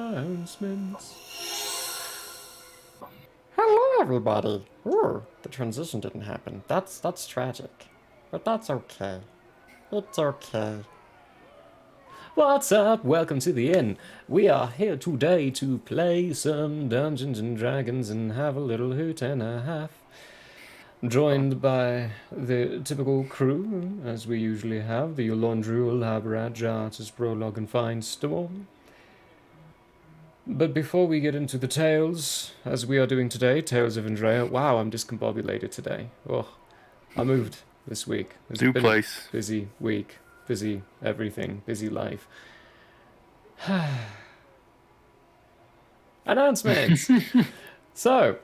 Announcements. Hello, everybody. Ooh, the transition didn't happen. That's tragic, but that's okay. It's okay. What's up? Welcome to the inn. We are here today to play some Dungeons and Dragons and have a little hoot and a half. Joined by the typical crew, as we usually have, the Yolondru, Labrad, Artist, Prologue, and Fine Storm. But before we get into the tales, as we are doing today, Tales of Andrea. Wow, I'm discombobulated today. Oh, I moved this week. It's New been place. a busy week, busy everything, busy life. Announcements! So,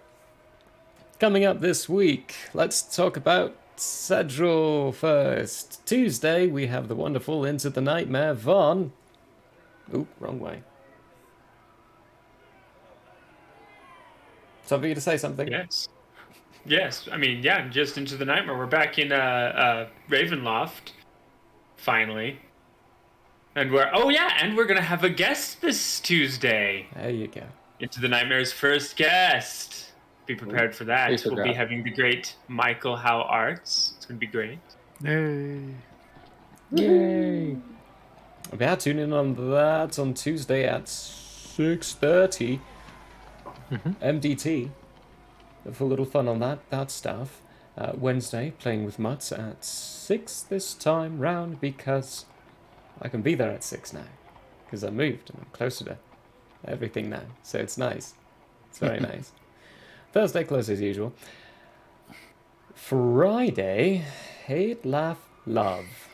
coming up this week, let's talk about Cedral first. Tuesday, we have the wonderful Into the Nightmare Vaughn. Oop, wrong way. So for you to say something. Yes. I mean, yeah, just Into the Nightmare. We're back in Ravenloft, finally. And we're gonna have a guest this Tuesday. There you go. Into the Nightmare's first guest. Be prepared for that. We'll be having the great Michael Howe Arts. It's gonna be great. Yay! Yeah, tune in on that on Tuesday at 6:30 MDT. For a little fun on that stuff. Wednesday, playing with Mutts at 6 this time round because I can be there at 6 now. Because I moved and I'm closer to everything now. So it's nice. It's very nice. Thursday, close as usual. Friday, Hate, Laugh, Love.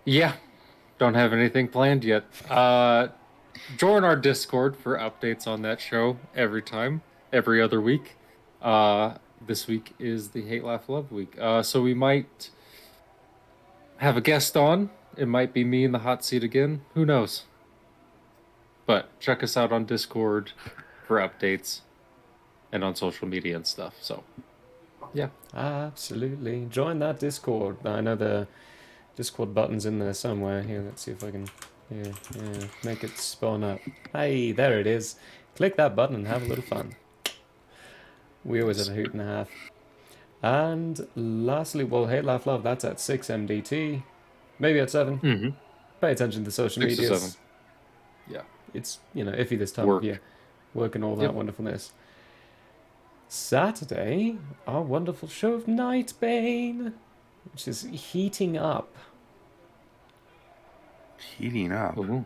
Yeah, don't have anything planned yet. Join our Discord for updates on that show every other week. This week is the Hate, Laugh, Love week. So we might have a guest on It might be me in the hot seat again. Who knows? But check us out on Discord for updates and on social media and stuff. So, yeah. Absolutely. Join that Discord. I know the Discord button's in there somewhere. Here, let's see if I can make it spawn up. Hey, there it is. Click that button and have a little fun. We always have a hoot and a half. And lastly, well, Hate, Laugh, Love, that's at 6 MDT. Maybe at 7. Mm-hmm. Pay attention to the social 6 to medias. 7. Yeah. It's, iffy this time Work. of year. Work and all that Yep. wonderfulness. Saturday, our wonderful show of Nightbane, which is heating up. Heating up. Ooh.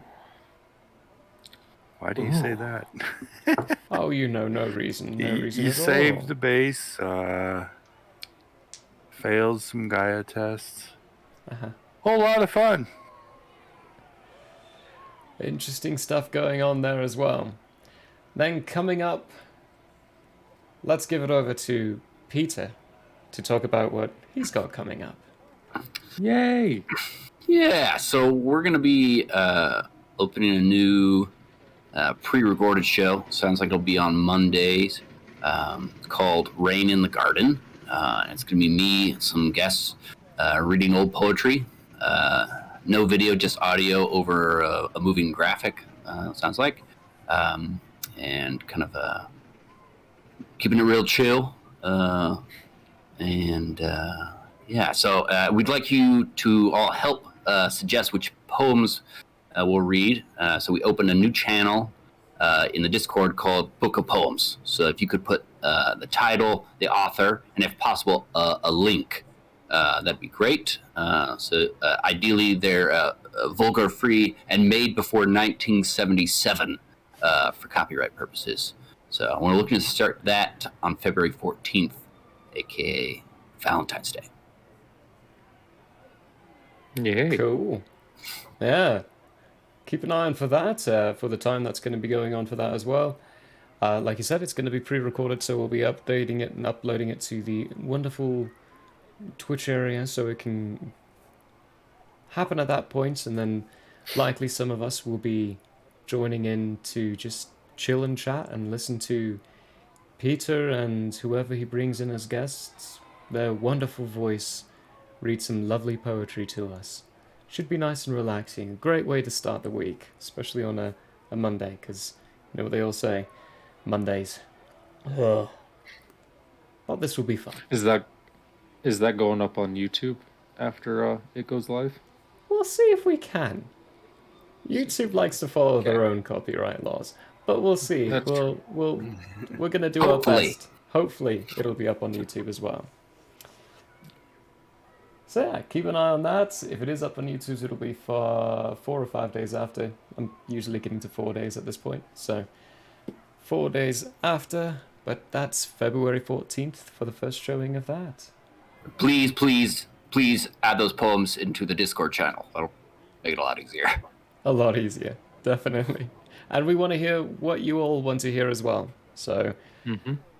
Why do you say that? Oh, no reason. No reason You at saved all. the base, failed some Gaia tests. Uh-huh. Whole lot of fun. Interesting stuff going on there as well. Then coming up, let's give it over to Peter to talk about what he's got coming up. Yay! Yeah, so we're going to be opening a new pre-recorded show. Sounds like it'll be on Mondays, called Rain in the Garden. It's going to be me, some guests, reading old poetry. No video, just audio over a moving graphic, sounds like. And kind of keeping it real chill. Yeah, so we'd like you to all help suggest which poems we'll read. So we opened a new channel in the Discord called Book of Poems. So if you could put the title, the author, and if possible, a link, that'd be great. So ideally, they're vulgar-free and made before 1977 for copyright purposes. So we're looking to start that on February 14th, aka Valentine's Day. Yay. Cool. Yeah. Keep an eye on for that, for the time that's going to be going on for that as well. Like you said, it's going to be pre-recorded, so we'll be updating it and uploading it to the wonderful Twitch area so it can happen at that point, and then likely some of us will be joining in to just chill and chat and listen to Peter and whoever he brings in as guests, their wonderful voice, read some lovely poetry to us. Should be nice and relaxing. A great way to start the week, especially on a Monday, because you know what they all say, Mondays. Ugh. But this will be fun. Is that going up on YouTube after it goes live? We'll see if we can. YouTube likes to follow their own copyright laws, but we'll see. That's true. We're gonna do our best. Hopefully, it'll be up on YouTube as well. So yeah, keep an eye on that. If it is up on YouTube, it'll be for 4 or 5 days after. I'm usually getting to 4 days at this point, so 4 days after. But that's February 14th for the first showing of that. Please add those poems into the Discord channel. That'll make it a lot easier. A lot easier, definitely. And we want to hear what you all want to hear as well. So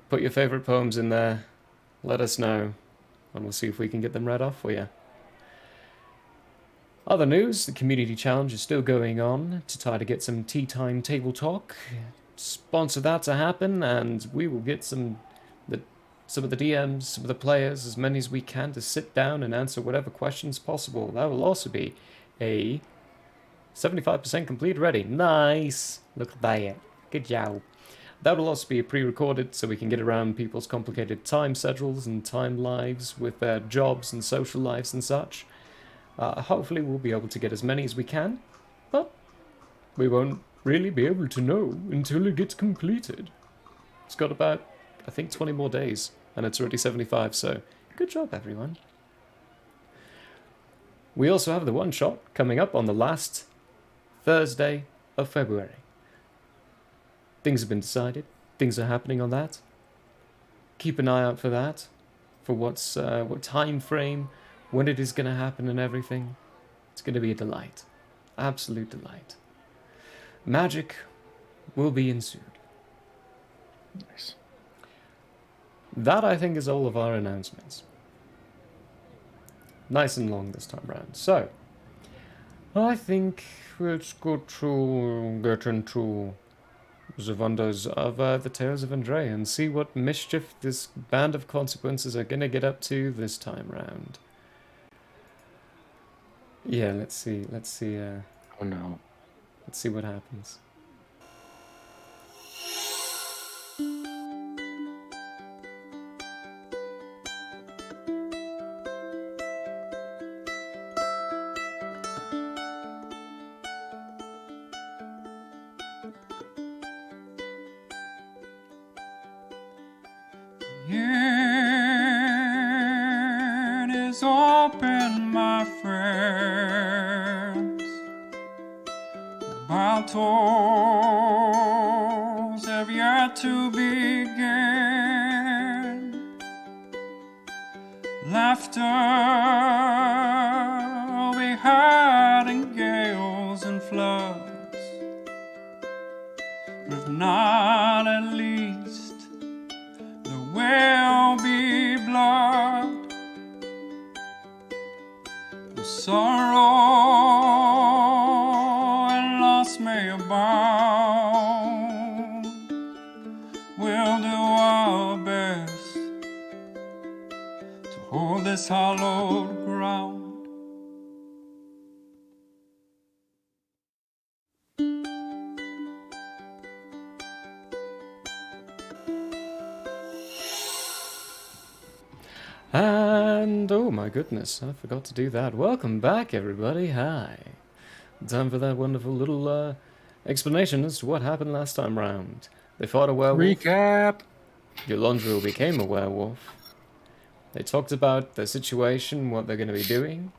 put your favorite poems in there, let us know, and we'll see if we can get them read off for you. Other news, the community challenge is still going on to try to get some tea time table talk. Sponsor that to happen, and we will get some of the DMs, some of the players, as many as we can, to sit down and answer whatever questions possible. That will also be a 75% complete already. Nice. Look at that. Good job. That will also be pre-recorded so we can get around people's complicated time schedules and time lives with their jobs and social lives and such. Hopefully we'll be able to get as many as we can, but we won't really be able to know until it gets completed. It's got about, I think, 20 more days, and it's already 75, so good job, everyone. We also have the one-shot coming up on the last Thursday of February. Things have been decided. Things are happening on that. Keep an eye out for that, for what time frame, when it is going to happen and everything. It's going to be a delight. Absolute delight. Magic will be ensued. Nice. That, I think, is all of our announcements. Nice and long this time round. So, I think it's good to get into the wonders of the tales of Andrea and see what mischief this band of consequences are gonna get up to this time round. Yeah, let's see, Oh no. let's see what happens. It is open, my friends. Battles have yet to begin. Laughter will be heard in gales and floods, but if not, at least there will be blood. The sorrow and loss may abound. We'll do our best to hold this hallowed ground. And, oh my goodness, I forgot to do that. Welcome back, everybody. Hi. Time for that wonderful little explanation as to what happened last time round. They fought a werewolf. Recap. Yolandril became a werewolf. They talked about the situation, what they're going to be doing,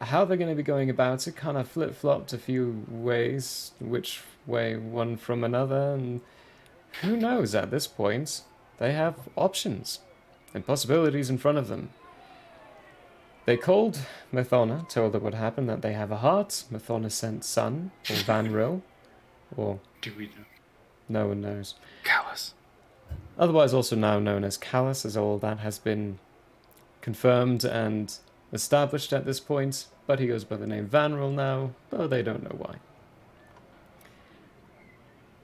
how they're going to be going about it, kind of flip-flopped a few ways, which way one from another, and who knows at this point. They have options and possibilities in front of them. They called Mathona, told her what happened, that they have a heart. Mathona sent Sun, or Vanril, or Do we know? no one knows. Callus. Otherwise also now known as Callus, as all that has been confirmed and established at this point, but he goes by the name Vanril now, though they don't know why.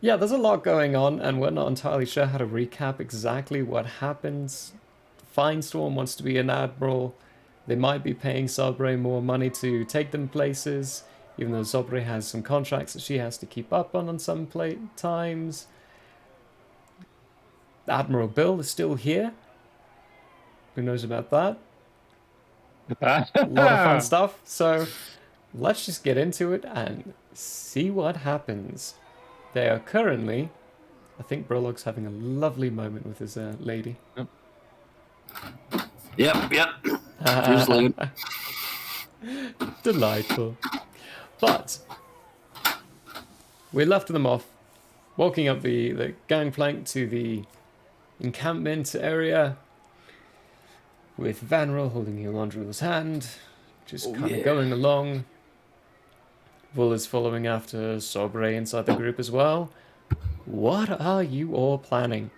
Yeah, there's a lot going on, and we're not entirely sure how to recap exactly what happens. Firestorm wants to be an admiral. They might be paying Sabre more money to take them places, even though Sabre has some contracts that she has to keep up on some times. Admiral Bill is still here. Who knows about that? A lot of fun stuff. So let's just get into it and see what happens. They are currently, I think Brolog's having a lovely moment with his lady. Yep. Drizzling. Delightful. But we left them off, walking up the gangplank to the encampment area, with Vanril holding Yolandril's hand, just kind of going along. Vull is following after Sobre inside the group as well. What are you all planning?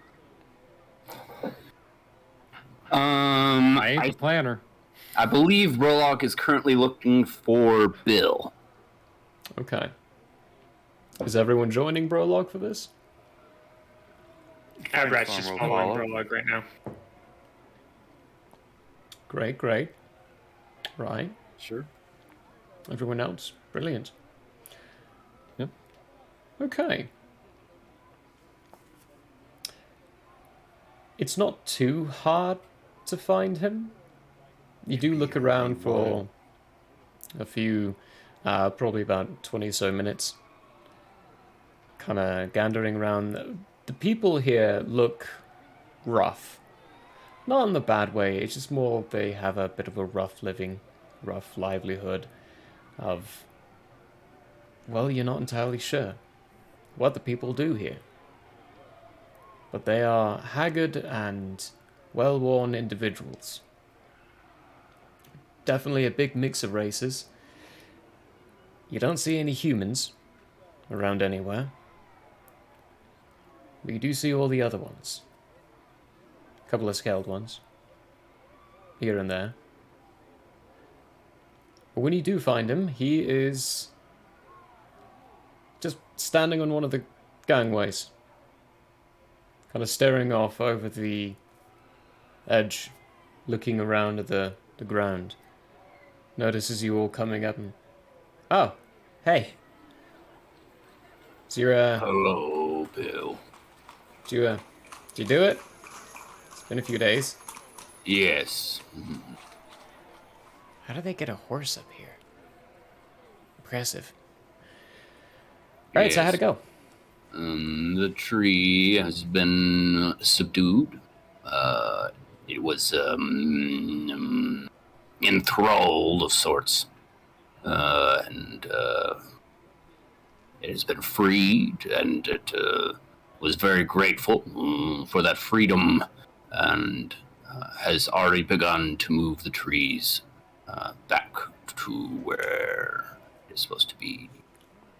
I ain't the planner. I believe Rollock is currently looking for Bill. Okay. Is everyone joining Brolog for this? Abrat's just Roll following follow. Prologue right now. Great. Right. Sure. Everyone else? Brilliant. Yep. Okay. It's not too hard to find him. You do look around for a few, probably about 20 or so minutes. Kind of gandering around. The people here look rough. Not in the bad way, it's just more they have a bit of a rough living, rough livelihood of, well, you're not entirely sure what the people do here. But they are haggard and well-worn individuals. Definitely a big mix of races. You don't see any humans around anywhere. But you do see all the other ones. A couple of scaled ones. Here and there. But when you do find him, he is just standing on one of the gangways, kind of staring off over the edge, looking around at the ground. Notices you all coming up and... Oh, hey. Is your, Hello, Bill. did you do it? It's been a few days. Yes. How did they get a horse up here? Impressive. Alright, so how'd it go? The tree has been subdued. It was enthralled of sorts. And it has been freed, and it was very grateful for that freedom, and has already begun to move the trees back to where it's supposed to be.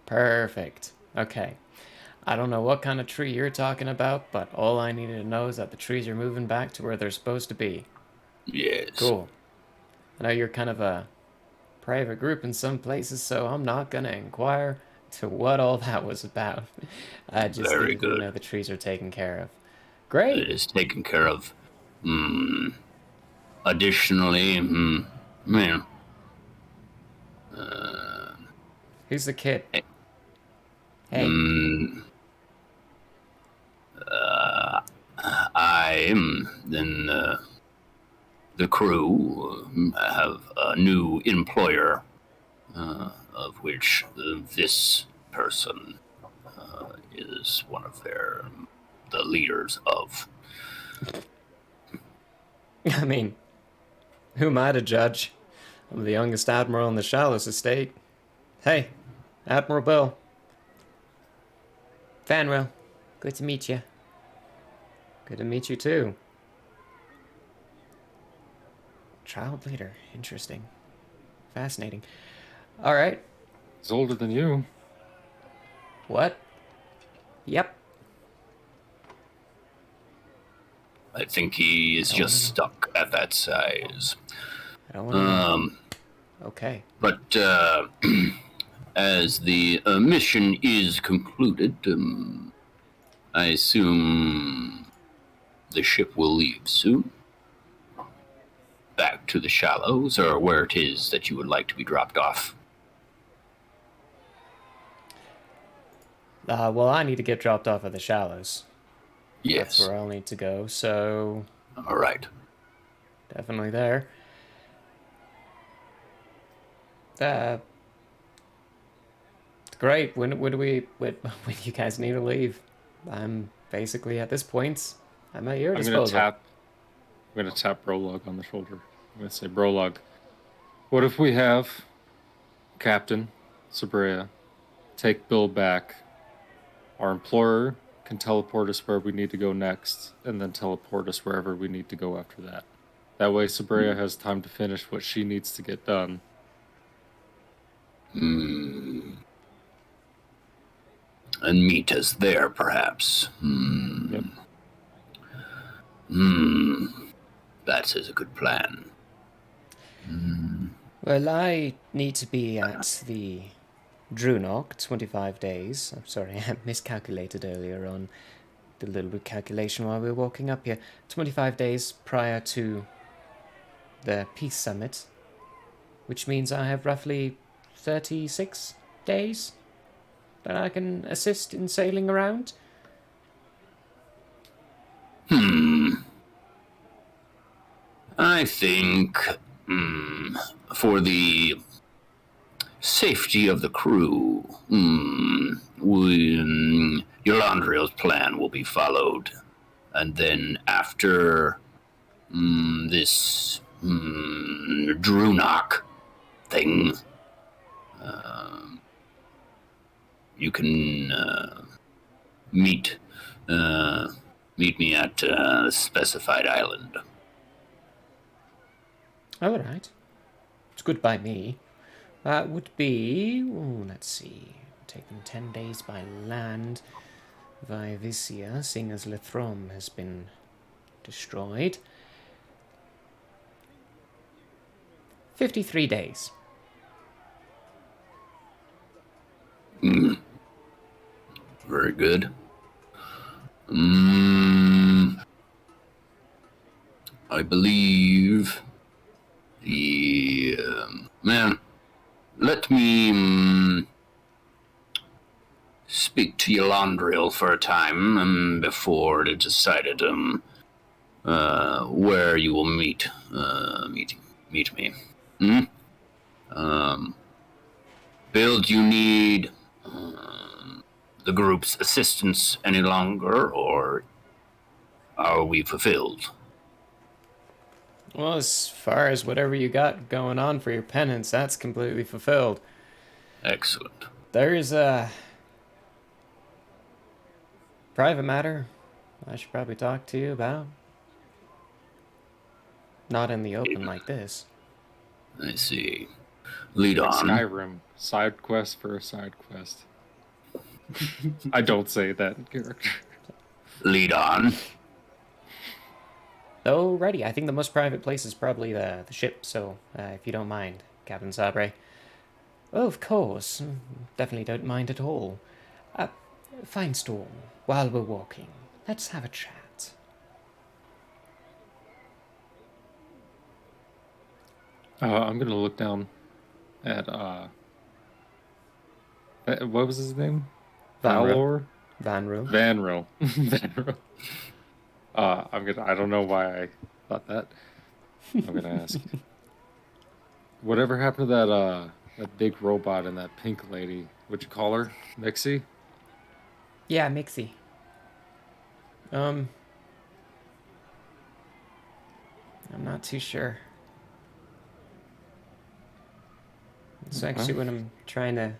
Perfect. Okay. I don't know what kind of tree you're talking about, but all I needed to know is that the trees are moving back to where they're supposed to be. Yes. Cool. I know you're kind of a private group in some places, so I'm not going to inquire to what all that was about. I just Very needed to good. know the trees are taken care of. It Great. is taken care of. Additionally, man, Who's the kid? Hey. Hey. I then the crew have a new employer, of which this person is one of the leaders of. I mean, who am I to judge? I'm the youngest admiral in the Shallows estate. Hey, Admiral Bill. Fanwell, good to meet you. Good to meet you too. Child leader, interesting. Fascinating. Alright, He's older than you. what? Yep. I think he is just stuck at that size. I don't want to know. Okay. But as the mission is concluded, I assume the ship will leave soon. Back to the Shallows, or where it is that you would like to be dropped off. Well, I need to get dropped off at the Shallows. That's Yes. where I'll need to go, so All right. definitely there. Great. When do you guys need to leave? I'm basically at this point, I'm at your I'm gonna disposal. tap Brolog on the shoulder. I'm gonna say, Brolog, what if we have Captain Sabrea take Bill back? Our employer can teleport us where we need to go next, and then teleport us wherever we need to go after that. That way, Sabrea has time to finish what she needs to get done. And meet us there, perhaps. Yep. That is a good plan. Well, I need to be at the Drunok 25 days. I'm sorry, I miscalculated earlier on. Did a little recalculation while we were walking up here. 25 days prior to the Peace Summit, which means I have roughly 36 days that I can assist in sailing around. I think for the safety of the crew, Yolandrio's plan will be followed. And then after this Drunok thing, you can meet me at the specified island. All right. It's good by me. That would be... Ooh, let's see. Taken 10 days by land via Vicia, seeing as Lithrom has been destroyed. 53 days. Very good. I believe the man. Let me speak to Yolandriel for a time before it is decided where you will meet me. Bill, do you need the group's assistance any longer, or are we fulfilled? Well, as far as whatever you got going on for your penance, that's completely fulfilled. Excellent. There is a private matter I should probably talk to you about. Not in the open like this. I see. Lead on. Skyrim. Side quest for a side quest. I don't say that in character. Lead on. Alrighty, I think the most private place is probably the ship, so if you don't mind, Captain Sabre. Oh, of course. Definitely don't mind at all. Fine Storm, while we're walking, let's have a chat. I'm gonna look down at what was his name? Vanro. Valor? Vanro. Vanro. Vanro. I don't know why I thought that. I'm gonna ask. Whatever happened to that big robot and that pink lady? What'd you call her? Mixie? Yeah, Mixie. I'm not too sure. It's actually what I'm trying to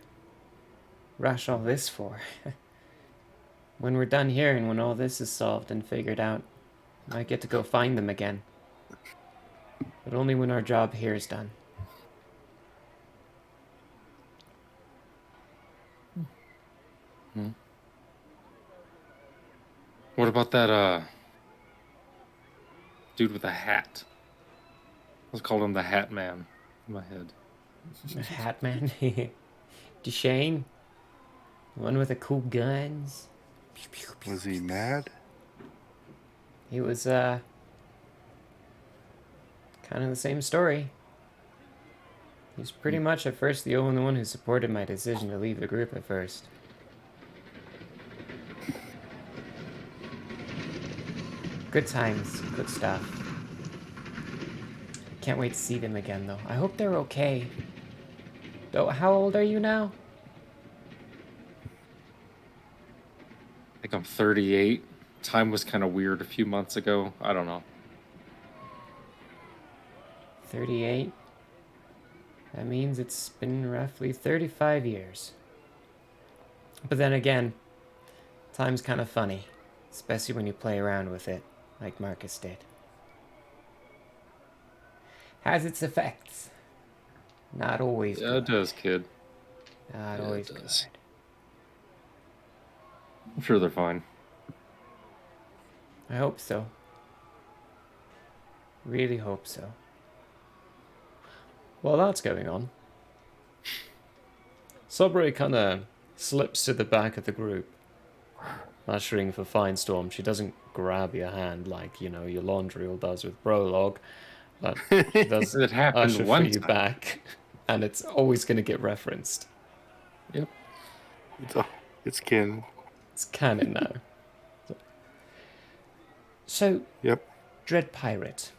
rush all this for. When we're done here and when all this is solved and figured out, I might get to go find them again. But only when our job here is done. What about that dude with a hat? Let's call him the Hat Man in my head. Hat Man? Deshane? The one with the cool guns? Was he mad? He was, kind of the same story. He's pretty much at first the only one who supported my decision to leave the group at first. Good times, good stuff. Can't wait to see them again, though. I hope they're okay. Though, how old are you now? I think I'm 38. Time was kind of weird a few months ago. I don't know. 38. That means it's been roughly 35 years. But then again, time's kind of funny, especially when you play around with it, like Marcus did. Has its effects. Not always Yeah, good. it does, kid. Not Yeah, it always does. good. I'm sure they're fine. I hope so. Really hope so. While that's going on, Sabre kind of slips to the back of the group, ushering for Fine Storm. She doesn't grab your hand like, you know, your Laundriel does with Brolog, but she does It happened usher for one you time. back, and it's always going to get referenced. Yep. It's canon. It's canon now. So, Yep. Dread Pirate.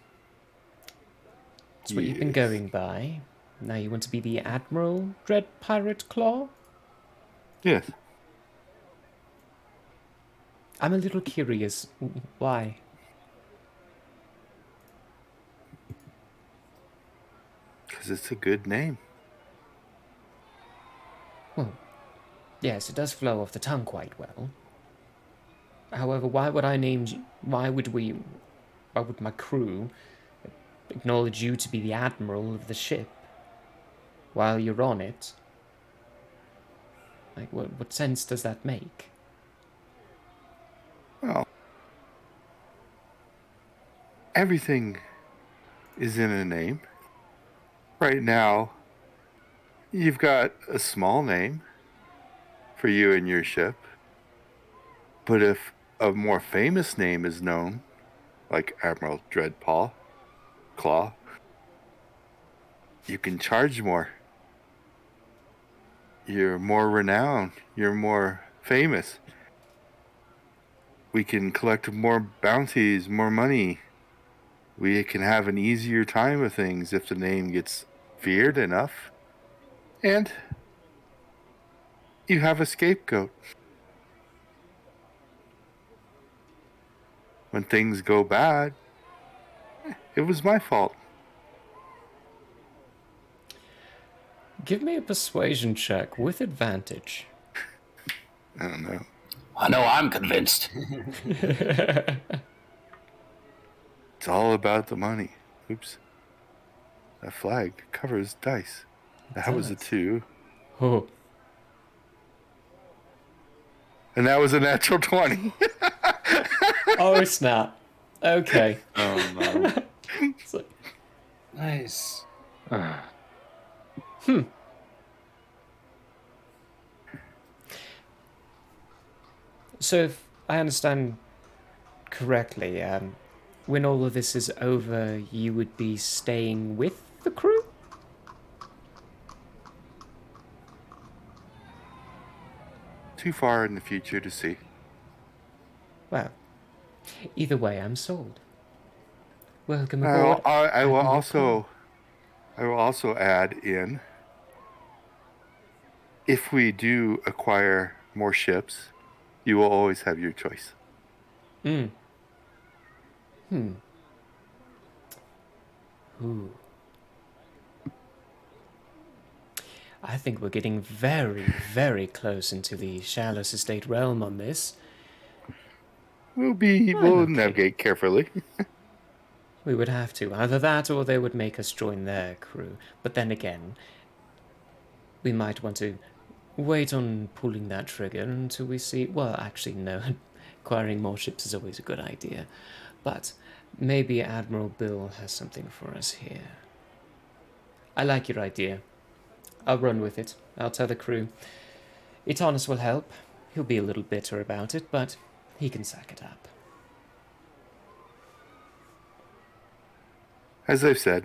That's what you've been Yes. going by. Now you want to be the Admiral Dread Pirate Claw? Yes. I'm a little curious. Why? Because it's a good name. Well, yes, it does flow off the tongue quite well. However, why would why would my crew acknowledge you to be the Admiral of the ship while you're on it? Like, what sense does that make? Well, everything is in a name. Right now, you've got a small name for you and your ship. But if a more famous name is known, like Admiral Dreadpaw, Claw, you can charge more. You're more renowned. You're more famous. We can collect more bounties, more money. We can have an easier time of things if the name gets feared enough. And you have a scapegoat. When things go bad, it was my fault. Give me a persuasion check with advantage. I don't know. I know I'm convinced. It's all about the money. Oops. That flag covers dice. That was a does. 2. Oh, And that was a natural 20. oh snap. Okay. Oh no. It's like, Nice. so if I understand correctly, when all of this is over, you would be staying with the crew? Too far in the future to see. Well, either way, I'm sold. Welcome I aboard. will Admiral also add in, if we do acquire more ships, you will always have your choice. Ooh. I think we're getting very, very close into the Shallows Estate realm on this. We'll okay. navigate carefully. We would have to. Either that or they would make us join their crew. But then again, we might want to wait on pulling that trigger until we see... Well, actually, no. Acquiring more ships is always a good idea. But maybe Admiral Bill has something for us here. I like your idea. I'll run with it. I'll tell the crew. Itonis will help. He'll be a little bitter about it, but he can sack it up. As I've said,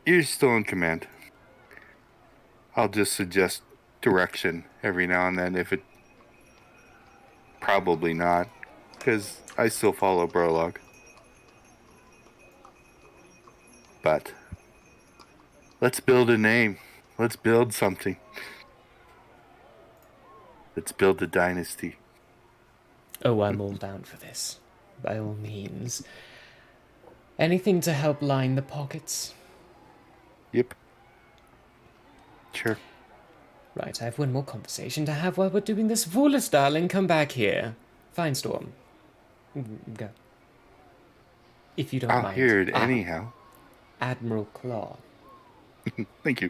you're still in command. I'll just suggest direction every now and then if it... Probably not, because I still follow Brolog. But let's build a name. Let's build something. Let's build a dynasty. Oh, I'm all down for this. By all means. Anything to help line the pockets? Yep. Sure. Right, I have one more conversation to have while we're doing this. Vorlis, darling, come back here. Fine, Storm. Go. If you don't I'll mind. hear it anyhow. Admiral Claw. Thank you.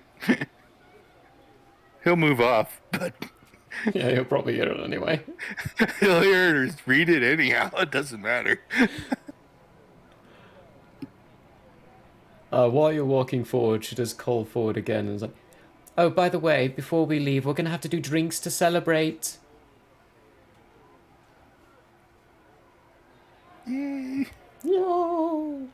He'll move off, but Yeah, you'll probably hear it anyway. he'll hear it or read it anyhow. It doesn't matter. While you're walking forward, she does call forward again and is like, oh, by the way, before we leave, we're going to have to do drinks to celebrate. Yay. No.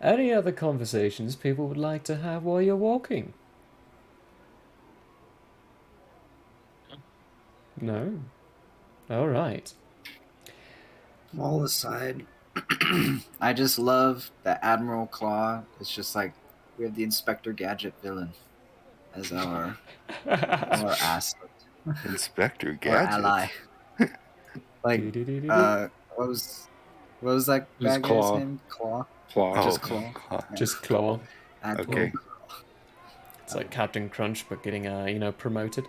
Any other conversations people would like to have while you're walking? No? Alright. All aside, I just love that Admiral Claw. It's just like we have the Inspector Gadget villain as our asset, Inspector our Gadget. ally. Like, what was that It was bad guy's Claw. name? Claw. Claw. Oh, Just Claw. Just Claw. Admiral Okay. Claw. It's like Captain Crunch, but getting, promoted.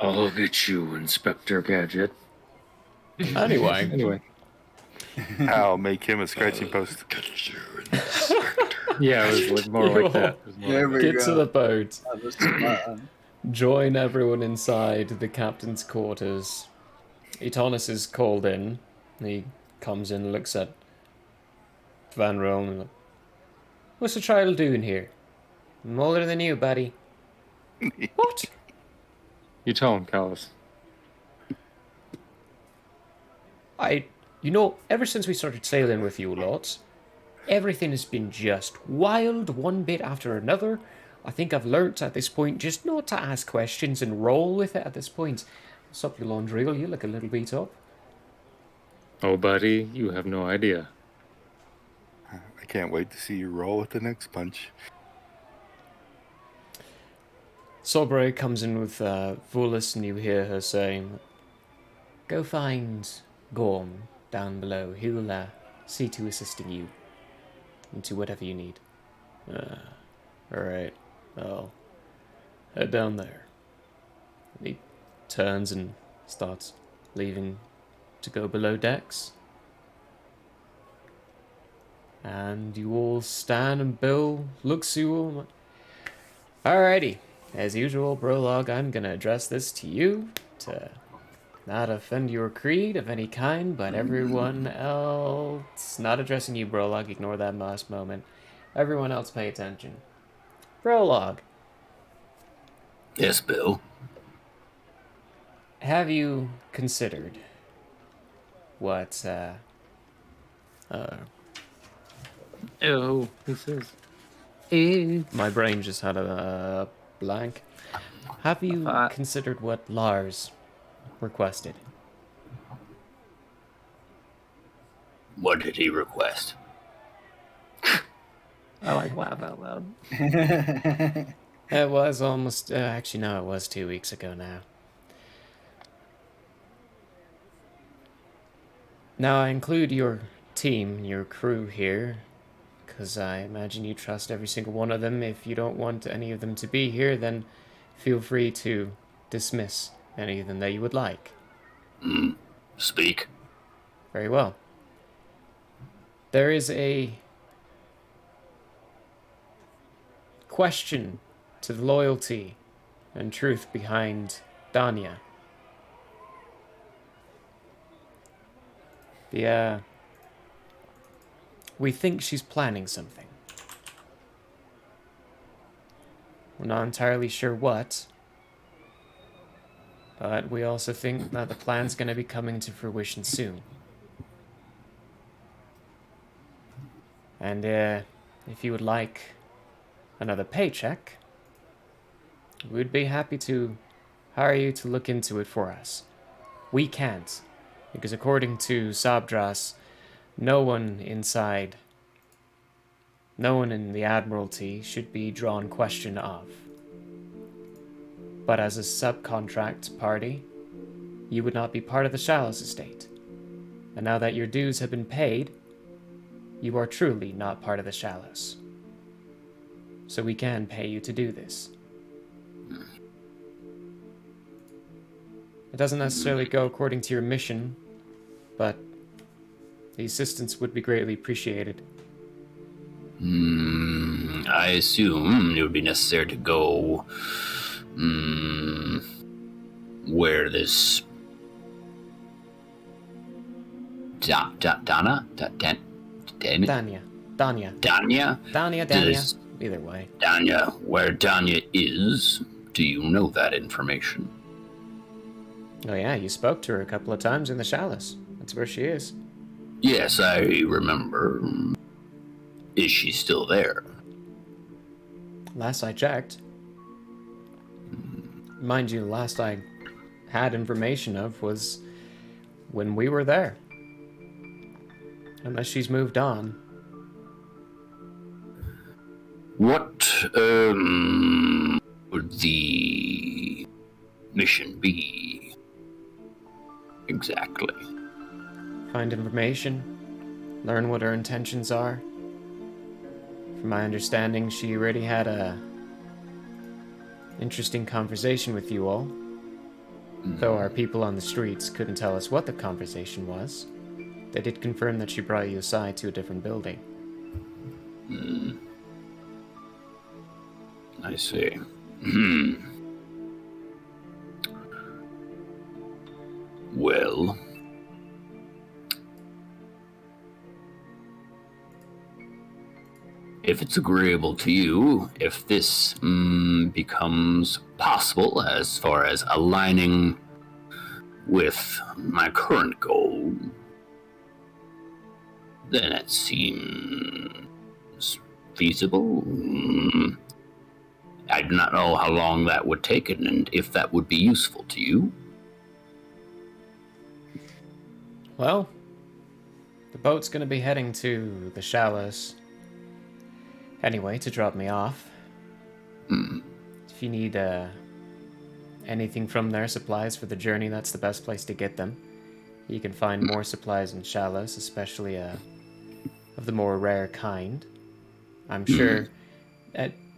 I'll get you, Inspector Gadget. Anyway. Anyway. I'll make him a scratching post. Yeah, it was more like that. It was more There like we Get to go. the boat. That was spot on. Join everyone inside the captain's quarters. Itonis is called in. He comes in and looks at Van Roel and like, what's the child doing here? I'm older than you, buddy. What? You tell him, Callus. Ever since we started sailing with you lots, everything has been just wild, one bit after another. I think I've learnt at this point just not to ask questions and roll with it at this point. What's up, you Landreal? You look a little beat up. Oh, buddy, you have no idea. I can't wait to see you roll with the next punch. Solbray comes in with Volus, and you hear her saying, "Go find Gorm down below. He'll see to assisting you into whatever you need." Alright. I'll head down there. And he turns and starts leaving to go below decks. And you all stand, and Bill looks at you all. Alrighty. As usual, Prologue, I'm gonna address this to you to not offend your creed of any kind, but everyone else... Not addressing you, Prologue. Ignore that last moment. Everyone else pay attention. Prologue. Yes, Bill. Have you considered what, Oh, he says. my brain just had a blank. Have you considered what Lars requested? What did he request? I like laugh out loud. It was almost... actually, no, it was 2 weeks ago now. Now, I include your team, your crew here, because I imagine you trust every single one of them. If you don't want any of them to be here, then feel free to dismiss any of them that you would like. Speak. Very well. There is a question to the loyalty and truth behind Danya. We think she's planning something. We're not entirely sure what, but we also think that the plan's going to be coming to fruition soon. And if you would like another paycheck, we'd be happy to hire you to look into it for us. We can't, because according to Sabdras, no one in the Admiralty should be drawn question of. But as a subcontract party, you would not be part of the Shallows estate. And now that your dues have been paid, you are truly not part of the Shallows. So we can pay you to do this. It doesn't necessarily go according to your mission, but the assistance would be greatly appreciated. I assume it would be necessary to go where this Danya? Danya. Either way. Danya, where Danya is, do you know that information? Oh yeah, you spoke to her a couple of times in the Shallows. That's where she is. Yes, I remember. Is she still there? Last I checked. Mind you, last I had information of was when we were there. Unless she's moved on. What would the mission be exactly? Find information, learn what her intentions are. From my understanding, she already had a interesting conversation with you all. Though our people on the streets couldn't tell us what the conversation was, they did confirm that she brought you aside to a different building. I see. Well, if it's agreeable to you, if this becomes possible as far as aligning with my current goal, then it seems feasible. I do not know how long that would take and if that would be useful to you. Well, the boat's gonna be heading to the shallows anyway to drop me off. If you need anything from there, supplies for the journey, that's the best place to get them. You can find more supplies in shallows, especially of the more rare kind. I'm sure.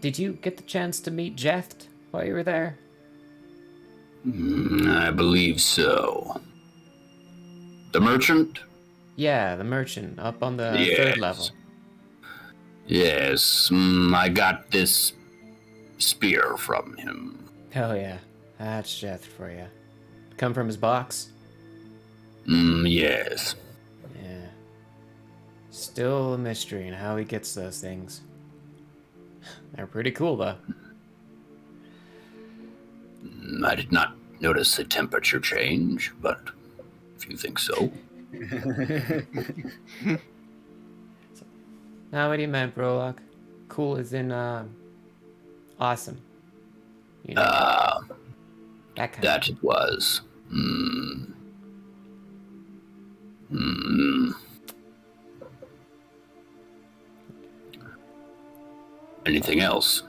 Did you get the chance to meet Jeth while you were there? I believe so. The merchant? Yeah, the merchant up on the Yes. 3rd level. Yes, I got this spear from him. Oh yeah, that's Jeth for you. Come from his box? Yes. Yeah. Still a mystery in how he gets those things. They're pretty cool though. I did not notice a temperature change, but if you think so. Now what do you meant, Brolock? Cool as in awesome. You know, that kind That it was. Anything else?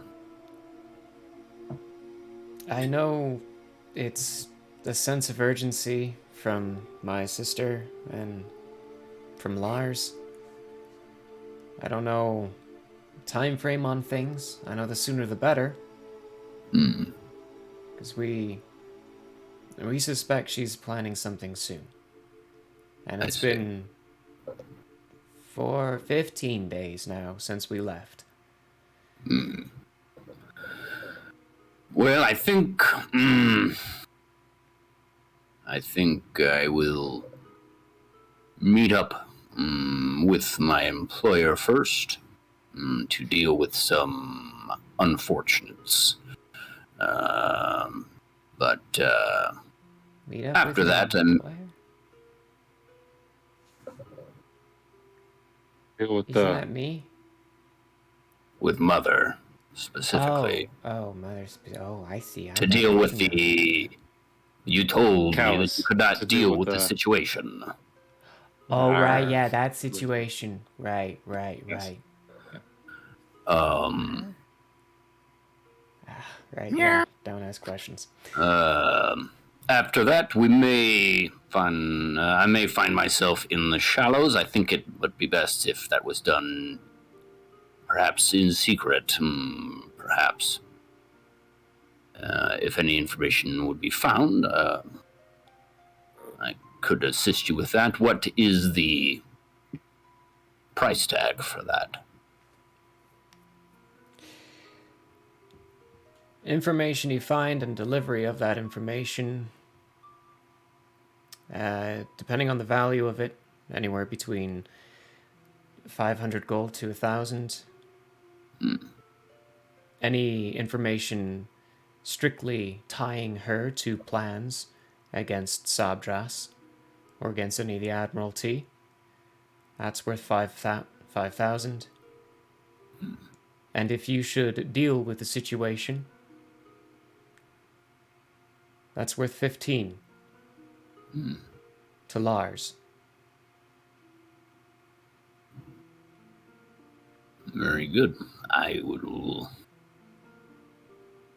I know it's a sense of urgency from my sister and from Lars. I don't know time frame on things. I know the sooner the better. Because we suspect she's planning something soon. And it's been 15 days now since we left. Well, I think I will meet up with my employer first to deal with some unfortunates. But Meet up after with that, your I'm employer? Deal with Isn't that me? with Mother specifically Oh, mother's. Oh, I see. to deal with the. You told me that Callous. you could not To deal with the situation. Oh, right, Arr. yeah, that situation. Right. Yes. Right, yeah. Don't ask questions. After that, we may find. I may find myself in the shallows. I think it would be best if that was done, perhaps in secret. Perhaps, if any information would be found, I could assist you with that. What is the price tag for that? Information you find and delivery of that information, depending on the value of it, anywhere between 500 gold to 1,000. Any information strictly tying her to plans against Sabdras or against any of the Admiralty, that's worth 5,000. And if you should deal with the situation, that's worth 15 to Lars. Very good. I will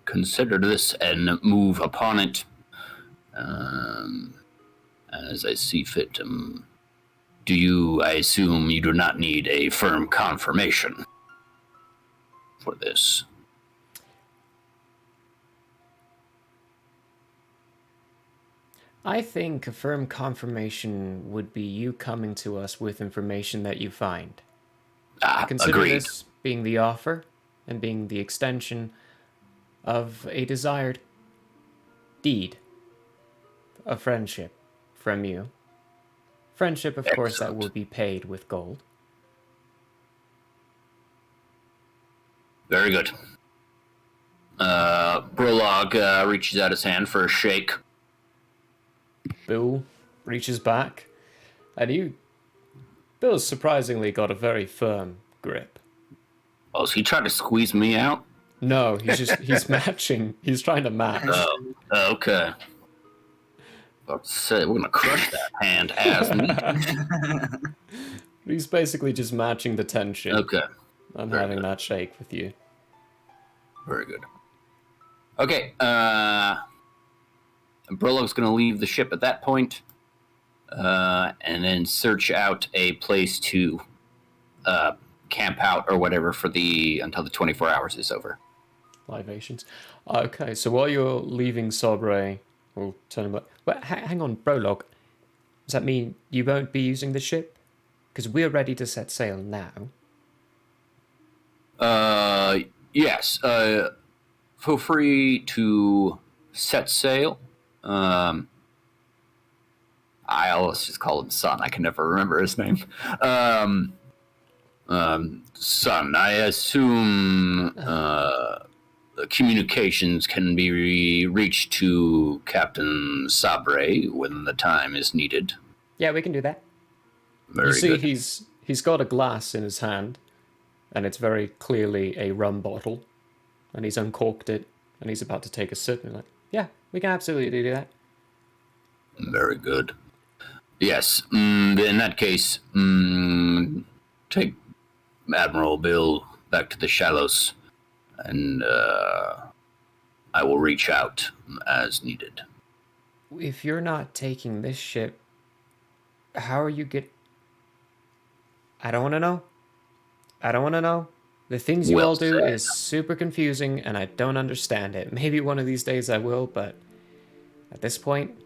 consider this and move upon it as I see fit. I assume you do not need a firm confirmation for this? I think a firm confirmation would be you coming to us with information that you find. I consider Agreed. this being the offer and being the extension of a desired deed of friendship from you. Friendship, of course, that Excellent. will be paid with gold. Very good. Brolog reaches out his hand for a shake. Bill reaches back, and Bill's surprisingly got a very firm grip. Oh, so he tried to squeeze me out? No, he's matching. He's trying to match. Oh, okay. About to say, we're gonna crush that hand as me. He's basically just matching the tension. Okay. I'm Very having good. that shake with you. Very good. Okay, Brolog's gonna leave the ship at that point, and then search out a place to camp out or whatever until the 24 hours is over. Libations. Okay, so while you're leaving Sobre, we'll turn him back. But hang on, Brolog. Does that mean you won't be using the ship? Because we're ready to set sail now. Yes. Feel free to set sail. Let's just call him Son. I can never remember his name. Son, I assume the communications can be reached to Captain Sabre when the time is needed. Yeah, we can do that. Very you see, good. he's got a glass in his hand, and it's very clearly a rum bottle, and he's uncorked it, and he's about to take a sip, and like, yeah, we can absolutely do that. Very good. Yes. In that case, take Admiral Bill back to the shallows, and I will reach out as needed. If you're not taking this ship, how are you I don't want to know. I don't want to know. The things you Well all do said. is super confusing, and I don't understand it. Maybe one of these days I will, but at this point,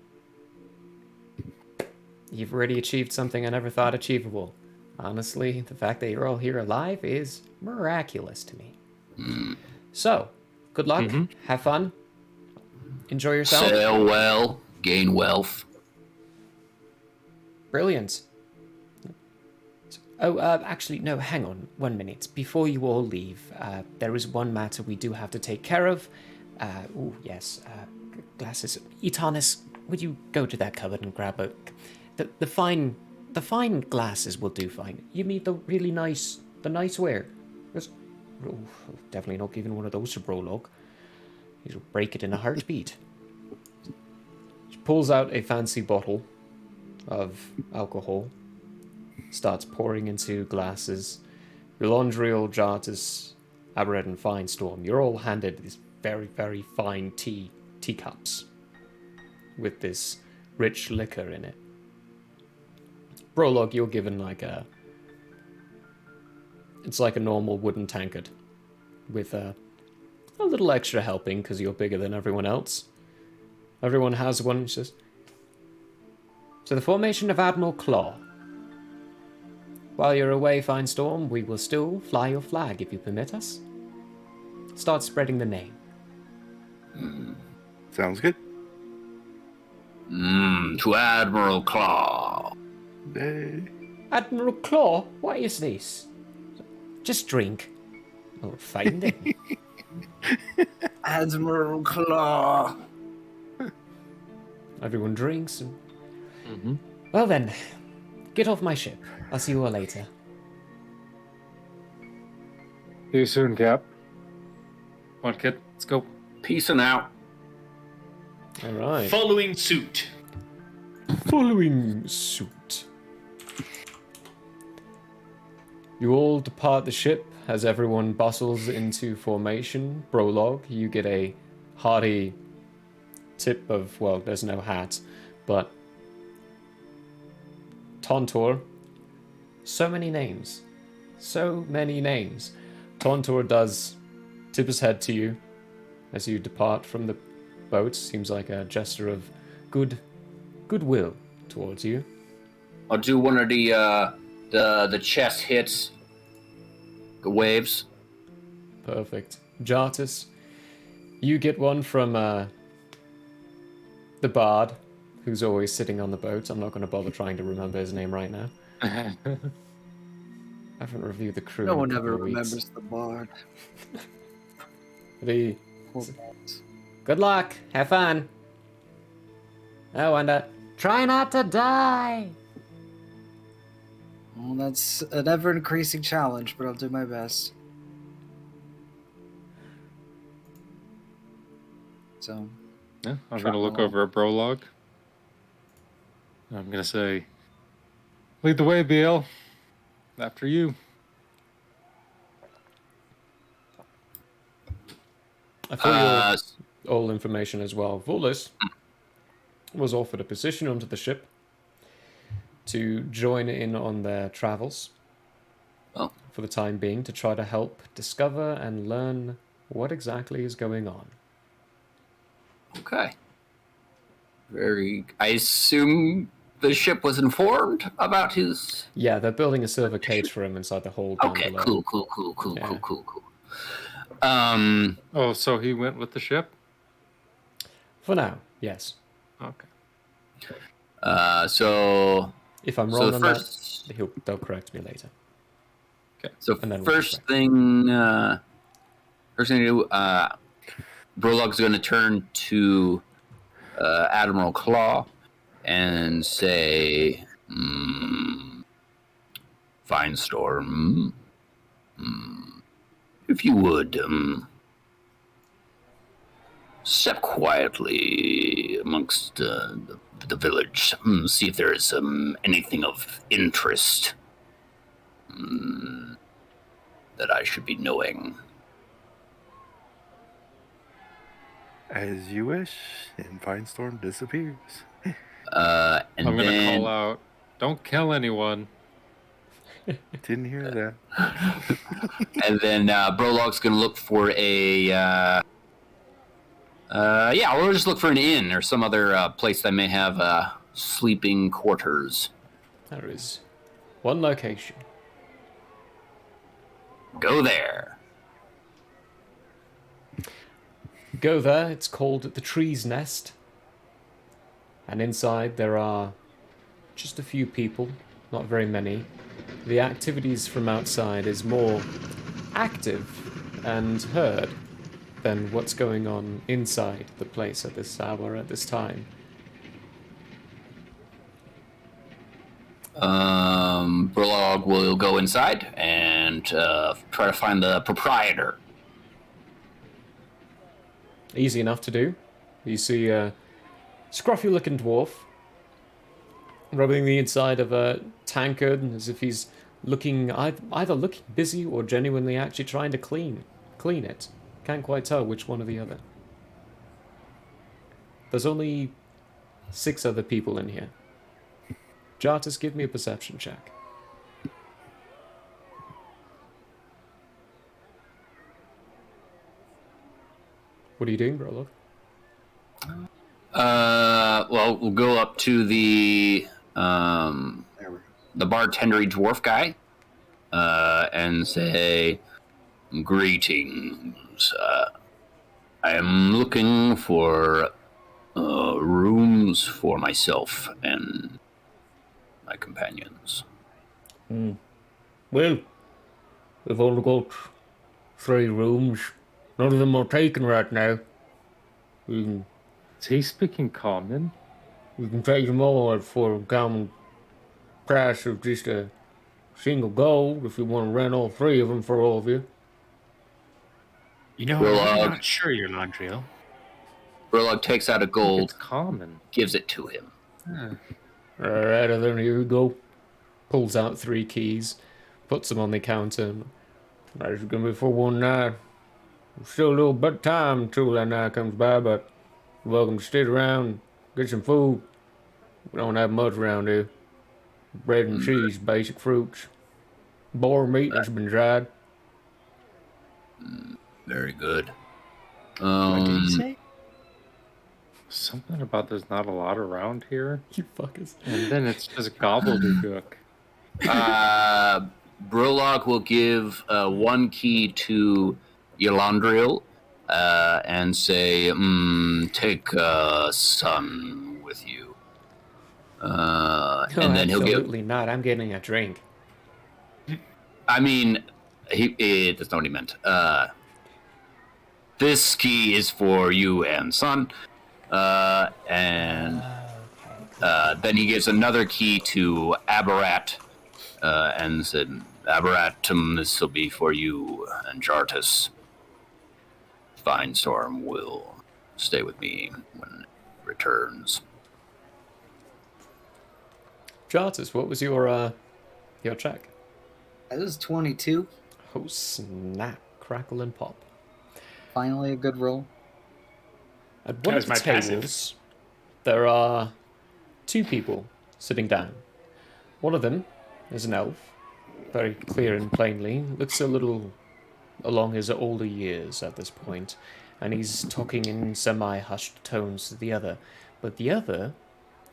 you've already achieved something I never thought achievable. Honestly, the fact that you're all here alive is miraculous to me. So, good luck. Have fun. Enjoy yourself. Sail well, gain wealth. Brilliant. Oh, actually, no, hang on 1 minute. Before you all leave, there is one matter we do have to take care of. Yes, glasses. Etanis, would you go to that cupboard and grab the fine glasses will do fine. You mean the really nice, the nice wear? Definitely not giving one of those to Brolog. He'll break it in a heartbeat. She pulls out a fancy bottle of alcohol, starts pouring into glasses. Belondriel, Jartus, Aberred, and Finestorm, you're all handed these very, very fine teacups with this rich liquor in it. Brolog, you're given it's like a normal wooden tankard with a little extra helping because you're bigger than everyone else. Everyone has one. It's just... So the formation of Admiral Claw. While you're away, Finestorm, we will still fly your flag if you permit us. Start spreading the name. Sounds good. To Admiral Claw. Hey. Admiral Claw, what is this? Just drink. Oh, find it. Admiral Claw. Everyone drinks and... Well then, get off my ship. I'll see you all later. See you soon, Cap. Come on, kid. Let's go. Peace and out. Alright. Following suit. Following suit. You all depart the ship as everyone bustles into formation. Brolog, you get a hearty tip of, well, there's no hat, but Tontor, so many names. So many names. Tontor does tip his head to you as you depart from the boat. Seems like a gesture of goodwill towards you. I'll do one of the chest hits. The waves. Perfect. Jartus, you get one from the bard, who's always sitting on the boat. I'm not going to bother trying to remember his name right now. I haven't reviewed the crew. No in a one couple ever of weeks. remembers the bard. But Poor good luck. Have fun. Oh, and try not to die. Well, that's an ever-increasing challenge, but I'll do my best. So, Yeah, I'm going to look over at Brolog. I'm going to say, lead the way, BL. After you. I thought all information as well. Vulis was offered a position onto the ship to join in on their travels for the time being, to try to help discover and learn what exactly is going on. Okay. I assume the ship was informed about his... Yeah, they're building a silver cage for him inside the hold down Okay, below. cool. Oh, so he went with the ship? For now, yes. Okay. So... If I'm wrong on that, they'll correct me later. Okay. So and then first thing to do, Brolog's going to turn to Admiral Claw and say, Fine Storm, if you would, step quietly amongst the village, see if there is anything of interest that I should be knowing. As you wish, and Finestorm disappears. And I'm going to then call out, don't kill anyone. Didn't hear that. and then Brolog's going to look for we'll just look for an inn or some other place that may have sleeping quarters. There is one location. Go there. Go there, it's called the Tree's Nest. And inside there are just a few people, not very many. The activities from outside is more active and heard than what's going on inside the place at this hour, at this time. Brolog will go inside and try to find the proprietor. Easy enough to do. You see a scruffy-looking dwarf rubbing the inside of a tankard as if he's looking either looking busy or genuinely actually trying to clean it. Can't quite tell which one or the other. There's only 6 other people in here. Jartus, give me a perception check. What are you doing, Brolog? Well, we'll go up to the bartendery dwarf guy and say, greetings. I am looking for rooms for myself and my companions. Well, we've only got 3 rooms. None of them are taken right now. Is he speaking common? We can take them all for a common price of just a single gold if you want to rent all 3 of them for all of you. You know, Well, I'm not sure, Your Landriel. Brolog takes out a It's gold, common. gives it to him. Alright, then here you go. Pulls out 3 keys, puts them on the counter. That's gonna be for one night. Still a little bit of time until that night comes by, but you're welcome to stick around, get some food. We don't have much around here. Bread and cheese, basic fruits. Boar meat that's been dried. Very good. What did he say? Something about there's not a lot around here. You fuckers. And then it's just gobbledygook. Brolog will give 1 key to Yolandril and say, take son with you. And then he'll give... Absolutely not. I'm getting a drink. I mean, that's not what he meant. This key is for you and son. And then he gives another key to Aberrat, and said, Aberratum, this will be for you and Jartus. Finestorm will stay with me when it returns. Jartus, what was your check? That was 22. Oh, snap, crackle, and pop. Finally a good roll. At That one was of the my passive. tables, there are two people sitting down. One of them is an elf, very clear and plainly. Looks a little along his older years at this point, and he's talking in semi-hushed tones to the other. But the other,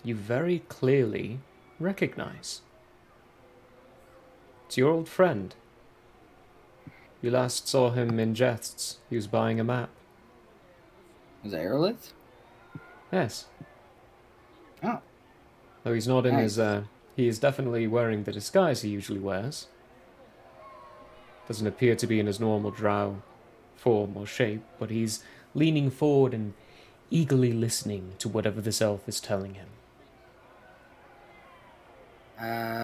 you very clearly recognize. It's your old friend. You last saw him in Jests. He was buying a map. Was it Aerolith? Yes. Oh. Though he's not in Nice. his, he is definitely wearing the disguise he usually wears. Doesn't appear to be in his normal drow form or shape, but he's leaning forward and eagerly listening to whatever this elf is telling him. I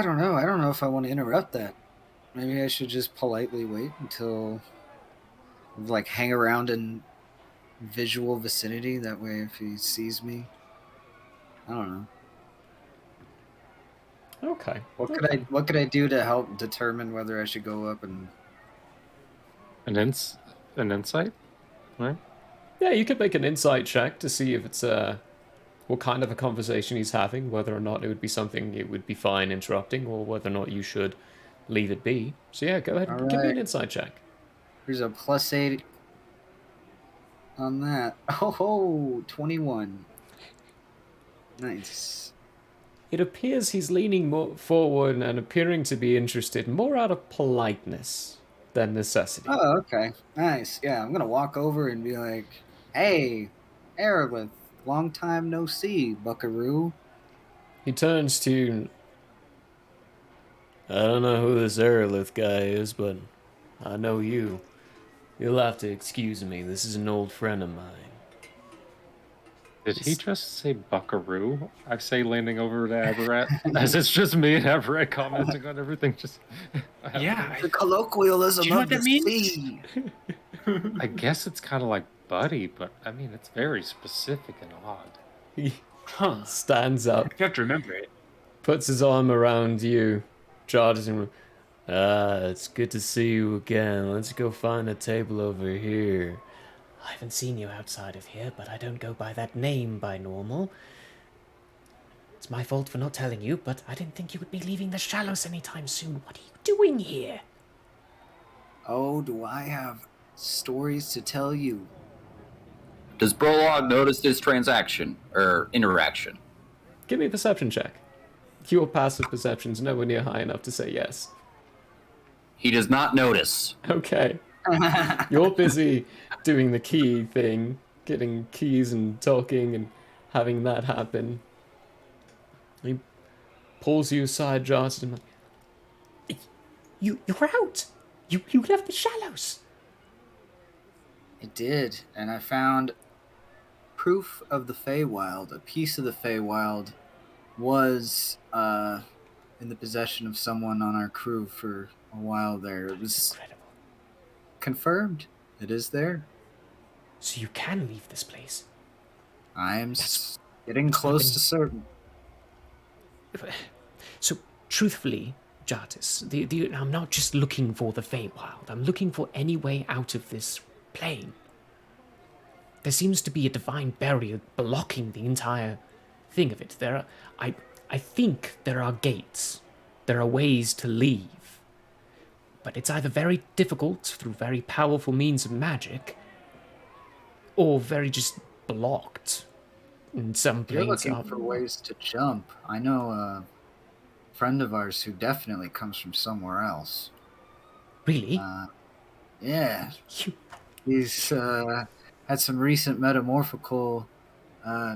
don't know. I don't know if I want to interrupt that. Maybe I should just politely wait until, like, hang around in visual vicinity. That way, if he sees me, I don't know. Okay. What could I do to help determine whether I should go up and? An insight, right? Yeah, you could make an insight check to see if it's what kind of a conversation he's having, whether or not it would be something it would be fine interrupting, or whether or not you should leave it be. So yeah, go ahead and give me an insight check. There's a +8 on that. Oh, 21. Nice. It appears he's leaning more forward and appearing to be interested more out of politeness than necessity. Oh, okay. Nice. Yeah, I'm gonna walk over and be like, "Hey, Aerolith, long time no see, buckaroo." He turns to... I don't know who this Aerolith guy is, but I know you. You'll have to excuse me. This is an old friend of mine. Did he just say buckaroo? I say leaning over to Aberrat, as it's just me and Aberrat commenting on everything. Just Yeah. The colloquialism Do you know of what the that means? sea. I guess it's kind of like buddy, but I mean it's very specific and odd. He Huh. stands up, You have to remember it. puts his arm around you, Jarvis, and... it's good to see you again. Let's go find a table over here. I haven't seen you outside of here, but I don't go by that name by normal. It's my fault for not telling you, but I didn't think you would be leaving the Shallows anytime soon. What are you doing here? Oh, do I have stories to tell you? Does Brolog notice this transaction or interaction? Give me a perception check. Your passive perception's nowhere near high enough to say yes. He does not notice. Okay. You're busy doing the key thing, getting keys and talking and having that happen. He pulls you aside, Jarvis, and you're out. You left the Shallows. It did, and I found proof of the Feywild. A piece of the Feywild was in the possession of someone on our crew for a while there. It was Incredible. confirmed. It is there. So you can leave this place. I am getting close to certain. So, truthfully, Jartis, I'm not just looking for the Feywild. I'm looking for any way out of this plane. There seems to be a divine barrier blocking the entire thing of it. I think there are gates. There are ways to leave. But it's either very difficult through very powerful means of magic, or very just blocked. In some You're planes looking for ways to jump. I know a friend of ours who definitely comes from somewhere else. Really? Yeah, You he's had some recent metamorphical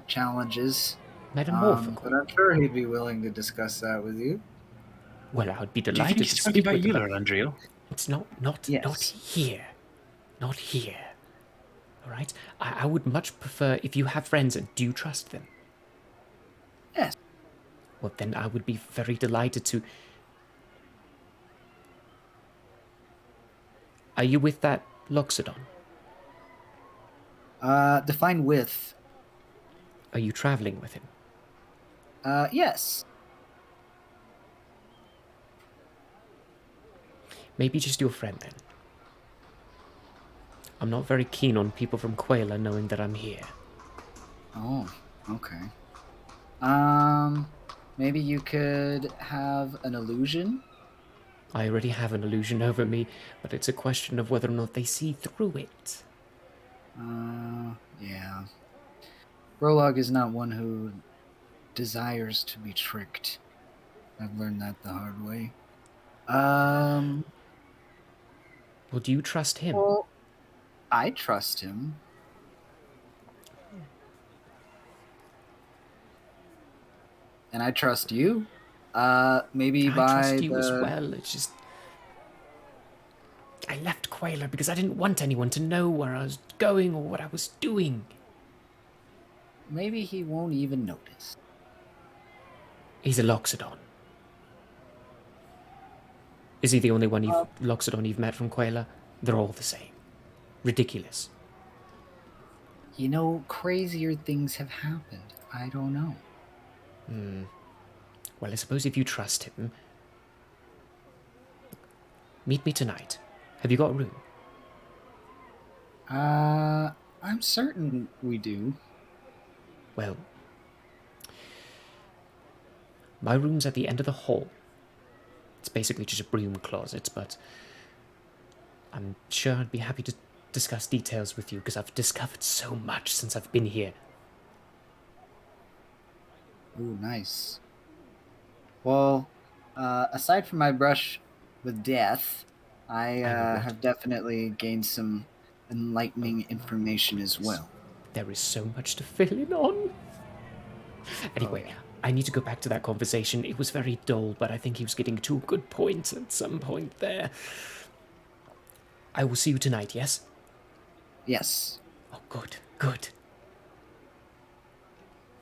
challenges, Metamorphical. But I'm sure he'd be willing to discuss that with you. Well, I would be Do you delighted think to he's talking speak about with you, them. Lord Andrea? It's not Yes. here. Not here. All right? I would much prefer if you have friends and do you trust them? Yes. Well, then I would be very delighted to... Are you with that Loxodon? Define with. Are you traveling with him? Yes. Maybe just your friend, then. I'm not very keen on people from Quayla knowing that I'm here. Oh, okay. Maybe you could have an illusion? I already have an illusion over me, but it's a question of whether or not they see through it. Yeah. Brolog is not one who desires to be tricked. I've learned that the hard way. Well, do you trust him? Well, I trust him. And I trust you. Maybe I by trust you as the... well. It's just... I left Quayla because I didn't want anyone to know where I was going or what I was doing. Maybe he won't even notice. He's a Loxodon. Is he the only one Loxodon you've met from Quayla? They're all the same. Ridiculous. You know, crazier things have happened. I don't know. Well, I suppose if you trust him... Meet me tonight. Have you got a room? I'm certain we do. Well... My room's at the end of the hall. It's basically just a broom closet, but... I'm sure I'd be happy to discuss details with you, because I've discovered so much since I've been here. Ooh, nice. Well, aside from my brush with death, I have definitely gained some enlightening information as well. There is so much to fill in on. Anyway, I need to go back to that conversation. It was very dull, but I think he was getting to a good point at some point there. I will see you tonight, yes? Yes. Oh, good, good.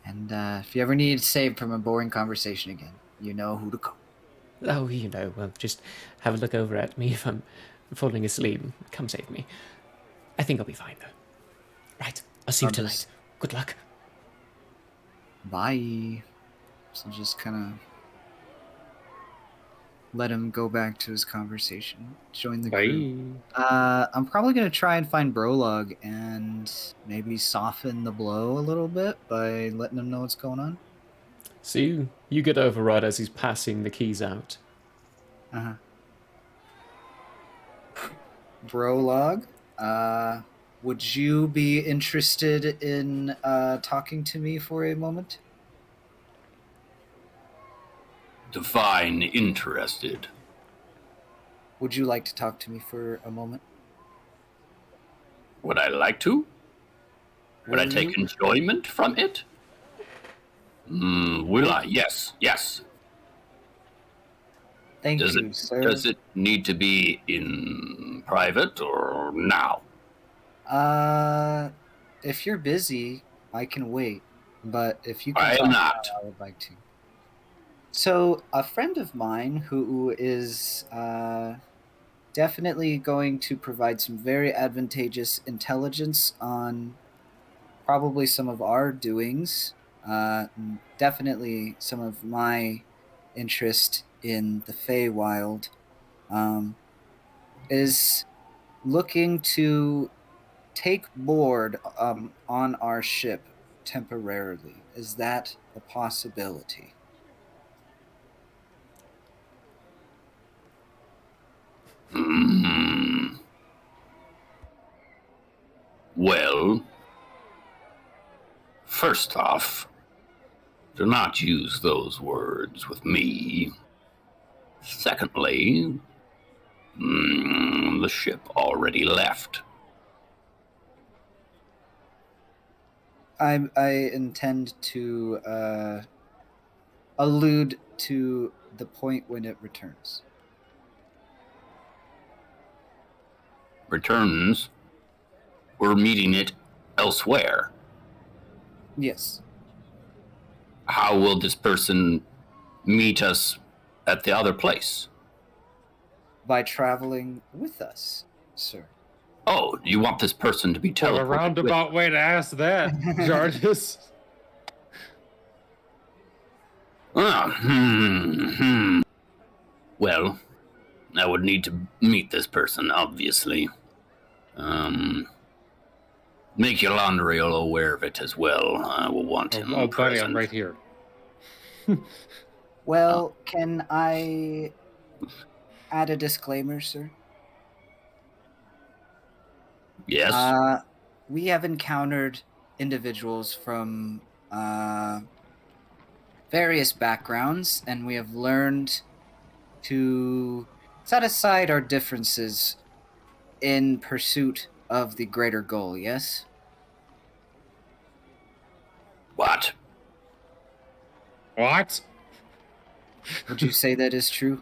And if you ever need to save from a boring conversation again, you know who to call. Oh, you know, well, just have a look over at me if I'm falling asleep. Come save me. I think I'll be fine, though. Right, I'll see you tonight. Good luck. Bye. So just kind of let him go back to his conversation. Join the group. I'm probably going to try and find Brolog and maybe soften the blow a little bit by letting him know what's going on. So you get over right as he's passing the keys out. Uh-huh. Brolog, would you be interested in talking to me for a moment? Define interested. Would you like to talk to me for a moment? Would I like to? Would I take enjoyment from it? Will I? Yes, yes. Thank you, sir. Does it need to be in private or now? If you're busy, I can wait. But if you can I talk am now, not. I would like to. So, a friend of mine who is definitely going to provide some very advantageous intelligence on probably some of our doings, definitely some of my interest in the Feywild, is looking to take board on our ship temporarily. Is that a possibility? Well, first off, do not use those words with me. Secondly, the ship already left. I intend to allude to the point when it returns. Returns. We're meeting it elsewhere. Yes. How will this person meet us at the other place? By traveling with us, sir. Oh, you want this person to be What teleported? a roundabout way to ask that, Jarvis. Well, I would need to meet this person, obviously. Make your Landriel aware of it as well. I will want him Oh, buddy, present. I'm right here. Well, can I add a disclaimer, sir? Yes. We have encountered individuals from various backgrounds, and we have learned to set aside our differences in pursuit of the greater goal, yes? What? What? Would you say that is true?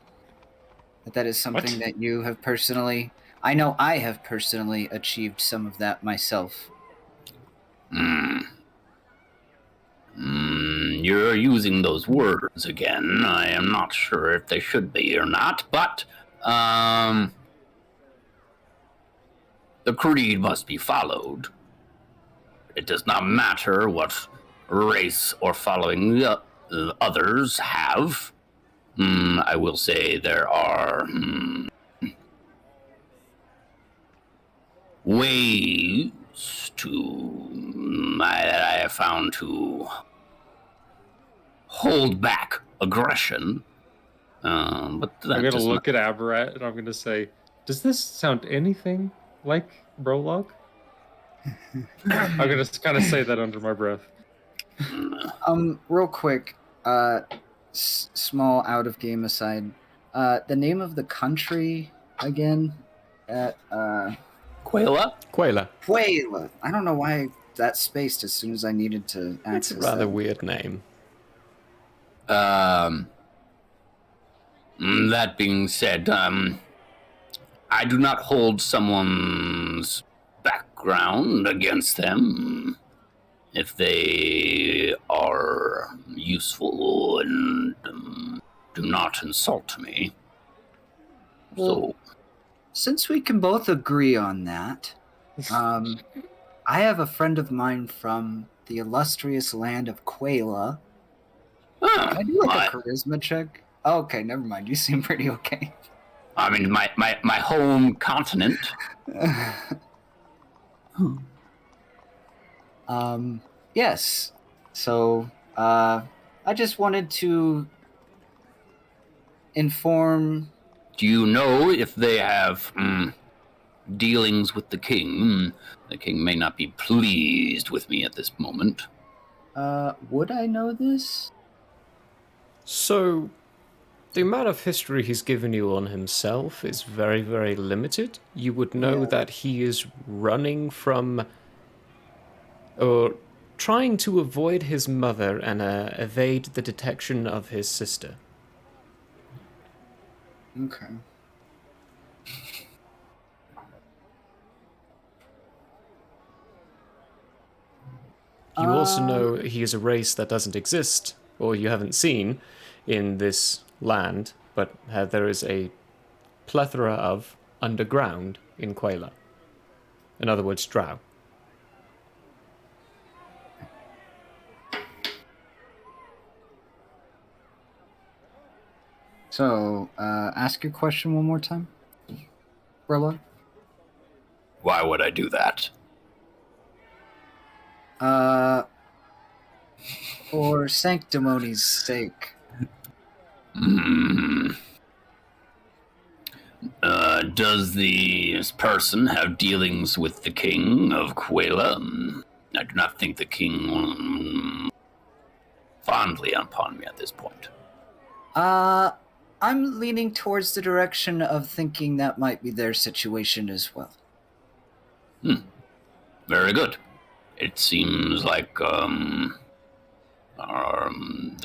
That is something that you have personally... I know I have personally achieved some of that myself. You're using those words again. I am not sure if they should be or not, but, the creed must be followed. It does not matter what race or following the others have. I will say there are ways that I have found to hold back aggression. But that I'm going to does look at Aberrat and I'm going to say, does this sound anything like Brolog? I'm going to kind of say that under my breath. Real quick, small out of game aside, the name of the country again at Quayla? Quayla. Puebla. I don't know why that spaced as soon as I needed to It's access a rather that. weird name. That being said, I do not hold someone's background against them if they are useful and do not insult me. Well, since we can both agree on that, I have a friend of mine from the illustrious land of Quayla. Can I do like a charisma check? Oh, okay, never mind. You seem pretty okay. I mean, my home continent. Yes. So, I just wanted to inform... Do you know if they have dealings with the king? The king may not be pleased with me at this moment. Would I know this? So, the amount of history he's given you on himself is very, very limited. You would know that he is running from, or trying to avoid his mother and evade the detection of his sister. Okay. You also know he is a race that doesn't exist, or you haven't seen, in this land, but there is a plethora of underground in Quayla. In other words, drow. So, ask your question one more time, Brilla. Why would I do that? For sanctimony's sake. Does this person have dealings with the king of Quayla? I do not think the king fondly upon me at this point. I'm leaning towards the direction of thinking that might be their situation as well. Very good. It seems like the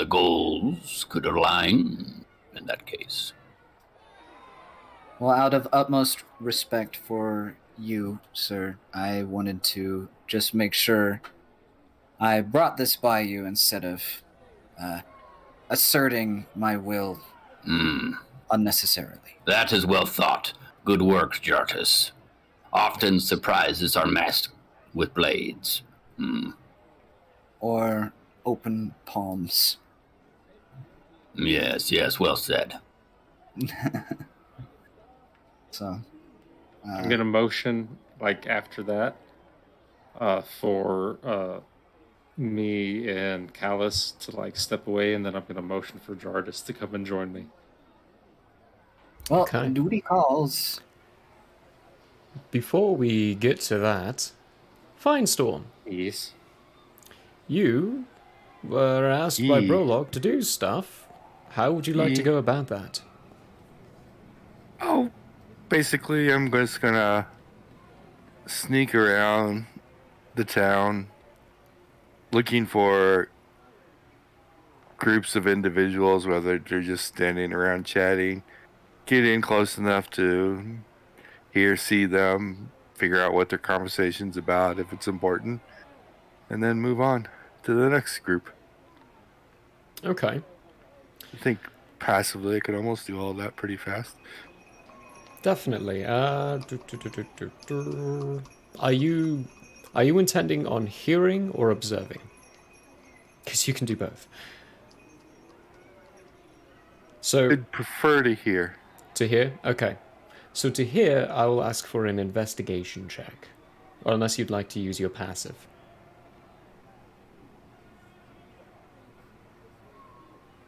goals could align in that case. Well, out of utmost respect for you, sir, I wanted to just make sure I brought this by you instead of asserting my will unnecessarily. That is well thought. Good work, Jartus. Often surprises are masked with blades. Or open palms. Yes, well said. So, I'm gonna motion like after that for me and Callus to like step away, and then I'm gonna motion for Jartus to come and join me. well, Okay. duty calls. Before we get to that, Finestorm, Yes. you were asked by Yee. Brolog to do stuff. How would you like to Yee. go about that? Oh, basically, I'm just gonna sneak around the town looking for groups of individuals, whether they're just standing around chatting, get in close enough to see them, figure out what their conversation's about, if it's important, and then move on to the next group. Okay. I think passively I could almost do all that pretty fast. Definitely. Are you intending on hearing or observing? Because you can do both. So I'd prefer to hear. to hear, okay. So to hear, I will ask for an investigation check, or unless you'd like to use your passive.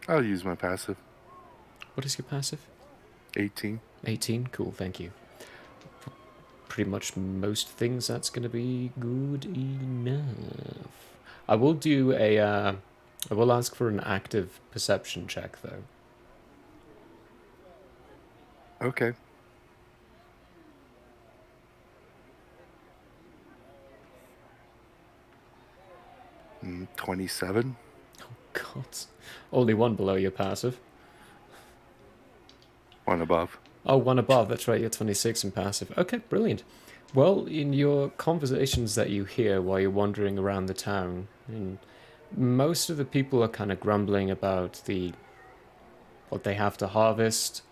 I'll use my passive. What is your passive? 18. 18. Cool. Thank you. For pretty much most things, that's going to be good enough. I will do I will ask for an active perception check, though. Okay. Mm, 27. God. Only one below your passive. One above. Oh, one above. That's right. You're 26 in passive. Okay, brilliant. Well, in your conversations that you hear while you're wandering around the town, and most of the people are kind of grumbling about what they have to harvest,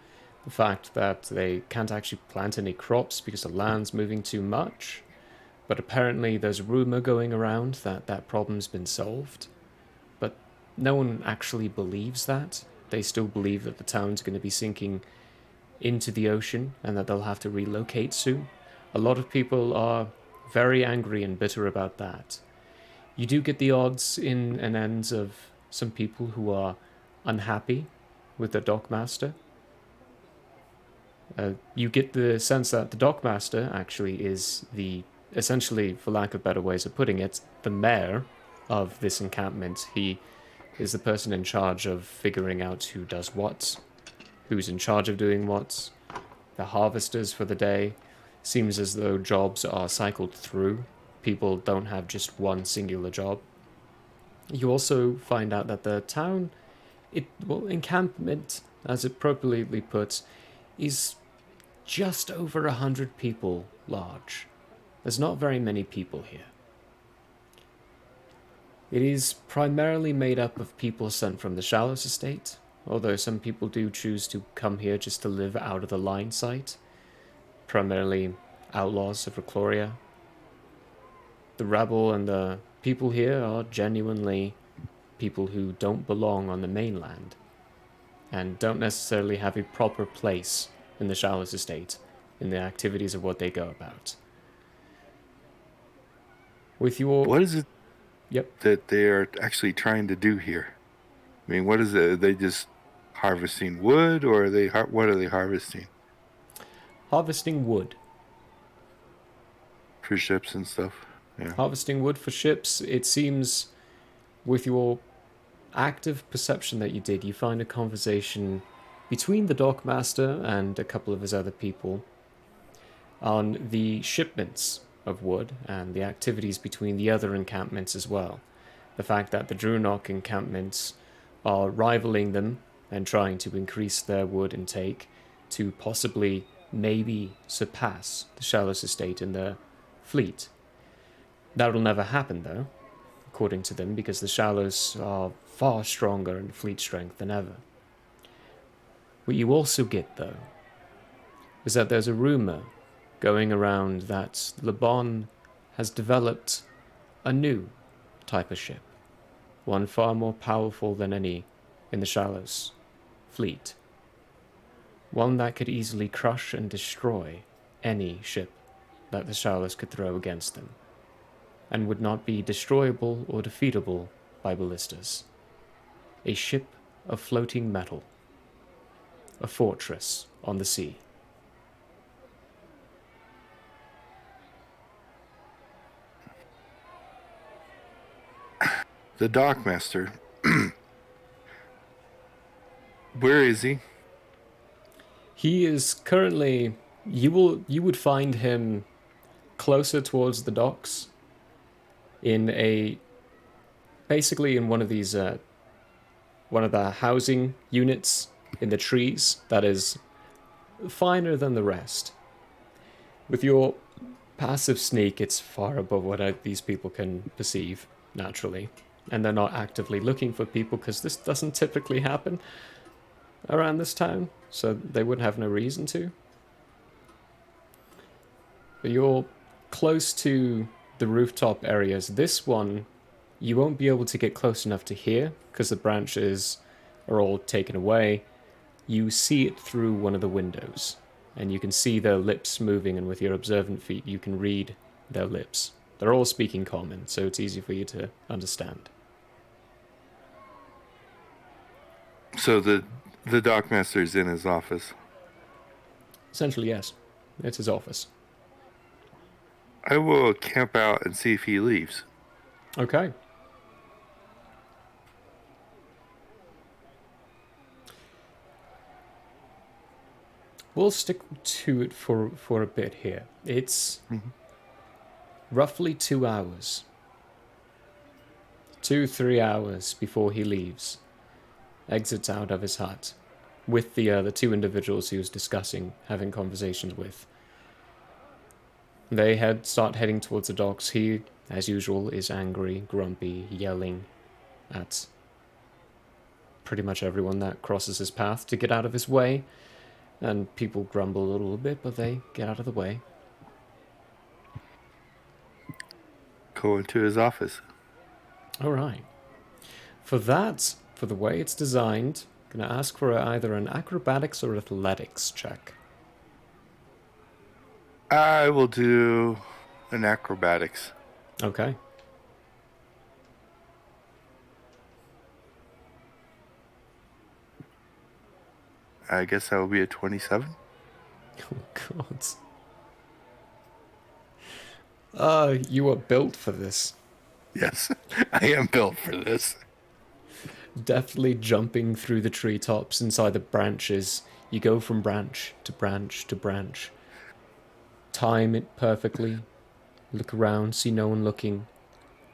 the fact that they can't actually plant any crops because the land's moving too much. But apparently there's a rumor going around that that problem's been solved. But no one actually believes that. They still believe that the town's going to be sinking into the ocean and that they'll have to relocate soon. A lot of people are very angry and bitter about that. You do get the odds in and ends of some people who are unhappy with the dockmaster. You get the sense that the dockmaster actually is essentially, for lack of better ways of putting it, the mayor of this encampment. He is the person in charge of figuring out who does what, who's in charge of doing what, the harvesters for the day. Seems as though jobs are cycled through. People don't have just one singular job. You also find out that the town, encampment, as it appropriately puts, is just over 100 people large. There's not very many people here. It is primarily made up of people sent from the Shallows estate, although some people do choose to come here just to live out of the line sight. Primarily outlaws of Recloria. The rabble and the people here are genuinely people who don't belong on the mainland and don't necessarily have a proper place in the Shallows estate in the activities of what they go about. With your... What is it Yep. that they are actually trying to do here? I mean, what is it? Are they just harvesting wood, or are they what are they harvesting? Harvesting wood. For ships and stuff? Yeah. Harvesting wood for ships, it seems, with your active perception that you did, you find a conversation between the dockmaster and a couple of his other people on the shipments of wood and the activities between the other encampments as well. The fact that the Drunok encampments are rivaling them and trying to increase their wood intake to possibly maybe surpass the Shallows estate in their fleet. That'll never happen though, according to them, because the Shallows are far stronger in fleet strength than ever. What you also get though is that there's a rumor going around that Le Bon has developed a new type of ship, one far more powerful than any in the Shallows fleet, one that could easily crush and destroy any ship that the Shallows could throw against them, and would not be destroyable or defeatable by ballistas. A ship of floating metal, a fortress on the sea. The dockmaster. Where is he? He is currently. You would find him closer towards the docks, basically in one of these one of the housing units in the trees that is finer than the rest. With your passive sneak, it's far above what these people can perceive naturally, and they're not actively looking for people because this doesn't typically happen around this town, so they would have no reason to. But you're close to the rooftop areas. This one, you won't be able to get close enough to hear because the branches are all taken away. You see it through one of the windows, and you can see their lips moving, and with your observant feet you can read their lips. They're all speaking common, so it's easy for you to understand. So the dockmaster's in his office. Essentially, yes. It's his office. I will camp out and see if he leaves. Okay. We'll stick to it for a bit here. It's roughly 2 hours. 2-3 hours before he leaves. Exits out of his hut with the two individuals he was discussing, having conversations with. They start heading towards the docks. He, as usual, is angry, grumpy, yelling at pretty much everyone that crosses his path to get out of his way. And people grumble a little bit, but they get out of the way. Go into his office. All right. For the way it's designed, I'm going to ask for either an acrobatics or athletics check. I will do an acrobatics. Okay. I guess that will be a 27. Oh, God. You are built for this. Yes, I am built for this. Deftly jumping through the treetops inside the branches. You go from branch to branch to branch. Time it perfectly. Look around, see no one looking.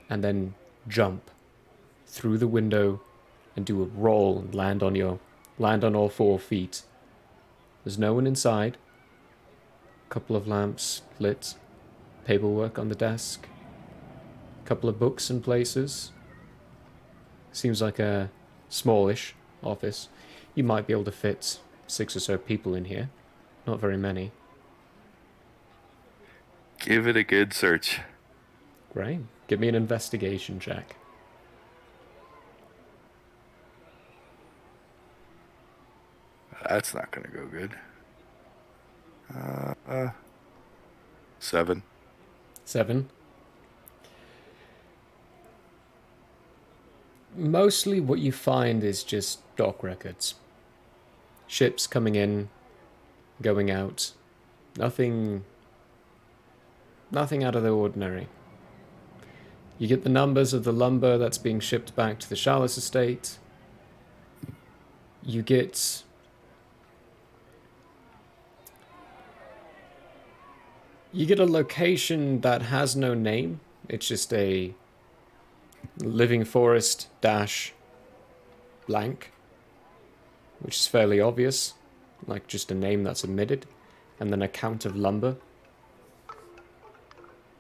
And then jump through the window and do a roll and land on all 4 feet. There's no one inside. A couple of lamps lit. Paperwork on the desk. A couple of books in places. Seems like a smallish office. You might be able to fit 6 or so people in here. Not very many. Give it a good search. Great. Give me an investigation check. That's not going to go good. 7. 7. Mostly what you find is just dock records. Ships coming in, going out. Nothing out of the ordinary. You get the numbers of the lumber that's being shipped back to the Shallows estate. You get You get a location that has no name. It's just a living forest dash blank, which is fairly obvious, like just a name that's omitted, and then a count of lumber.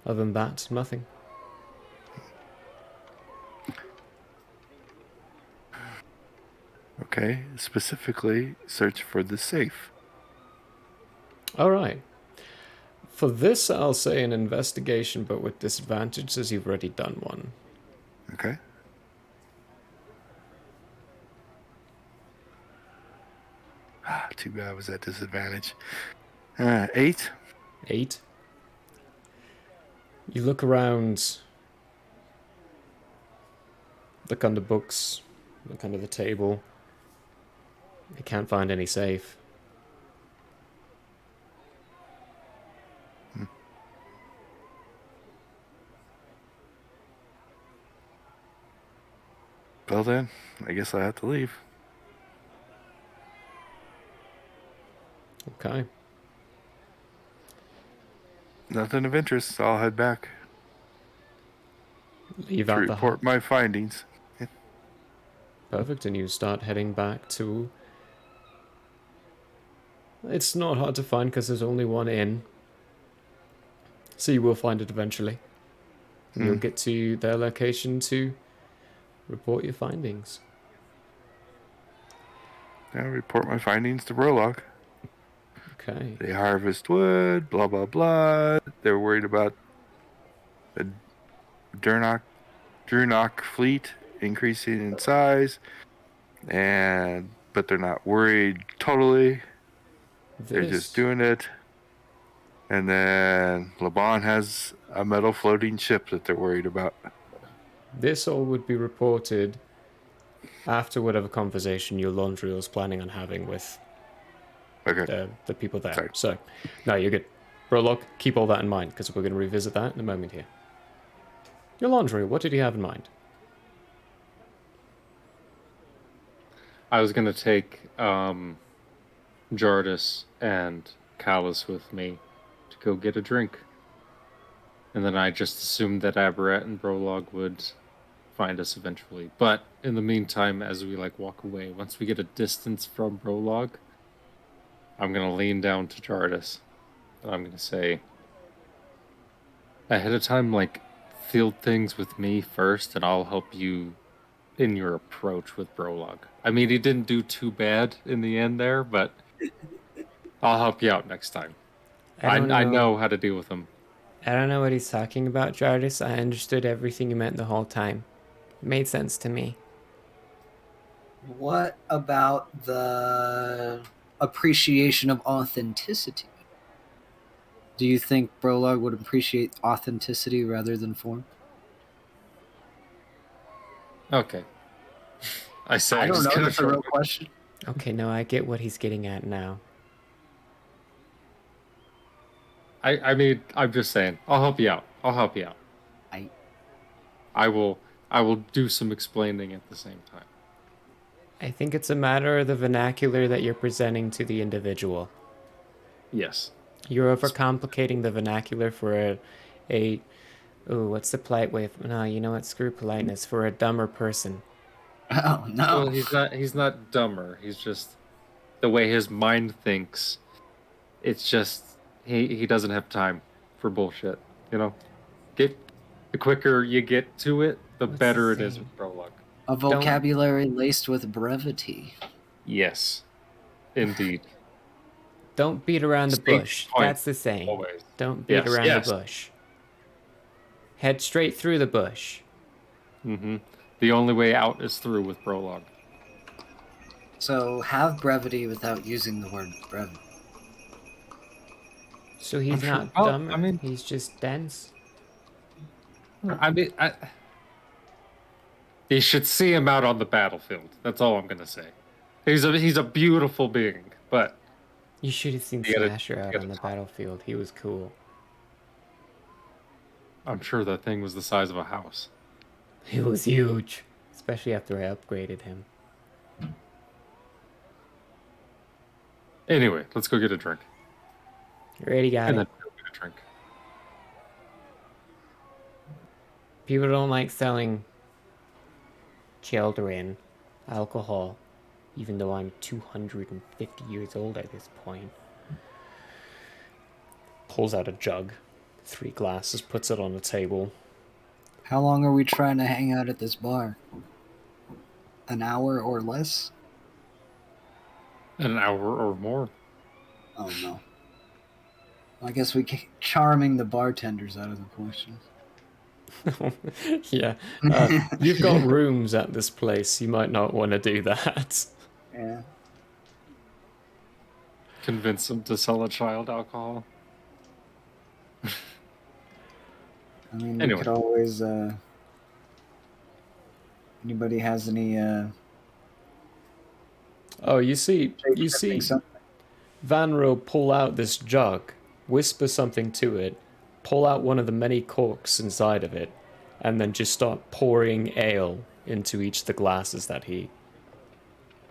Other than that, nothing. Okay, specifically search for the safe. Alright. For this, I'll say an investigation, but with disadvantage, since you've already done one. Okay. Too bad I was at disadvantage. 8. 8. You look around, look under books, look under the table. You can't find any safe. Well then, I guess I have to leave. Okay. Nothing of interest. I'll head back Leave to out the report my findings. Perfect, and you start heading back to... It's not hard to find because there's only one inn. So you will find it eventually. And you'll get to their location to report your findings. I'll report my findings to Brolock. Okay. They harvest wood, blah, blah, blah. They're worried about the Drunok fleet increasing in size. But they're not worried totally. They're just doing it. And then Laban has a metal floating ship that they're worried about. This all would be reported after whatever conversation your laundry was planning on having with the people there. Sorry. So, no, you're good. Brolock, keep all that in mind, because we're going to revisit that in a moment here. Your laundry, what did you have in mind? I was going to take Jardis and Callus with me to go get a drink. And then I just assumed that Aberrat and Brolog would find us eventually. But in the meantime, as we walk away, once we get a distance from Brolog, I'm going to lean down to Jardis. And I'm going to say, ahead of time, field things with me first, and I'll help you in your approach with Brolog. I mean, he didn't do too bad in the end there, but I'll help you out next time. I know how to deal with him. I don't know what he's talking about, Jardis. I understood everything you meant the whole time. It made sense to me. What about the appreciation of authenticity? Do you think Brolog would appreciate authenticity rather than form? Okay. I don't know. That's a real question. Okay, no, I get what he's getting at now. I mean, I'm just saying. I'll help you out. I will do some explaining at the same time. I think it's a matter of the vernacular that you're presenting to the individual. Yes. You're overcomplicating the vernacular for what's the polite way of... No, you know what? Screw politeness. For a dumber person. Oh, no. Well, he's not dumber. He's just... The way his mind thinks, it's just... He doesn't have time for bullshit, you know? The quicker you get to it, the better it is with Prologue. A vocabulary laced with brevity. Yes. Indeed. Don't beat around the bush. That's the saying. Always. Don't beat around the bush. Head straight through the bush. Mm-hmm. The only way out is through with Prologue. So have brevity without using the word brevity. So he's not dumber. I mean, he's just dense. You should see him out on the battlefield. That's all I'm gonna say. He's a beautiful being, but you should have seen Smasher out on the battlefield. He was cool. I'm sure that thing was the size of a house. He was huge, especially after I upgraded him. Anyway, let's go get a drink. You already got it. Then go get a drink. People don't like selling children alcohol, even though I'm 250 years old at this point. Pulls out a jug, 3 glasses, puts it on the table. How long are we trying to hang out at this bar? An hour or less? An hour or more. Oh no. I guess we can charming the bartenders out of the question. Yeah. You've got rooms at this place. You might not want to do that. Yeah. Convince them to sell a child alcohol. I mean, Anyway. we could always. Anybody has any? Oh, you see something? Vanro pull out this jug, whisper something to it, pull out one of the many corks inside of it, and then just start pouring ale into each of the glasses that he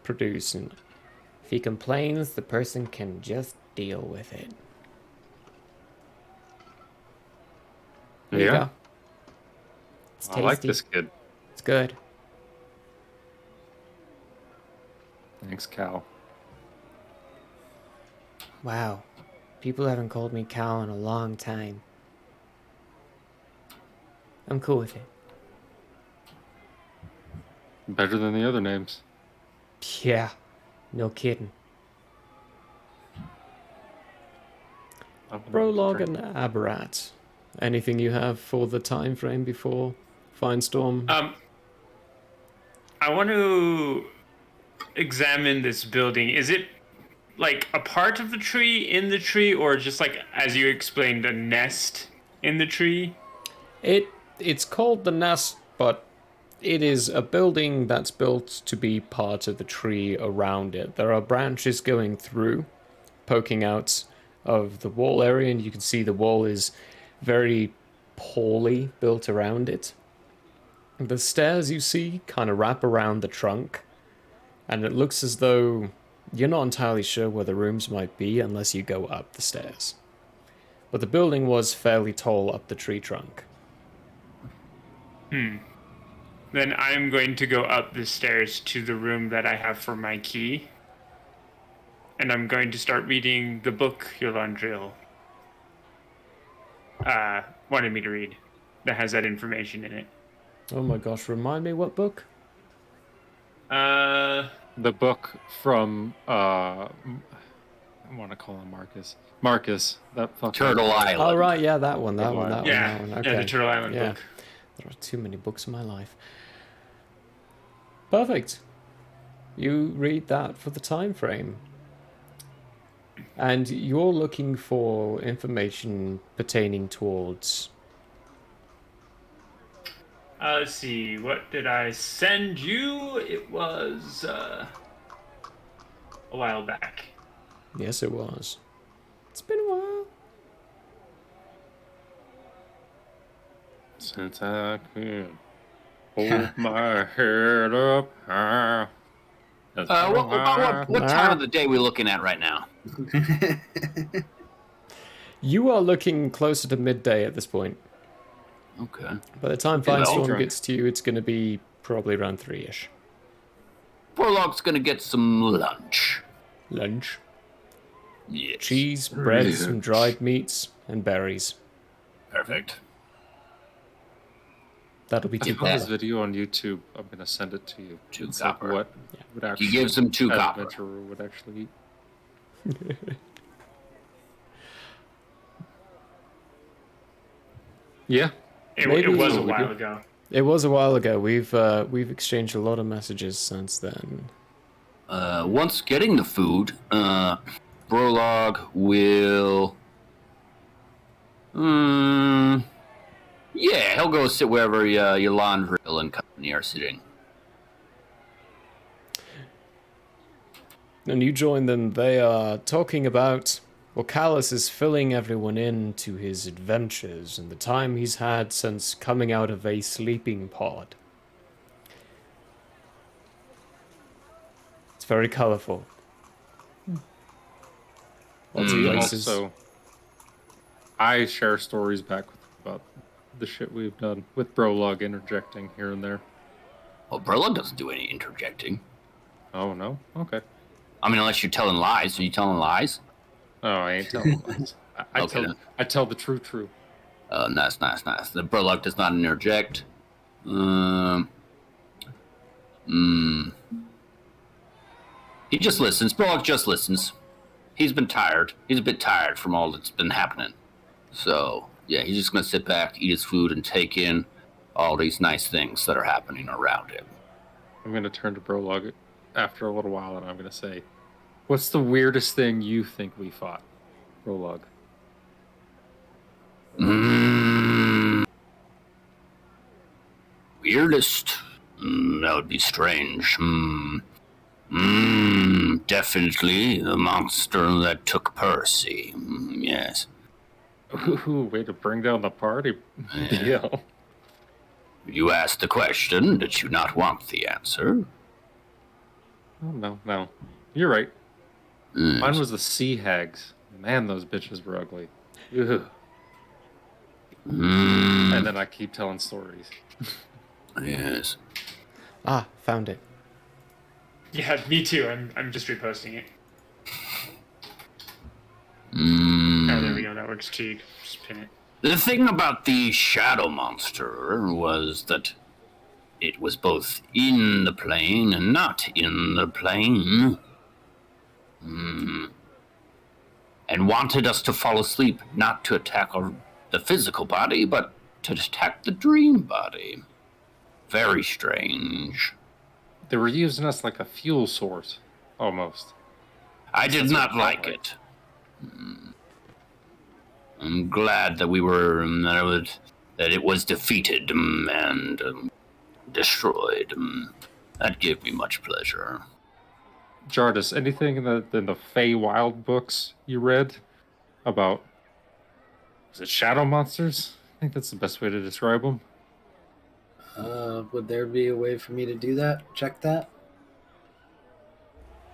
produced. And if he complains, the person can just deal with it. There you Yeah. go. It's tasty. I like this kid. It's good. Thanks, Cal. Wow. People haven't called me Cal in a long time. I'm cool with it. Better than the other names. Yeah. No kidding. Prologue and Aberrat. Anything you have for the time frame before Firestorm? I want to examine this building. Is it like a part of the tree, in the tree, or just like, as you explained, a nest in the tree? It's called the Nest, but it is a building that's built to be part of the tree around it. There are branches going through, poking out of the wall area, and you can see the wall is very poorly built around it. The stairs you see kind of wrap around the trunk, and it looks as though you're not entirely sure where the rooms might be unless you go up the stairs. But the building was fairly tall up the tree trunk. Then I'm going to go up the stairs to the room that I have for my key. And I'm going to start reading the book Yolandriel wanted me to read that has that information in it. Oh my gosh, remind me what book? Uh, The book from I want to call him Marcus. Marcus, that fucking Turtle Island. Oh right, yeah, that one. yeah, Okay. yeah, the Turtle Island Yeah. book. There are too many books in my life. Perfect. You read that for the time frame. And you're looking for information pertaining towards... Let's see, what did I send you? It was a while back. Yes, it was. It's been a while. Since I could hold my head up high. What time of the day are we looking at right now? You are looking closer to midday at this point. Okay. By the time well, Firestorm drunk. gets to you, it's going to be probably around 3-ish. Prologue's gonna get some lunch. Lunch. Yes. Cheese, bread, some dried meats, and berries. Perfect. That'll be I too found this copper. video on YouTube. I'm gonna send it to you. Two It's like copper. what would actually gives him 2 copper. adventurer would actually eat. Yeah. It Maybe- was a Oh, we while do. ago. It was a while ago. We've exchanged a lot of messages since then. Once getting the food, Prologue will. Yeah, he'll go sit wherever Yolandriel and company are sitting. And you join them. They are talking about... Well, Callus is filling everyone in to his adventures and the time he's had since coming out of a sleeping pod. It's very colorful. Lots of places. Also, I share stories back with about the shit we've done with Brolog interjecting here and there. Well, Brolog doesn't do any interjecting. Oh no? Okay. I mean, unless you're telling lies. Are you telling lies? Oh, I ain't telling lies. Okay, then. I tell the true. Nice. The Brolog does not interject. He just listens. Brolog just listens. He's been tired. He's a bit tired from all that's been happening. So, yeah, he's just going to sit back, eat his food, and take in all these nice things that are happening around him. I'm going to turn to Brolog after a little while, and I'm going to say, what's the weirdest thing you think we fought, Brolog? Weirdest? That would be strange. Definitely the monster that took Percy. Yes. Ooh, way to bring down the party. Yeah. You asked the question. Did you not want the answer? Oh, no. You're right. Mine was the sea hags. Man, those bitches were ugly. Ugh. And then I keep telling stories. Yes. Ah, found it. Yeah, me too. I'm just reposting it. Oh, there we go. That works too. Just pin it. The thing about the shadow monster was that it was both in the plane and not in the plane. And wanted us to fall asleep, not to attack the physical body, but to attack the dream body. Very strange. They were using us like a fuel source, almost. I did not like it. I'm glad that that it was defeated and destroyed. That gave me much pleasure. Jardis, anything in the Feywild books you read about, was it shadow monsters? I think that's the best way to describe them. Would there be a way for me to do that? Check that?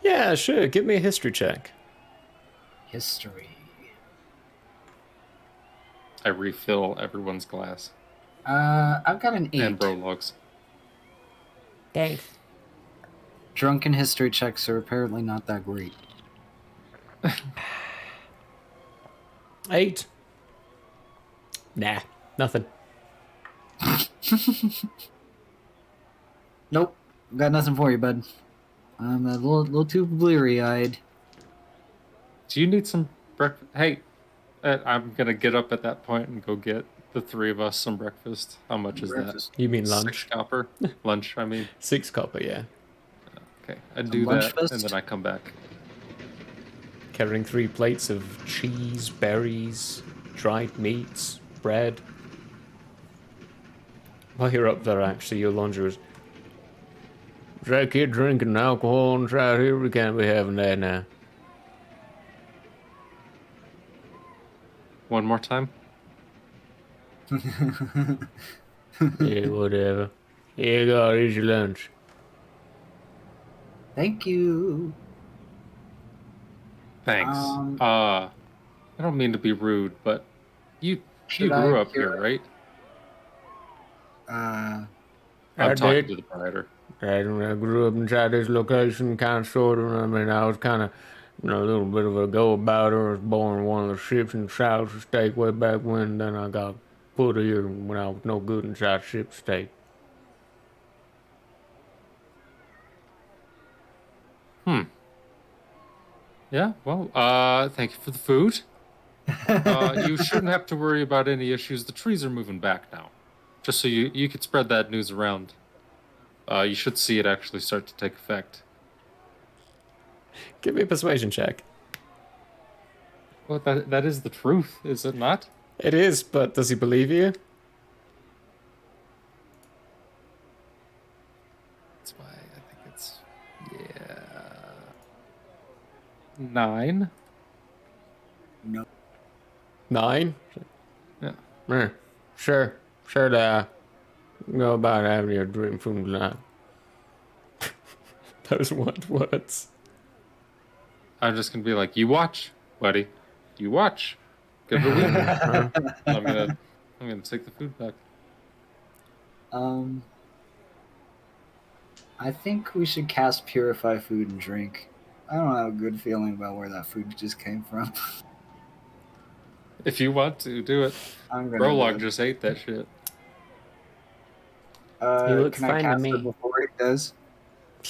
Yeah, sure. Give me a history check. History. I refill everyone's glass. I've got an 8. And Brolog's. Thanks. Drunken history checks are apparently not that great. 8. Nah, nothing. Nope. Got nothing for you, bud. I'm a little too bleary-eyed. Do you need some breakfast? Hey, I'm going to get up at that point and go get the 3 of us some breakfast. How much is that? You mean lunch? 6 copper? Lunch, I mean. 6 copper, yeah. Okay, I do lunch that, fest? and then I come back. Carrying 3 plates of cheese, berries, dried meats, bread. While you're up there, actually, your laundry is... Is that kid drinking alcohol inside here? We can't be having that now. One more time? Yeah, whatever. Here you go, here's your lunch. Thank you. Thanks. I don't mean to be rude, but you grew up here, right? I I'm talking did. to the proprietor. I grew up inside this location, kind of, sort of. I mean, I was kind of, a little bit of a go-abouter. I was born on one of the ships in South State way back when. Then I got put here when I was no good inside Ship State. Yeah, well, thank you for the food. You shouldn't have to worry about any issues. The trees are moving back now. Just so you could spread that news around. You should see it actually start to take effect. Give me a persuasion check. Well, that is the truth, is it not? It is, but does he believe you? That's why I think it's 9. No. 9? Yeah. Sure that go about having your dream from tonight. Those weren't words. I'm just gonna be like, you watch, buddy. You watch. Give it a week. I'm gonna I'm gonna take the food back. I think we should cast Purify Food and Drink. I don't have a good feeling about where that food just came from. If you want to, do it. I'm gonna Brolog do it. just ate that shit. He looks Can I fine to cast me. it before it does?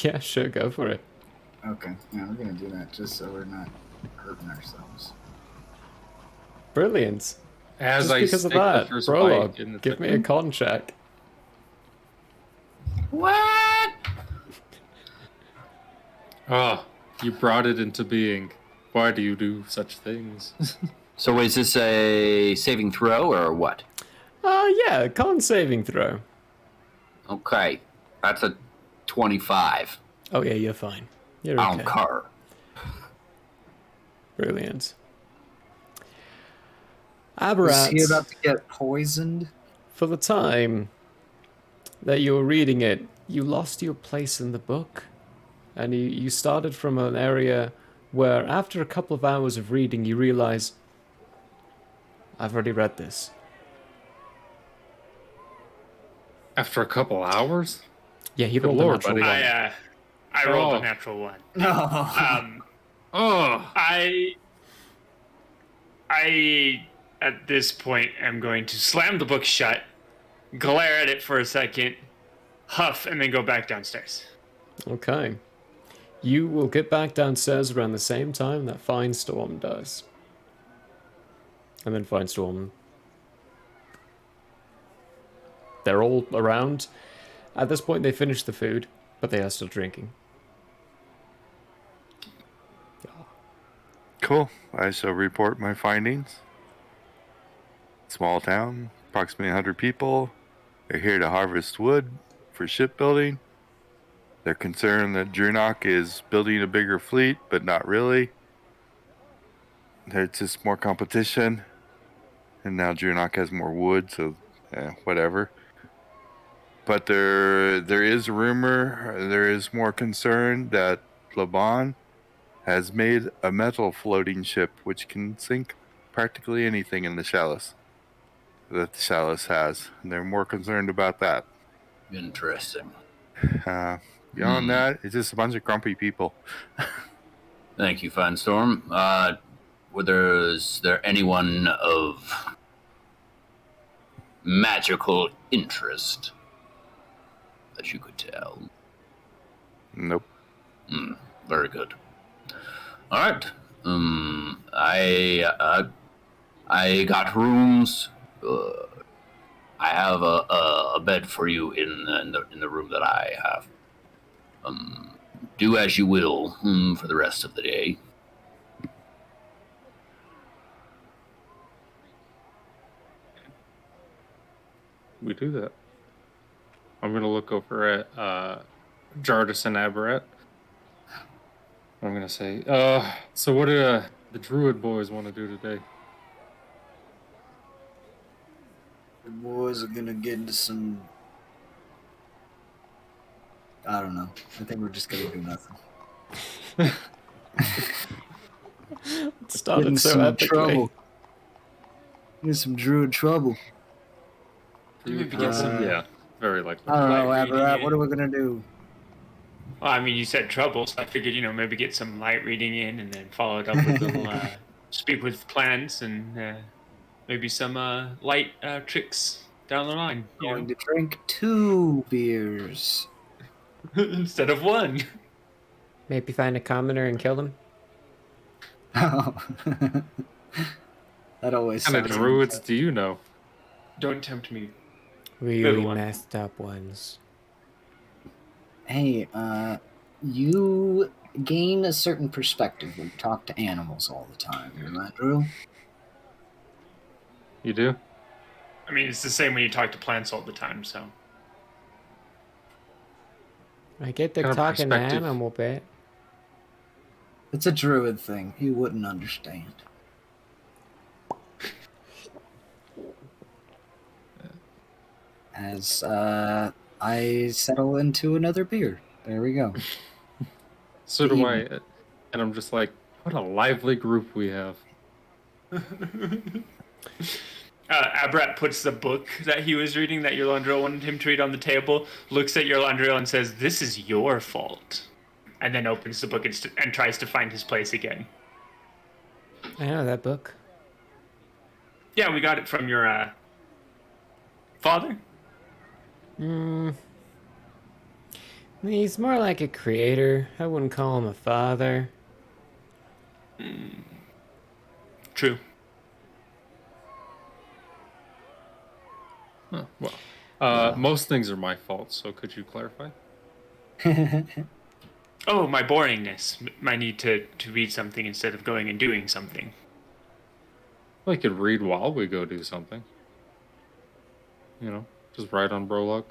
Yeah, sure, go for it. Okay, yeah, we're gonna do that just so we're not hurting ourselves. Brilliant. As Just I because of stick the that, first Prologue, bite in the give me a con check. What? Oh, you brought it into being. Why do you do such things? So is this a saving throw or what? Yeah, con saving throw. Okay, that's a 25. Oh yeah, you're fine. You're I okay. don't care. Brilliant. Is he Aberrats, about to get poisoned? for the time that you were reading it, you lost your place in the book. And you started from an area where after a couple of hours of reading, you realize, I've already read this. After a couple hours? Yeah, he Good rolled lord, a natural buddy. one. I rolled Oh. a natural one. No. Oh, I at this point am going to slam the book shut, glare at it for a second, huff, and then go back downstairs. Okay. You will get back downstairs around the same time that Finestorm does. And then Finestorm... They're all around. At this point, they finished the food, but they are still drinking. Cool. I shall report my findings. Small town, approximately 100 people. They're here to harvest wood for shipbuilding. They're concerned that Drunok is building a bigger fleet, but not really. There's just more competition. And now Drunok has more wood, so whatever. But there is rumor, there is more concern that Laban has made a metal floating ship which can sink practically anything in the Chalice that the Chalice has. And they're more concerned about that. Interesting. Beyond that, it's just a bunch of grumpy people. Thank you, Finestorm. Was there anyone of magical interest that you could tell? Nope. Very good. All right. I got rooms. I have a bed for you in the room that I have. Do as you will for the rest of the day. we do that. I'm gonna look over at Jardis and Aberrat. I'm gonna say, so what do the Druid boys want to do today? The boys are gonna get into some... I don't know. I think we're just gonna do nothing. It Get started in so some epically. trouble. Get in some druid trouble. Maybe get some. Yeah, very likely. I don't know, Light reading Aberrat. in. What are we gonna do? Well, I mean, you said trouble, so I figured, maybe get some light reading in and then follow it up with a little speak with plans and maybe some light tricks down the line. Going to drink 2 beers. Instead of one. Maybe find a commoner and kill them. That always What kind of sounds... druids do you know? Don't tempt me. Really Little one. messed up ones. Hey, you gain a certain perspective when you talk to animals all the time. Isn't that true? You do? I mean, it's the same when you talk to plants all the time, so. I get the Kind of talking to perspective. animal bit. It's a druid thing. He wouldn't understand. As I settle into another beer. There we go. So do I. And I'm just like, what a lively group we have. Abrat puts the book that he was reading that Yolandrio wanted him to read on the table, looks at Yolandrio and says, "This is your fault," and then opens the book and tries to find his place again. I know that book. Yeah, we got it from your father. He's more like a creator. I wouldn't call him a father. True. Huh, well, most things are my fault, so could you clarify? Oh, my boringness. My need to read something instead of going and doing something. We could read while we go do something. Just ride on Brolog.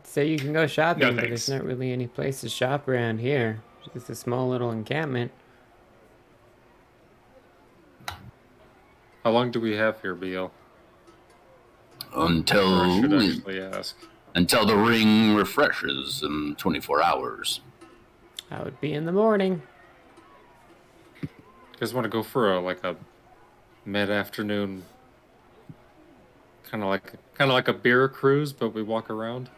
So you can go shopping, No, but thanks. there's not really any place to shop around here. Just a small little encampment. How long do we have here, BL? Or I Until should actually ask. until the ring refreshes in 24 hours. I would be in the morning. You guys want to go for a mid-afternoon, kind of like a beer cruise, but we walk around?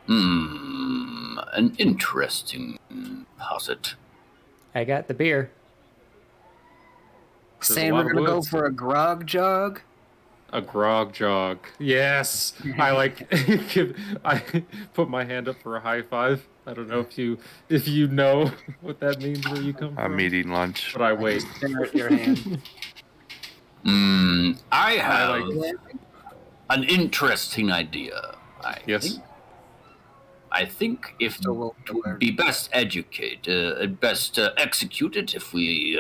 An interesting posit. I got the beer. There's a Saying lot we're of gonna go woods. for a grog jog. A grog jog. Yes. I I put my hand up for a high five. I don't know if you know what that means where you come from. I'm eating lunch. But I wait. Stare at your hand. I have like- an interesting idea. Yes. I think if So we'll it would be best executed if we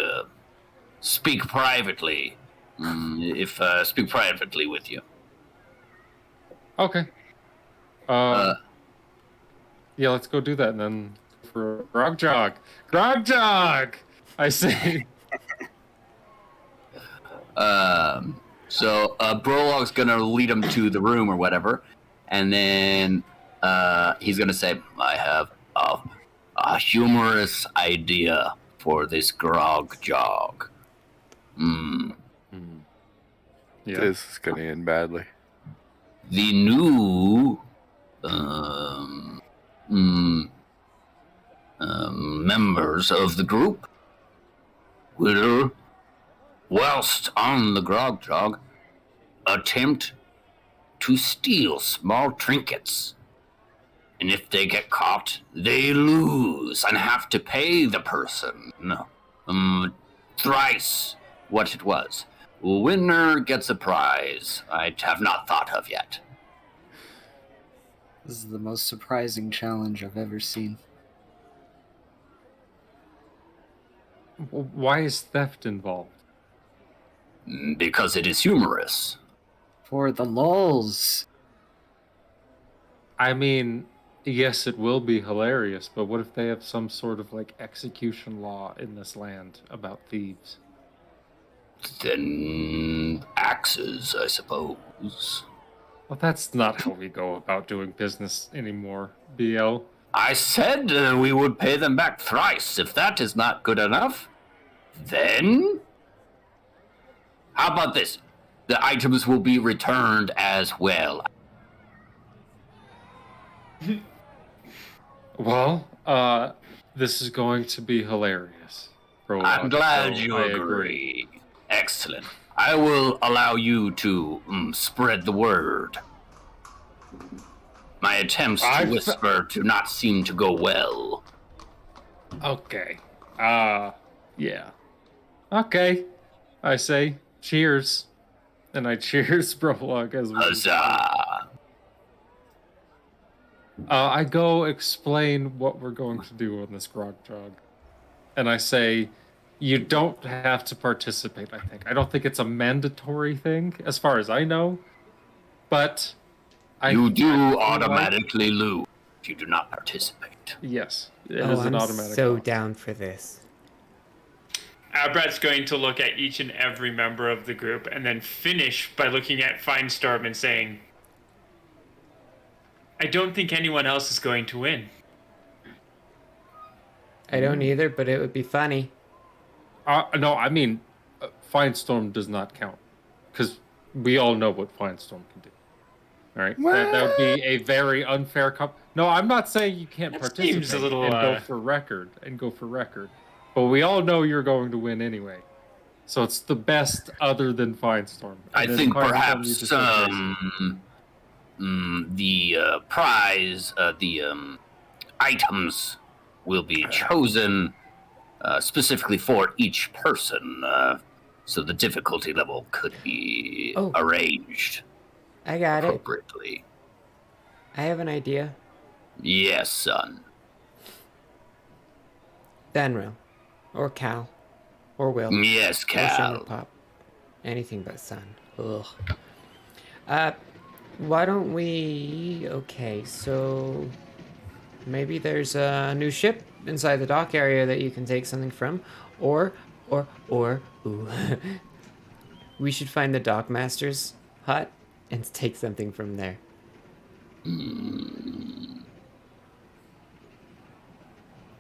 speak privately. Speak privately with you. Okay. Yeah, let's go do that and then for a grog jog. Grog jog! I say. So Brolog's gonna lead him to the room or whatever, and then he's gonna say, "I have a humorous idea for this grog jog. Yeah. This is going to end badly. The new members of the group will, whilst on the grog jog, attempt to steal small trinkets. And if they get caught, they lose and have to pay the person thrice what it was. Winner gets a prize I have not thought of yet." This is the most surprising challenge I've ever seen. Why is theft involved? Because it is humorous. For the lulz. I mean, yes, it will be hilarious, but what if they have some sort of execution law in this land about thieves? Then axes, I suppose. Well, that's not how we go about doing business anymore, BL. I said we would pay them back thrice. If that is not good enough, then how about this? The items will be returned as well. Well, this is going to be hilarious. I'm glad you I agree. Excellent. I will allow you to spread the word. My attempts to whisper do not seem to go well. Okay. Yeah. Okay. I say cheers. And I cheers Brolog as we... Huzzah! I go explain what we're going to do on this grog jog. And I say, you don't have to participate, I think. I don't think it's a mandatory thing, as far as I know. But... You do automatically lose if you do not participate. Yes. It Oh, is an I'm automatic so loss. down for this. Abrat's going to look at each and every member of the group and then finish by looking at Finestorm and saying, "I don't think anyone else is going to win." I don't either, but it would be funny. No, I mean, Firestorm does not count. Because we all know what Firestorm can do. All right? That would be a very unfair No, I'm not saying you can't That participate seems a little, and go for record. But we all know you're going to win anyway. So it's the best other than Firestorm. I then think Firestorm, you perhaps just go crazy. the prize, items will be chosen specifically for each person, so the difficulty level could be arranged I got it. appropriately. I have an idea. Yes, son. Benro. Or Cal. Or Will. Yes, Or Shimmer Cal. Pop. Anything but Sun. Ugh. Why don't we... Okay, so... Maybe there's a new ship inside the dock area that you can take something from. Or... Ooh. We should find the dockmaster's hut and take something from there.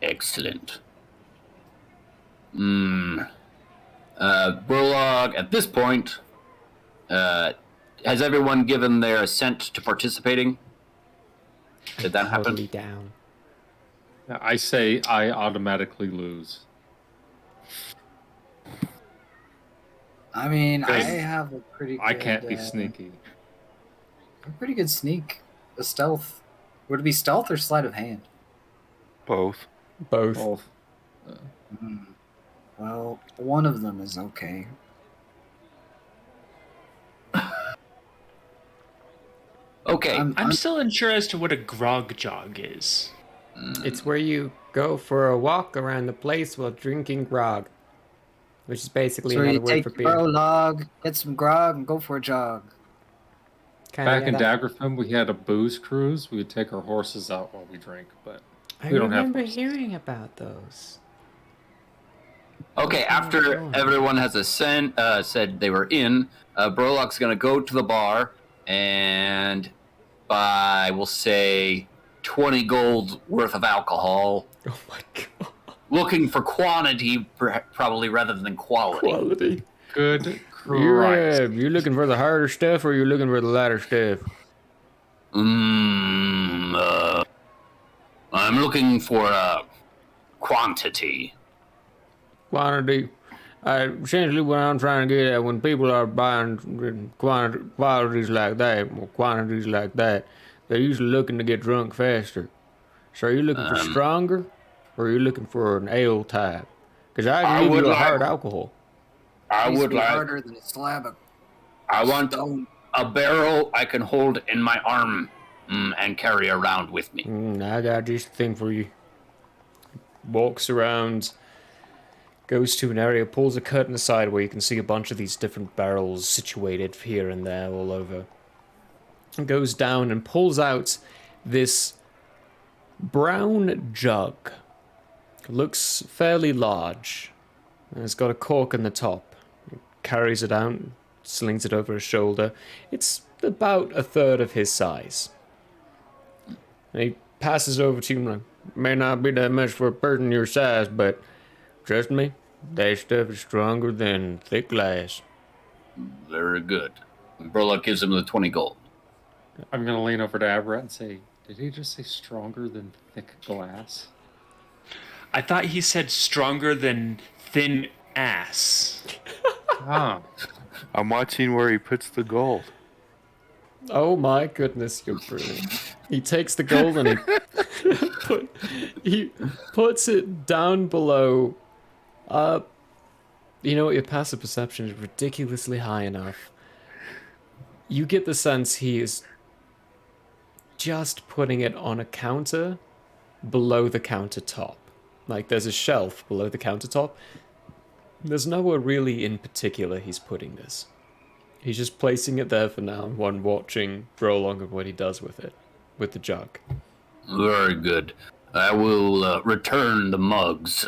Excellent. Burlog, at this point, has everyone given their assent to participating? Did that happen? Totally down. I say I automatically lose. I mean, I Because have a pretty good... I can't be sneaky. A pretty good sneak. A stealth. Would it be stealth or sleight of hand? Both. Both. Both. Well, one of them is okay. Okay. I'm still unsure as to what a grog jog is. It's where you go for a walk around the place while drinking grog. Which is basically So another you word take for your beer. log, get some grog, and go for a jog. Kinda, Back in that. Daggerfam, we had a booze cruise. We would take our horses out while we drank, but I we don't have remember horses. hearing about those. Okay, after everyone has said they were in, Burlock's going to go to the bar and buy, we'll say, 20 gold worth of alcohol. Oh my god. Looking for quantity, probably, rather than quality. Quality. Good Christ. You looking for the harder stuff or you looking for the lighter stuff? I'm looking for quantity. Quantity. Essentially what I'm trying to get at, when people are buying qualities like that, or quantities like that, they're usually looking to get drunk faster. So are you looking for stronger, or are you looking for an ale type? Because I can give you a hard alcohol. I Needs to would be like. harder than a slab of I want stone. a barrel I can hold in my arm and carry around with me. I got this thing for you. Walks around, goes to an area, pulls a curtain aside where you can see a bunch of these different barrels situated here and there all over. And goes down and pulls out this brown jug. It looks fairly large. And it's got a cork in the top. He carries it out, slings it over his shoulder. It's about a third of his size. And he passes over to you like, may not be that much for a person your size, but trust me, that stuff is stronger than thick glass. Very good. Burlock gives him the 20 gold. I'm going to lean over to Abrat and say, did he just say stronger than thick glass? I thought he said stronger than thin ass. Ah. I'm watching where he puts the gold. Oh my goodness, you're brilliant. He takes the gold and he puts it down below. You know what, your passive perception is ridiculously high enough. You get the sense he is just putting it on a counter below the countertop. Like there's a shelf below the countertop. There's nowhere really in particular he's putting this. He's just placing it there for now, one watching Brolong of what he does with it, with the jug. Very good. I will return the mugs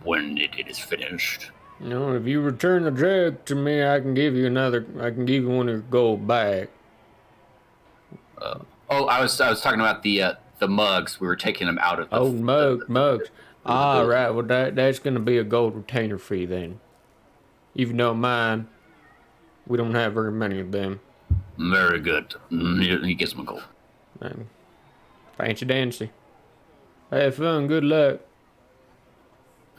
when it is finished. You know, if you return the jug to me, I can give you one of your gold back. I was talking about the mugs. We were taking them out of the... Mugs. Right, well that's gonna be a gold retainer fee then. Even though mine, we don't have very many of them. Very good. He gives him a gold. Fancy dancy. Have fun, good luck.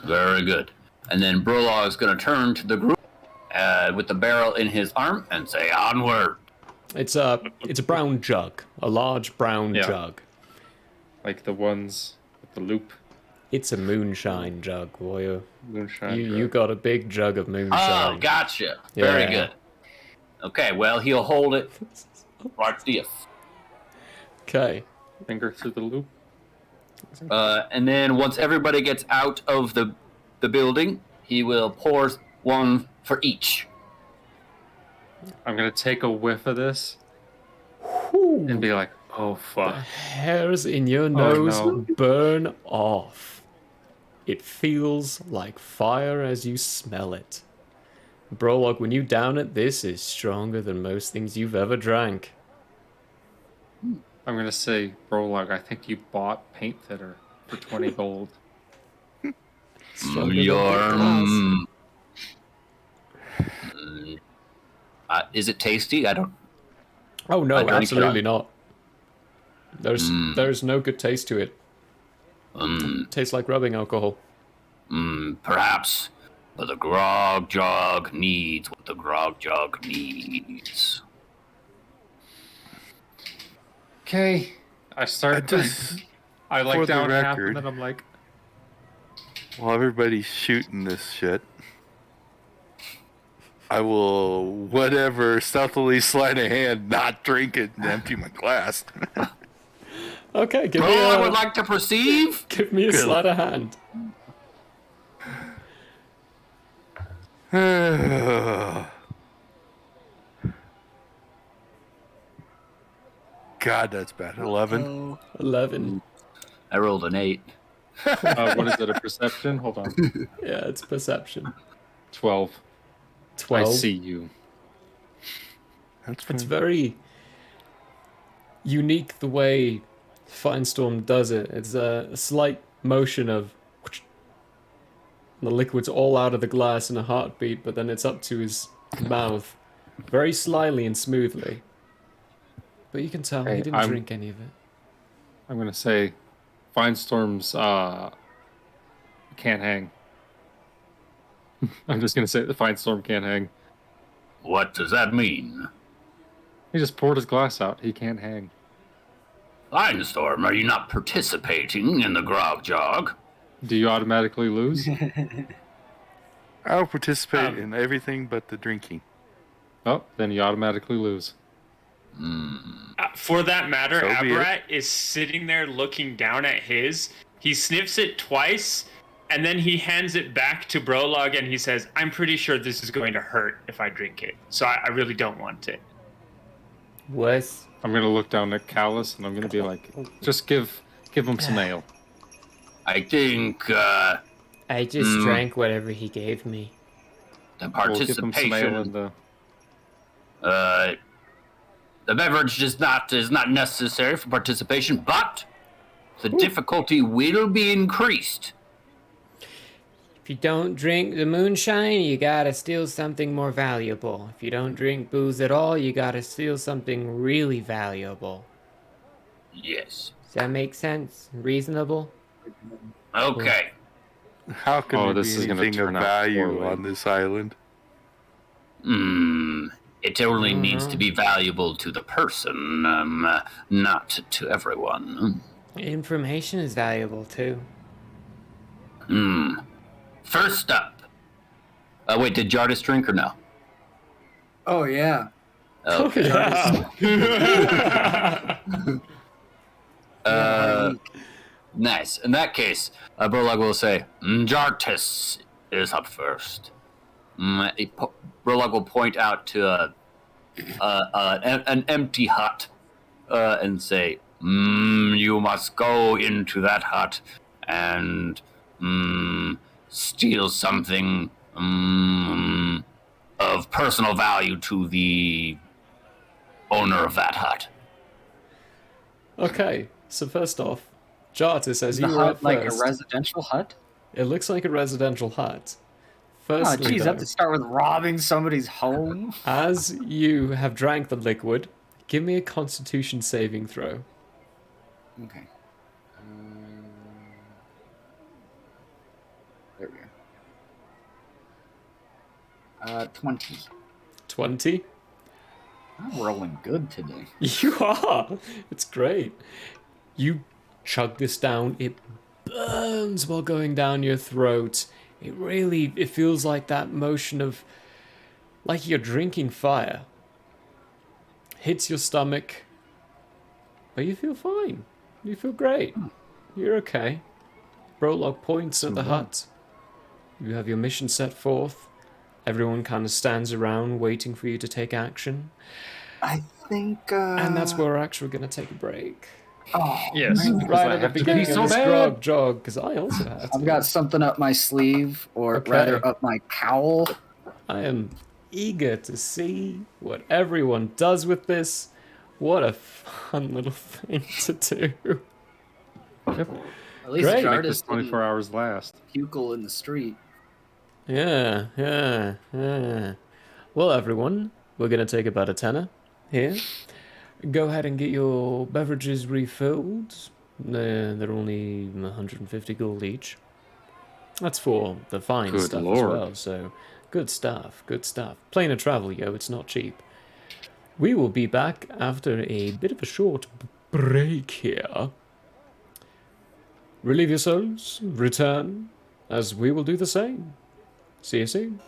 Very good. And then Brolog is going to turn to the group with the barrel in his arm and say, onward. It's a brown jug. A large brown jug. Like the ones with the loop. It's a moonshine jug, boy. Moonshine. You got a big jug of moonshine. Oh, gotcha. Very Yeah. good. Okay, well, he'll hold it like this. Okay. Finger through the loop. And then once everybody gets out of the building, he will pour one for each. I'm gonna take a whiff of this and be like, oh fuck. Hairs in your nose no. burn off. It feels like fire as you smell it. Brolog, when you down it, this is stronger than most things you've ever drank. I'm gonna say, Brolog, I think you bought paint thinner for 20 gold. Stronger than glass. Is it tasty? I don't. Oh no, I drank it absolutely on- not. There's no good taste to it. Tastes like rubbing alcohol. Perhaps, but the grog jug needs what the grog jug needs. Okay. I start I for like the down half record- and then I'm like, While everybody's shooting this shit, I will, whatever, stealthily slide a hand, not drink it, and empty my glass. Okay, give me Brolog would a like to perceive. give me a sleight of hand. God, that's bad. 11. 11. I rolled an 8. what is it, a perception? Hold on. Yeah, it's perception. 12. 12. I see you. That's It's fine. very unique the way Firestorm does it. It's a slight motion of the liquid's all out of the glass in a heartbeat, but then it's up to his mouth very slyly and smoothly. But you can tell Hey, he didn't drink any of it. I'm gonna say, Firestorm's can't hang. I'm just gonna say the Firestorm can't hang. What does that mean? He just poured his glass out. He can't hang. Firestorm, are you not participating in the grog jog? Do you automatically lose? I'll participate in everything but the drinking. Oh, then you automatically lose. For that matter, So be it. Abarat is sitting there looking down at his. He sniffs it twice, and then he hands it back to Brolog, and he says, "I'm pretty sure this is going to hurt if I drink it, so I really don't want it." Wes, I'm gonna look down at Callus and I'm gonna be like, just give him some ale. I think I just drank whatever he gave me. the We'll give him some ale in participation, the. the beverage is not necessary for participation, but the difficulty will be increased. If you don't drink the moonshine, you gotta steal something more valuable. If you don't drink booze at all, you gotta steal something really valuable. Yes. Does that make sense? Reasonable? Okay. How can Oh, there this be is gonna anything of turn out value poorly. on this island? It only needs to be valuable to the person, not to everyone. Information is valuable too. First up. Wait, did Jardis drink or no? Oh yeah. Okay. Nice. In that case, Brolog will say, Jartis is up first. Brolog will point out to an empty hut and say, you must go into that hut and steal something of personal value to the owner of that hut. Okay, so first off, Jartis, as Is the you were up hut like a first, residential hut? it looks like a residential hut. Firstly, jeez, I have though, to start with robbing somebody's home. as you have drank the liquid, give me a Constitution saving throw. Okay. There we go. 20. 20. I'm rolling good today. You are. It's great. You chug this down. It burns while going down your throat. It feels like that motion of, like you're drinking fire. Hits your stomach, but you feel fine. You feel great. You're okay. Brolog points at the hut. You have your mission set forth. Everyone kind of stands around waiting for you to take action. I think. And that's where we're actually going to take a break. Oh, Yes. Right at the beginning of this grog jog, because I also have to. I've got something up my sleeve, or Okay. rather up my cowl. I am eager to see what everyone does with this. What a fun little thing to do. Yep. At least Great. Make this Jardis 24 hours last. pukle in the street. Yeah. Well, everyone, we're going to take about a tenner here. Go ahead and get your beverages refilled. They're only 150 gold each. That's for the fine Good stuff lord. as well, so good stuff. Plane of travel, yo, it's not cheap. We will be back after a bit of a short break here. Relieve yourselves, return, as we will do the same. See you soon.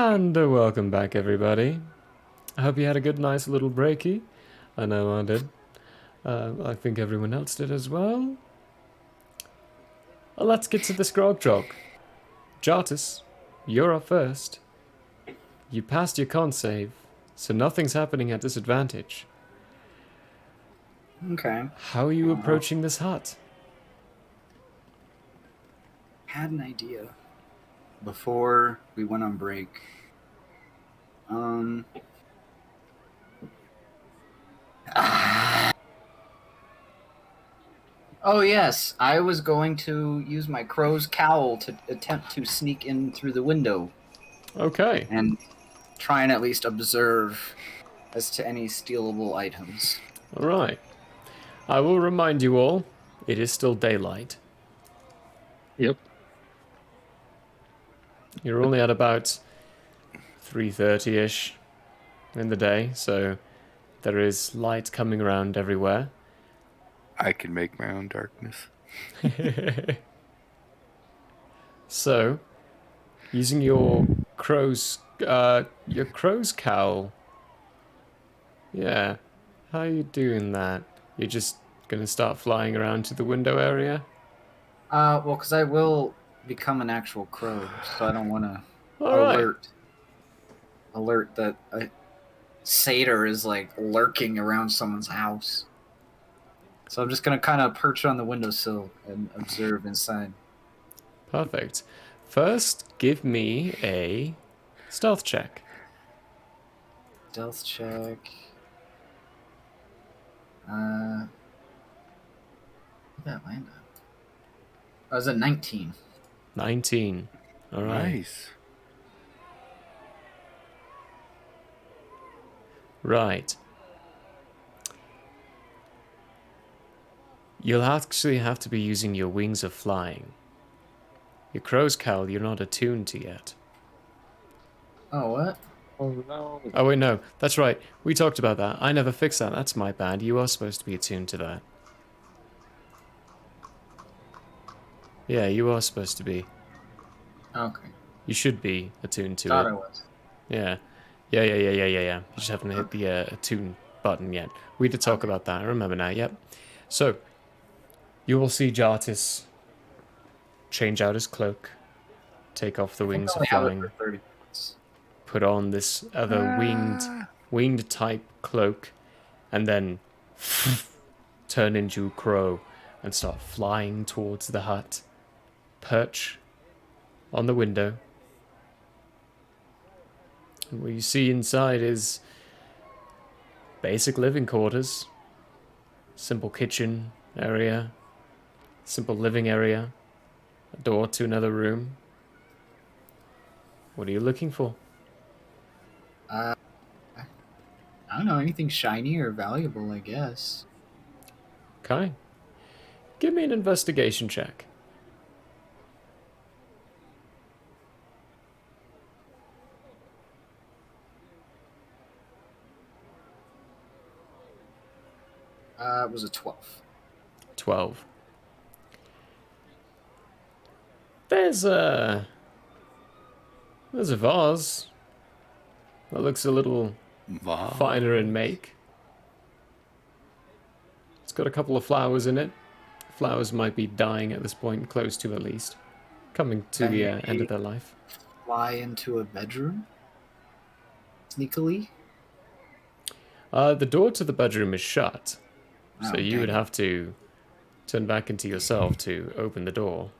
And welcome back, everybody. I hope you had a good, nice little breaky. I know I did. I think everyone else did as well. Let's get to this Grog-Walk. Jartis, you're up first. You passed your con save, so nothing's happening at disadvantage. Okay. How are you approaching this hut? Had an idea before we went on break. Oh yes, I was going to use my crow's cowl to attempt to sneak in through the window Okay. and try and at least observe as to any stealable items. Alright. I will remind you all, it is still daylight. Yep. You're only at about 3:30ish in the day, so there is light coming around everywhere. I can make my own darkness. So, using your crow's cowl. Yeah. How are you doing that? You're just gonna start flying around to the window area? Well, because I will become an actual crow, so I don't want to Alright. alert that a satyr is like lurking around someone's house. So I'm just gonna kind of perch on the windowsill and observe inside. Perfect. First, give me a stealth check. Stealth check. What did that land on? I was at 19. 19. Alright. Nice. Right. You'll actually have to be using your wings of flying. Your crow's cowl you're not attuned to yet. Oh, what? Oh no. Oh wait, no. That's right. We talked about that. I never fixed that. That's my bad. You are supposed to be attuned to that. Yeah, you are supposed to be. Okay. You should be attuned to Thought it. I was. Yeah. Yeah. You just haven't hit the attune button yet. We did talk about that. I remember now. Yep. So, you will see Jartis change out his cloak, take off the wings I of only have it flying, for 30 minutes. put on this other winged type cloak, and then turn into a crow and start flying towards the hut. Perch on the window. And what you see inside is basic living quarters, simple kitchen area, simple living area, a door to another room. What are you looking for? I don't know, anything shiny or valuable, I guess. Okay. Give me an investigation check. It was a 12. 12. There's a vase that looks a little Wow. finer in make. It's got a couple of flowers in it. Flowers might be dying at this point, close to at least. Coming to the end of their life. Fly into a bedroom? Sneakily? The door to the bedroom is shut. So Oh, you would dang. have to turn back into yourself to open the door.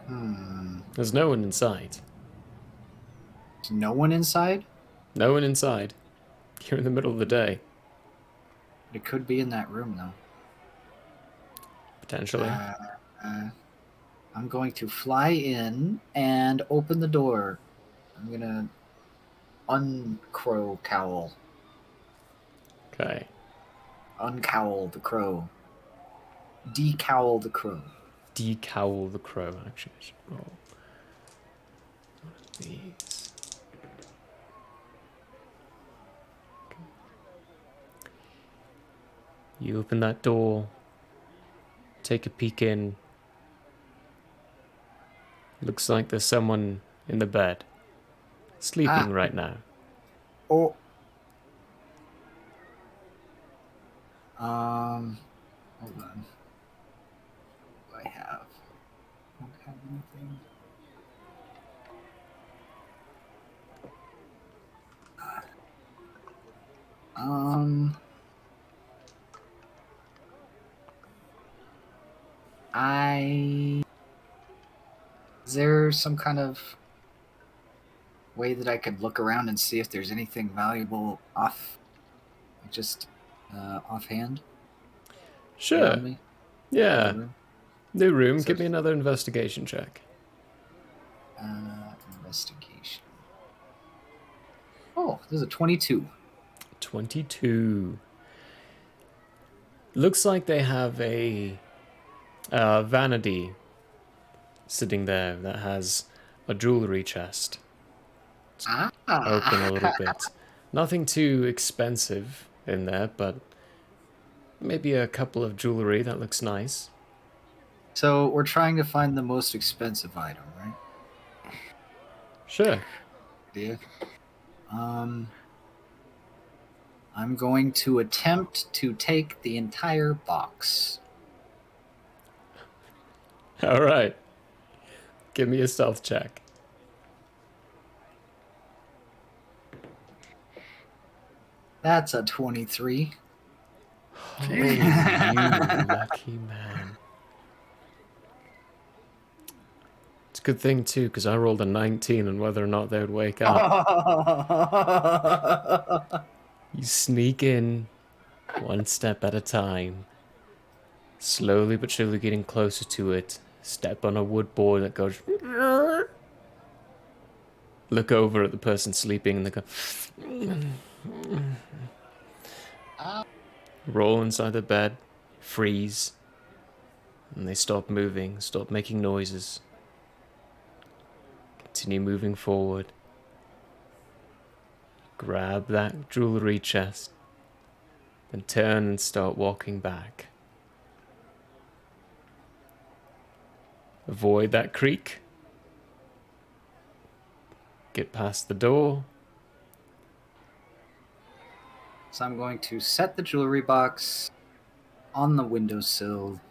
There's no one inside. There's no one inside? No one inside. You're in the middle of the day, It could be in that room, though. potentially. I'm going to fly in and open the door. I'm gonna uncrow cowl. Okay. Uncowl the crow. Decowl the crow. Decowl the crow. Actually, I should roll one of these. Okay. You open that door, take a peek in. Looks like there's someone in the bed. Sleeping right now. Oh. Hold on. What do I have? I don't have anything. Is there some kind of way that I could look around and see if there's anything valuable offhand Sure. around me? Yeah. Room? New room. So- Give me another investigation check. Investigation. Oh, there's a 22. 22. Looks like they have a vanity sitting there that has a jewelry chest. Open a little bit. Nothing too expensive in there, but maybe a couple of jewelry that looks nice. So we're trying to find the most expensive item, right? Sure. Yeah. I'm going to attempt to take the entire box. All right. Give me a stealth check. That's a 23. Oh, you lucky man. It's a good thing, too, because I rolled a 19 on whether or not they would wake up. You sneak in, one step at a time. Slowly but surely getting closer to it. Step on a wood board that goes... Look over at the person sleeping and they go... Roll inside the bed. Freeze. And they stop moving, stop making noises. Continue moving forward. Grab that jewelry chest. Then turn and start walking back. Avoid that creak. Get past the door. So I'm going to set the jewelry box on the windowsill,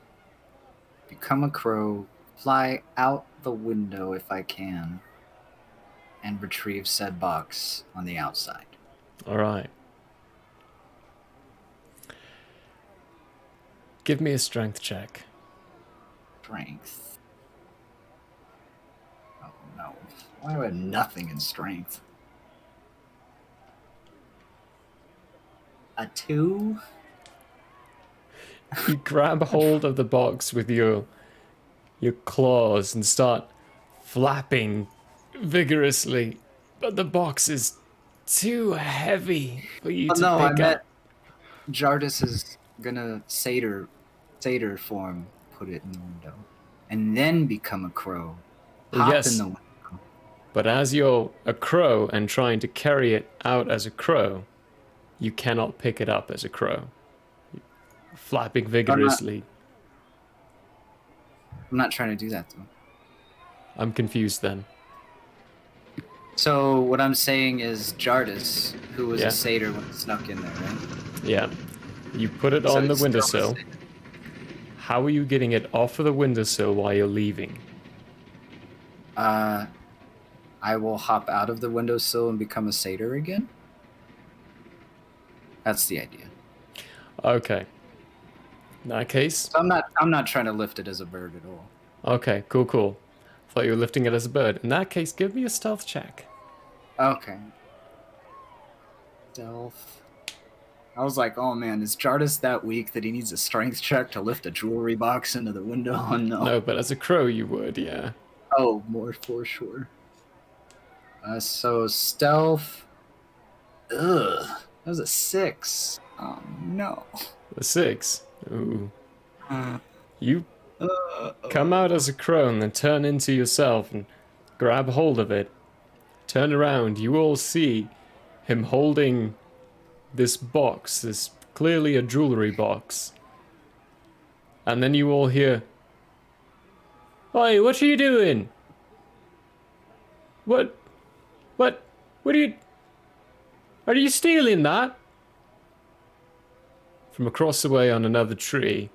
become a crow, fly out the window if I can, and retrieve said box on the outside. Alright. Give me a strength check. Strength. Oh no. Why do I have nothing in strength? A 2? You grab hold of the box with your claws and start flapping vigorously, but the box is too heavy for you to I pick meant up. Jardis is gonna satyr form, put it in the window, and then become a crow. Hop Yes. in the window. But as you're a crow and trying to carry it out as a crow, you cannot pick it up as a crow. Flapping vigorously. I'm not trying to do that though. I'm confused then. So what I'm saying is Jardis, who was Yeah. a satyr when he snuck in there, right? Yeah. You put it So on the it's still a windowsill. satyr. How are you getting it off of the windowsill while you're leaving? I will hop out of the windowsill and become a satyr again. That's the idea. Okay. In that case, So I'm not trying to lift it as a bird at all. okay, cool. Thought you were lifting it as a bird. In that case, give me a stealth check. Okay. Stealth. I was like, oh man, is Jardis that weak that he needs a strength check to lift a jewelry box into the window? Oh no. No, but as a crow you would, yeah. Oh, more for sure. So stealth. Ugh. That was a 6. Oh no. A 6. Ooh. You come out as a crow and then turn into yourself and grab hold of it. Turn around, you all see him holding this box, this clearly a jewelry box. And then you all hear, "Oi, what are you doing?" What? What? What are you stealing that? From across the way on another tree.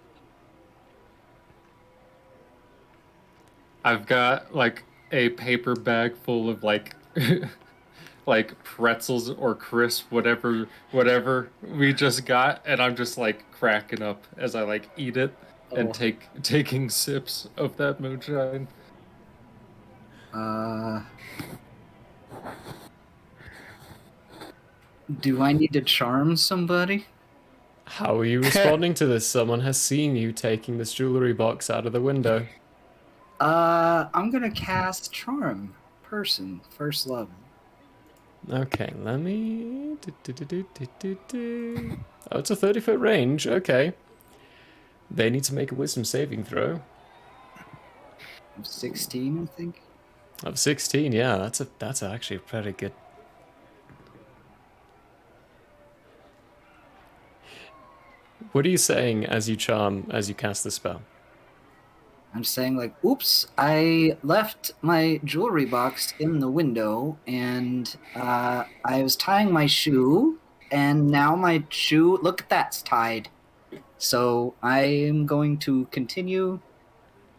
I've got like a paper bag full of like like pretzels or crisp, whatever we just got, and I'm just like cracking up as I like eat it and Oh. taking sips of that moonshine. Do I need to charm somebody? How are you responding to this? Someone has seen you taking this jewelry box out of the window. I'm gonna cast charm person first level. Okay, let me... Oh, it's a 30-foot range. Okay. They need to make a wisdom saving throw. Of 16, I think. Of 16, yeah, that's actually pretty good. What are you saying as you cast the spell? I'm saying like, oops, I left my jewelry box in the window, and I was tying my shoe, and now my shoe, look at that's tied. So I am going to continue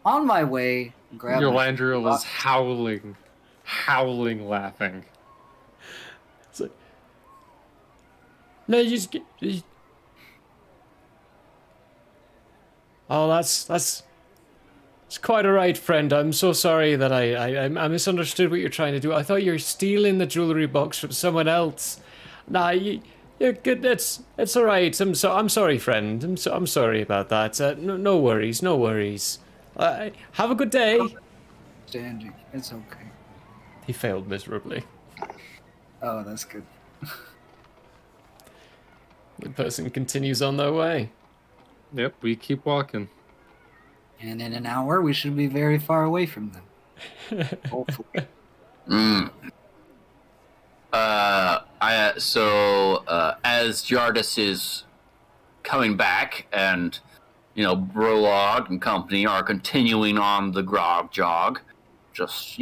on my way. Grab my Yolandriel is box. howling laughing. It's like, no, oh, that's quite all right, friend. I'm so sorry that I misunderstood what you're trying to do. I thought you were stealing the jewelry box from someone else. Nah, you're good. It's all right. I'm sorry, friend. I'm sorry about that. No worries. No worries. Have a good day. Standing. It's okay. He failed miserably. Oh, that's good. The person continues on their way. Yep, we keep walking. And in an hour, we should be very far away from them. Hopefully. As Jardis is coming back, and Brolog and company are continuing on the grog jog, just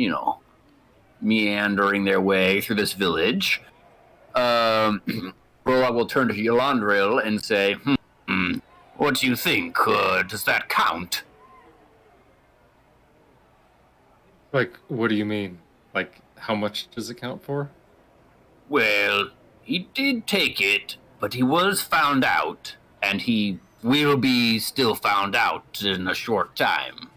meandering their way through this village. Brolog will turn to Yolandriel and say, "What do you think? Does that count?" Like, what do you mean? Like, how much does it count for? Well, he did take it, but he was found out, and he will be still found out in a short time.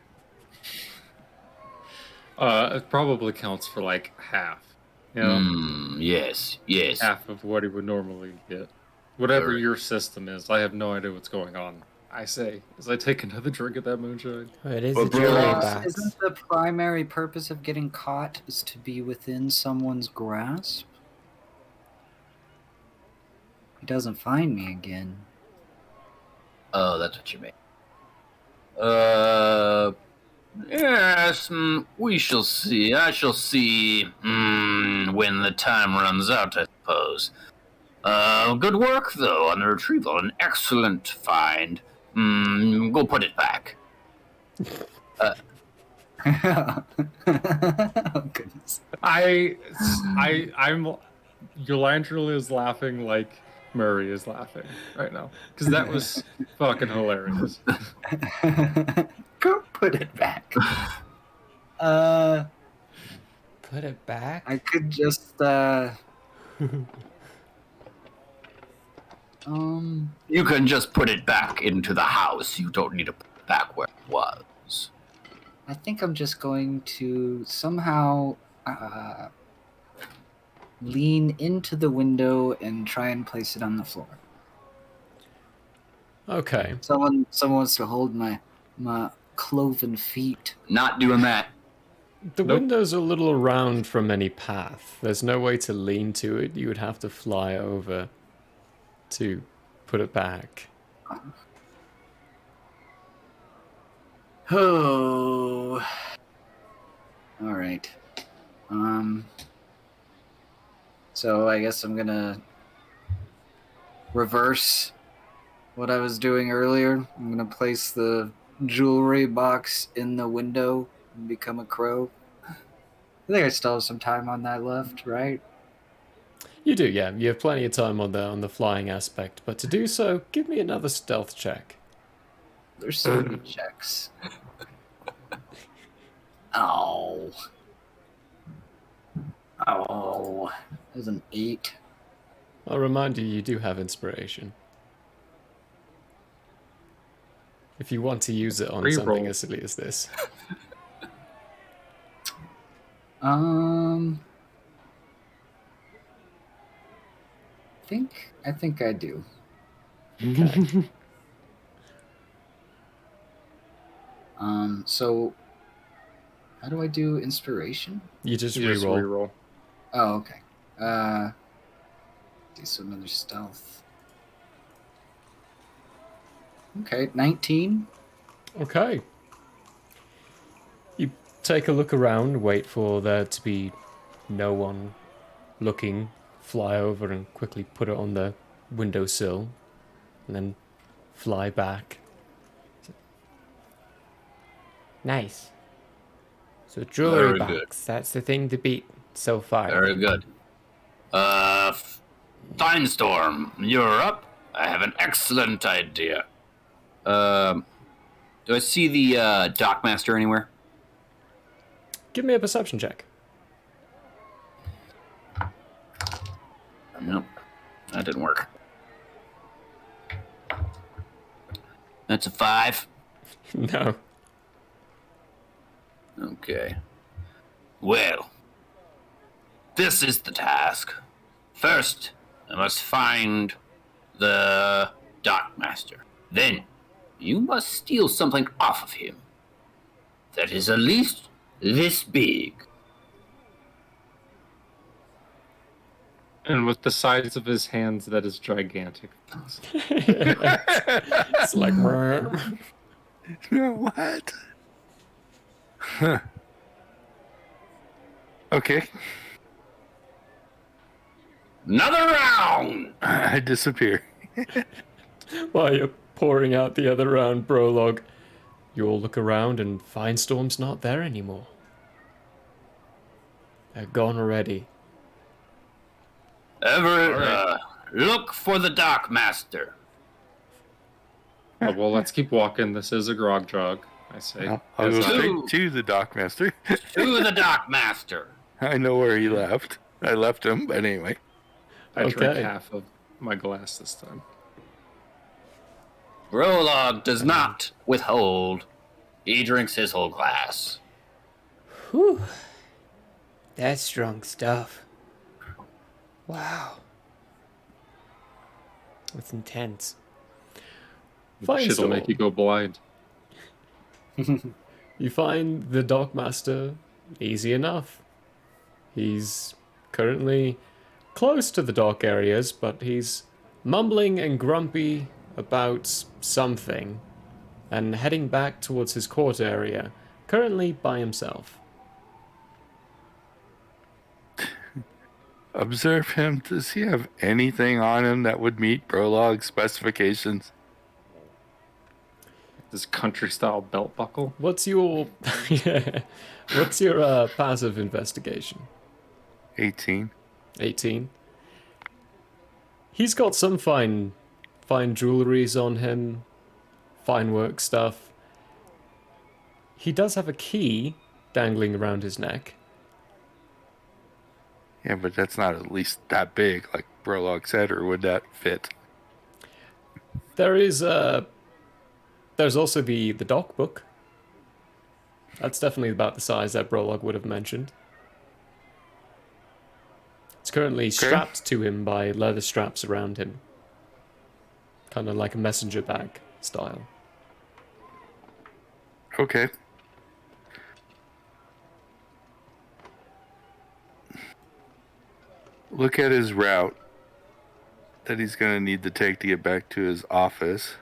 It probably counts for like half. Yes. Half of what he would normally get. Whatever Sure. your system is, I have no idea what's going on. I say, as I take another drink of that moonshine. It is Well, a jewelry bro, box. Isn't the primary purpose of getting caught is to be within someone's grasp? He doesn't find me again. Oh, that's what you mean. Yes, we shall see. I shall see when the time runs out, I suppose. Good work, though, on the retrieval. An excellent find. Go put it back. Oh, goodness. I'm Yolandriel is laughing like Murray is laughing right now. Because that was fucking hilarious. Go put it back. Put it back? I could just, You can just put it back into the house. You don't need to put it back where it was. I think I'm just going to somehow lean into the window and try and place it on the floor. Okay. Someone wants to hold my cloven feet. Not doing that. The Nope. window's a little around from any path. There's no way to lean to it. You would have to fly over to put it back. Oh. All right. So I guess I'm gonna reverse what I was doing earlier. I'm gonna place the jewelry box in the window and become a crow. think I still have some time on that left, right? You do, yeah. You have plenty of time on the flying aspect, but to do so, give me another stealth check. There's so many checks. Oh. Oh. That was an 8. I'll remind you, you do have inspiration. If you want to use it on Reroll. something as silly as this. I think I do. Okay. So how do I do inspiration? You just You just reroll. reroll. Oh, okay. Do some another stealth. Okay, 19. Okay. You take a look around, wait for there to be no one looking, fly over and quickly put it on the windowsill, and then fly back. Nice. So jewelry Very good. box, that's the thing to beat so far. Very good. Finestorm, you're up. I have an excellent idea. Do I see the Dockmaster anywhere? Give me a perception check. Nope, that didn't work. That's a 5. No. Okay. Well, this is the task. First, I must find the Dockmaster. Then, you must steal something off of him that is at least this big. And with the size of his hands, that is gigantic. It's like... No, what? Huh. Okay. Another round! I disappear. While you're pouring out the other round, Prologue, you all look around and Finestorm's not there anymore. They're gone already. Everett, look for the Dockmaster. Well, let's keep walking. This is a grog jog, I say. I'll go As I- straight to the Dockmaster. To the Dockmaster. I know where he left. I left him, but anyway. I drank Okay. half of my glass this time. Prologue does not withhold. He drinks his whole glass. Whew. That's strong stuff. Wow. That's intense. Shit'll Finestorm. make you go blind. You find the Dockmaster easy enough. He's currently close to the dock areas, but he's mumbling and grumpy about something and heading back towards his court area, currently by himself. Observe him. Does he have anything on him that would meet Prologue specifications? This country style belt buckle. What's your what's your passive investigation? 18. 18. He's got some fine jewelries on him, fine work stuff. He does have a key dangling around his neck. Yeah, but that's not at least that big, like Prologue said, or would that fit? There's also the dock book. That's definitely about the size that Prologue would have mentioned. It's currently strapped to him by leather straps around him. Kind of like a messenger bag style. Okay. Look at his route that he's going to need to take to get back to his office.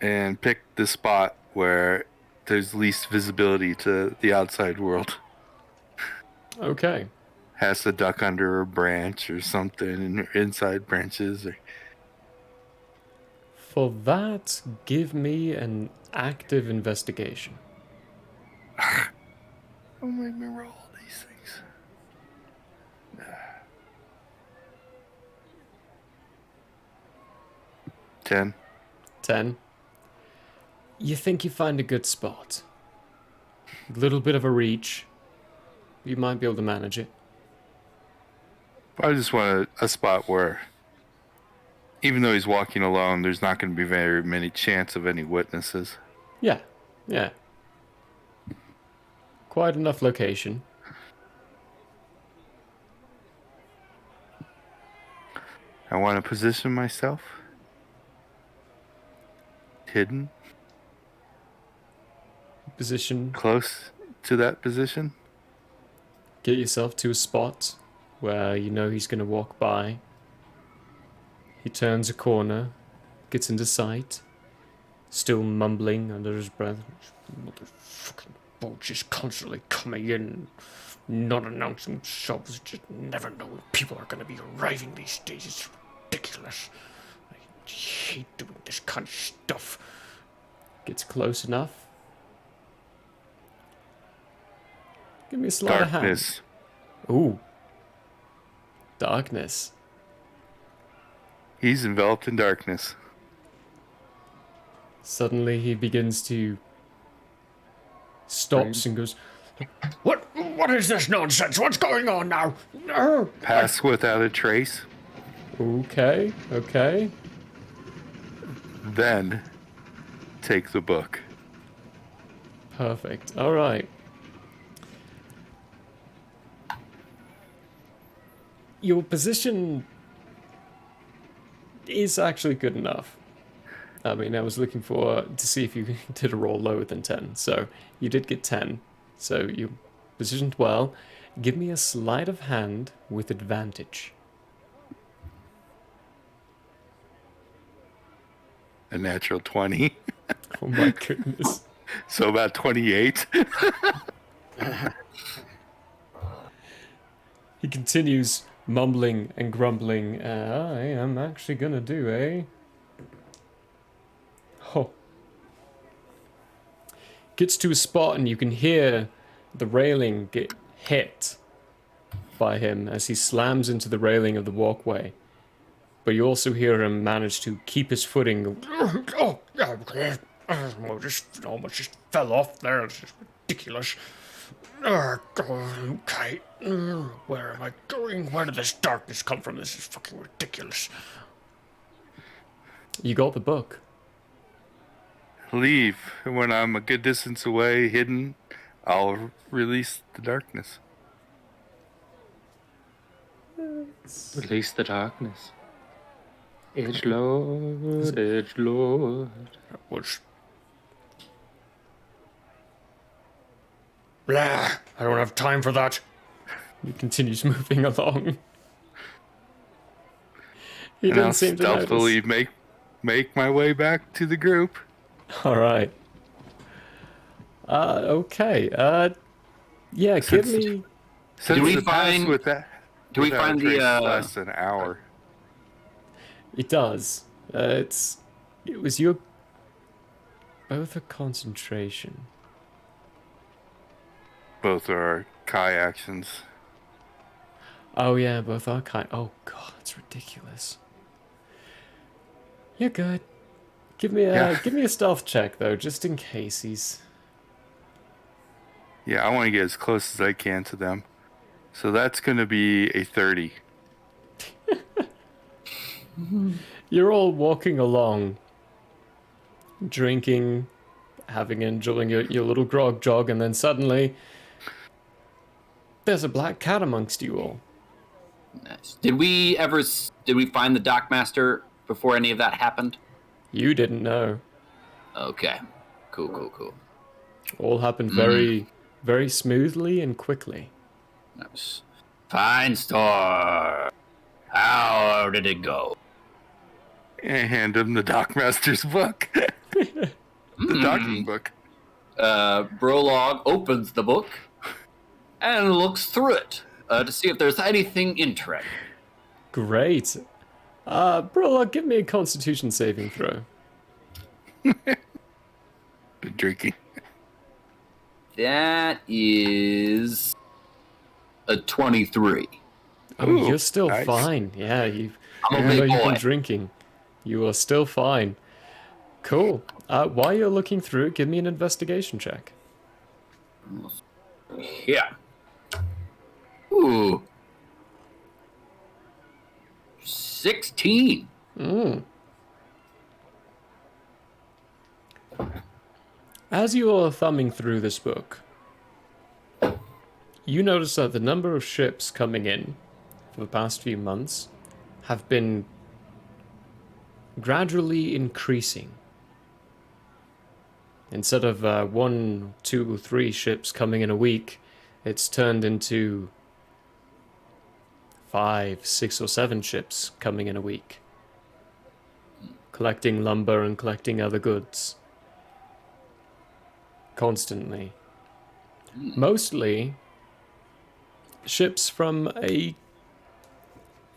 And pick the spot where there's least visibility to the outside world. Okay. Has to duck under a branch or something, inside branches. Or... For that, give me an active investigation. Don't make me roll 10. 10. You think you find a good spot. A little bit of a reach. You might be able to manage it. I just want a spot where, even though he's walking alone, there's not going to be very many chance of any witnesses. Yeah, yeah. Quite enough location. I want to position myself hidden, Position. close to that position. Get yourself to a spot where you know he's going to walk by. He turns a corner, gets into sight, still mumbling under his breath. Motherfucking boat just constantly coming in, not announcing themselves. Just never know when people are going to be arriving these days. It's ridiculous. I hate doing this kind of stuff. Gets close enough. Give me a sleight of hand. Darkness. Ooh. Darkness. He's enveloped in darkness. Suddenly he begins to stops and goes, What is this nonsense? What's going on now? Pass without a trace. Okay, okay. Then take the book. Perfect. Alright. Your position is actually good enough. I mean, I was looking to see if you did a roll lower than 10. So you did get 10. So you positioned well. Give me a sleight of hand with advantage. A natural 20. Oh my goodness. So about 28. He continues mumbling and grumbling. I am actually gonna do a... Oh. Gets to a spot and you can hear the railing get hit by him as he slams into the railing of the walkway. But you also hear him manage to keep his footing. Oh, just almost just fell off there. It's just ridiculous. Okay, where am I going? Where did this darkness come from? This is fucking ridiculous. You got the book. Leave. When I'm a good distance away, hidden, I'll release the darkness. Release the darkness. Edgelord, Edgelord. Which... Blah! I don't have time for that. He continues moving along. He And I'll didn't seem to notice. stealthily make my way back to the group. All right. Okay. Yeah. Give me. Since Do we the pass find- with that, do we without find trace the, less than an hour? It does. It was your both a concentration. Both are Kai actions. Oh yeah, both are kind. Oh god, it's ridiculous. You're good. Give me a stealth check though, just in case he's. Yeah, I want to get as close as I can to them. So that's going to be a 30. You're all walking along, drinking, enjoying your little grog jog, and then suddenly there's a black cat amongst you all. Nice. Did we find the dockmaster before any of that happened? You didn't know. Okay. Cool. All happened very, very smoothly and quickly. Nice. Fine store. How did it go? I hand him the Dockmaster's book. The docking book. Brolog opens the book and looks through it to see if there's anything interesting. Great. Brolog, give me a Constitution saving throw. Been drinking. That is a 23. Oh, Ooh, you're still nice. fine. Yeah, I'm a even though big you've been boy. drinking. You are still fine. Cool. While you're looking through, give me an investigation check. Yeah. Ooh. 16. As you are thumbing through this book, you notice that the number of ships coming in for the past few months have been gradually increasing. Instead of 1, 2, 3 ships coming in a week, it's turned into 5, 6, or 7 ships coming in a week, collecting lumber and collecting other goods constantly. Mostly ships from a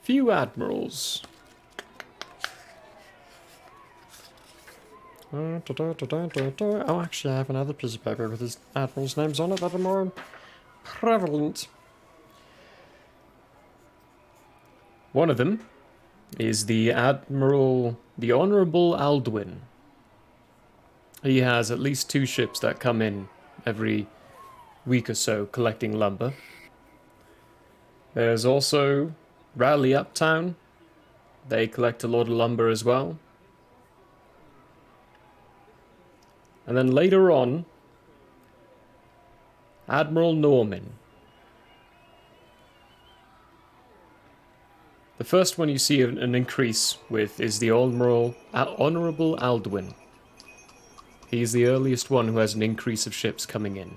few admirals. Oh, actually, I have another piece of paper with his admirals' names on it that are more prevalent. One of them is the Admiral, the Honorable Aldwin. He has at least 2 ships that come in every week or so collecting lumber. There's also Raleigh Uptown. They collect a lot of lumber as well. And then later on, Admiral Norman. The first one you see an increase with is the Honorable Aldwin. He's the earliest one who has an increase of ships coming in.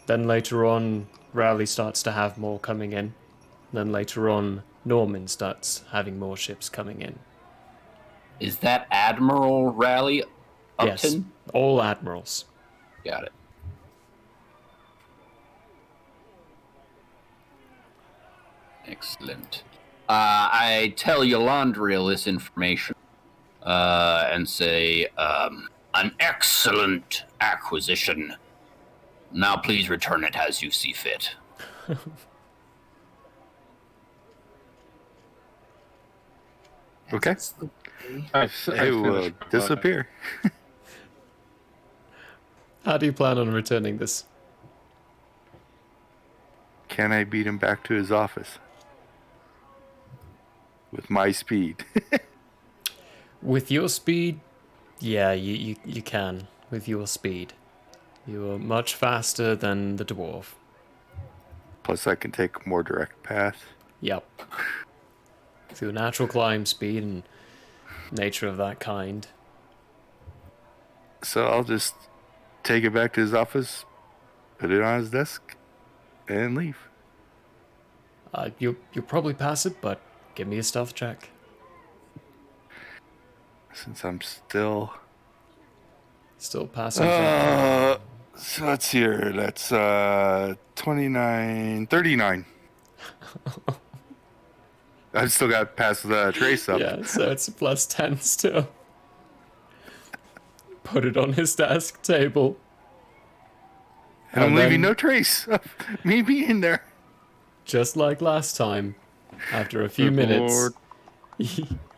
Then later on, Raleigh starts to have more coming in. Then later on, Norman starts having more ships coming in. Is that Admiral Raleigh Upton? Yes, all admirals. Got it. Excellent. I tell Yolandriel this information and say, an excellent acquisition. Now please return it as you see fit. Okay. It will disappear. How do you plan on returning this? Can I beat him back to his office? With my speed. With your speed, yeah, you can. With your speed. You are much faster than the dwarf. Plus I can take a more direct path. Yep. Through natural climb speed and nature of that kind. So I'll just take it back to his office, put it on his desk, and leave. You'll probably pass it, but give me a stealth check. Since I'm still passing. So let's see here. That's 29, 39. I've still got past the trace up. Yeah, so it's a plus 10 still. Put it on his desk table. And I'm leaving no trace of me being there. Just like last time, after a few minutes,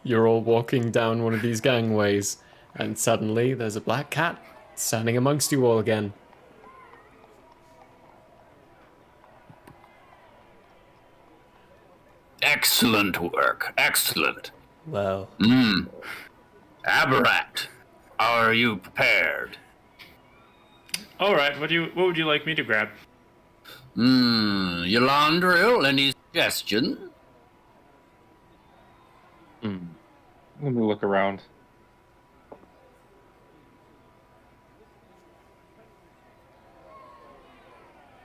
you're all walking down one of these gangways, and suddenly there's a black cat standing amongst you all again. Excellent work. Excellent. Well, Aberrat, are you prepared? All right. What would you like me to grab? Yolandriel, any suggestion? Let me look around.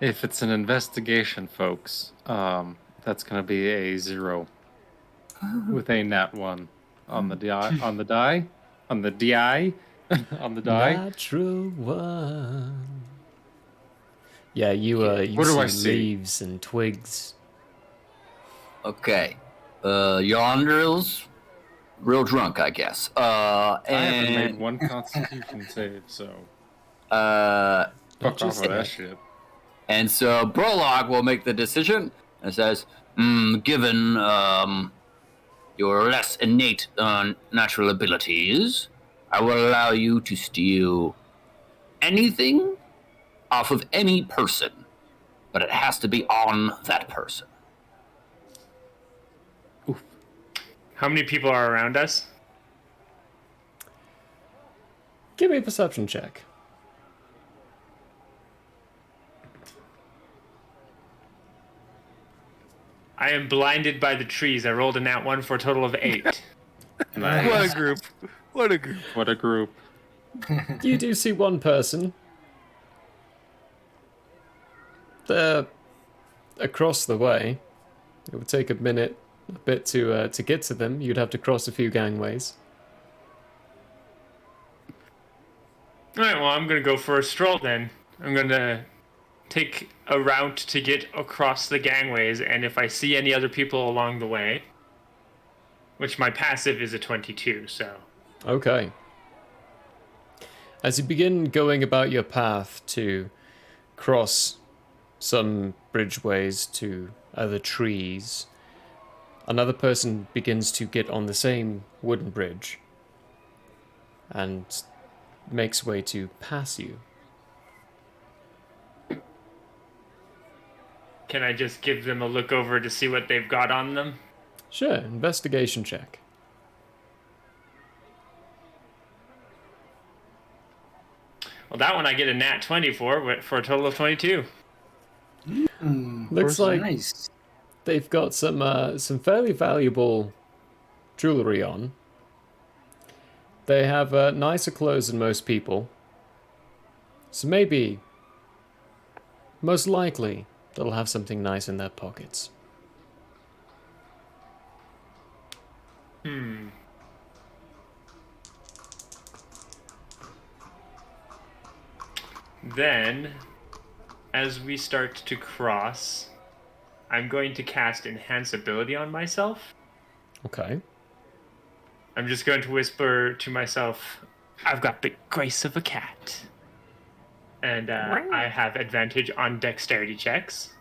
If it's an investigation, folks, that's going to be a 0 with a nat 1 on the die. On the die. Natural one. Yeah, you What do I see see? leaves and twigs. Okay. Yolandriel's real drunk, I guess. I haven't made And one Constitution save, so uh, fuck off with that shit. and so Brolog will make the decision and says, given your less innate natural abilities, I will allow you to steal anything off of any person, but it has to be on that person. How many people are around us? Give me a perception check. I am blinded by the trees. I rolled a nat 1 for a total of 8. What a group. What a group. What a group. You do see one person. They're across the way. It would take a bit to get to them. You'd have to cross a few gangways. All right, well, I'm going to go for a stroll then. I'm going to take a route to get across the gangways, and if I see any other people along the way, which my passive is a 22, so... Okay. As you begin going about your path to cross some bridgeways to other trees, another person begins to get on the same wooden bridge and makes way to pass you. Can I just give them a look over to see what they've got on them? Sure, investigation check. Well, that one I get a nat 20 for a total of 22. Looks like Nice. they've got some fairly valuable jewelry on. They have nicer clothes than most people. So maybe, most likely, they'll have something nice in their pockets. Then, as we start to cross, I'm going to cast Enhance Ability on myself. Okay. I'm just going to whisper to myself, I've got the grace of a cat. And I have advantage on dexterity checks.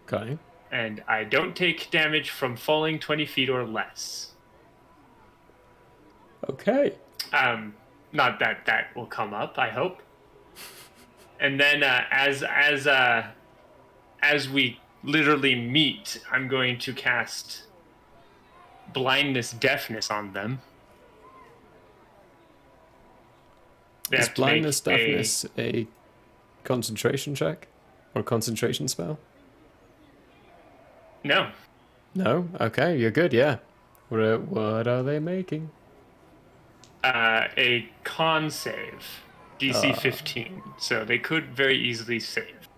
Okay. And I don't take damage from falling 20 feet or less. Okay. Not that that will come up, I hope. And then as we literally meet, I'm going to cast blindness, deafness on them. They Is have to make blindness, deafness a concentration check? Or concentration spell? No. No? Okay, you're good, yeah. What are they making? A con save. DC 15. So they could very easily save.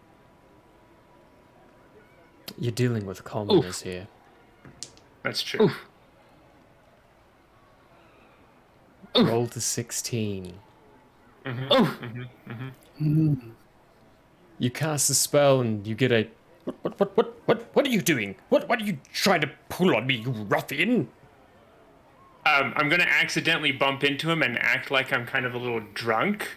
You're dealing with commoners here. That's true. Roll to 16. You cast a spell and you get a... What are you doing? What are you trying to pull on me, you ruffian? I'm going to accidentally bump into him and act like I'm kind of a little drunk.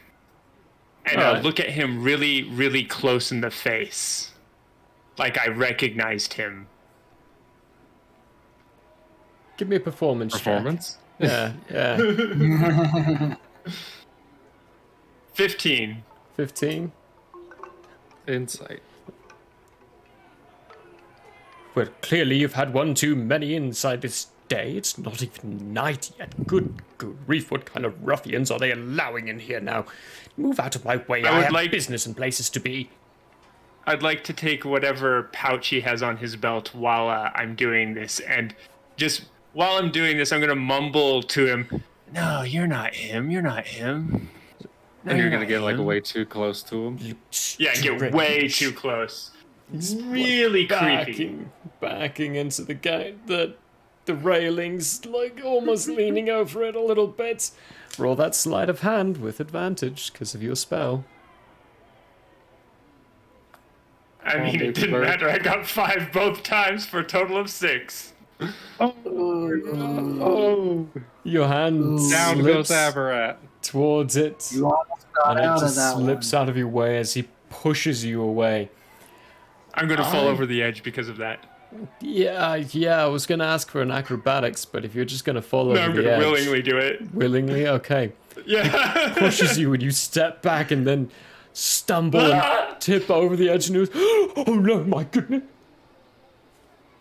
And look at him really, really close in the face. Like I recognized him. Give me a performance check. Performance? Yeah. 15. 15. Insight. Well, clearly you've had one too many inside this day. It's not even night yet. Good grief, what kind of ruffians are they allowing in here now? Move out of my way. I have business and places to be. I'd like to take whatever pouch he has on his belt while I'm doing this. And just while I'm doing this, I'm going to mumble to him, "No, you're not him. You're not him." And you're going to get like way too close to him? Yeah, get way too close. It's really creepy. Backing into the railings, like almost leaning over it a little bit. Roll that sleight of hand with advantage because of your spell. I mean, it didn't matter. I got 5 both times for a total of 6. Your hand Down goes Aberrat towards it, You almost got and it out of just that slips out of your way as he pushes you away. I'm going to fall over the edge because of that. Yeah, I was gonna ask for an acrobatics, but if you're just gonna fall No, over I'm the gonna edge... willingly do it. Willingly? Okay. Yeah. Pushes you and you step back and then stumble and tip over the edge and it was, oh no, my goodness.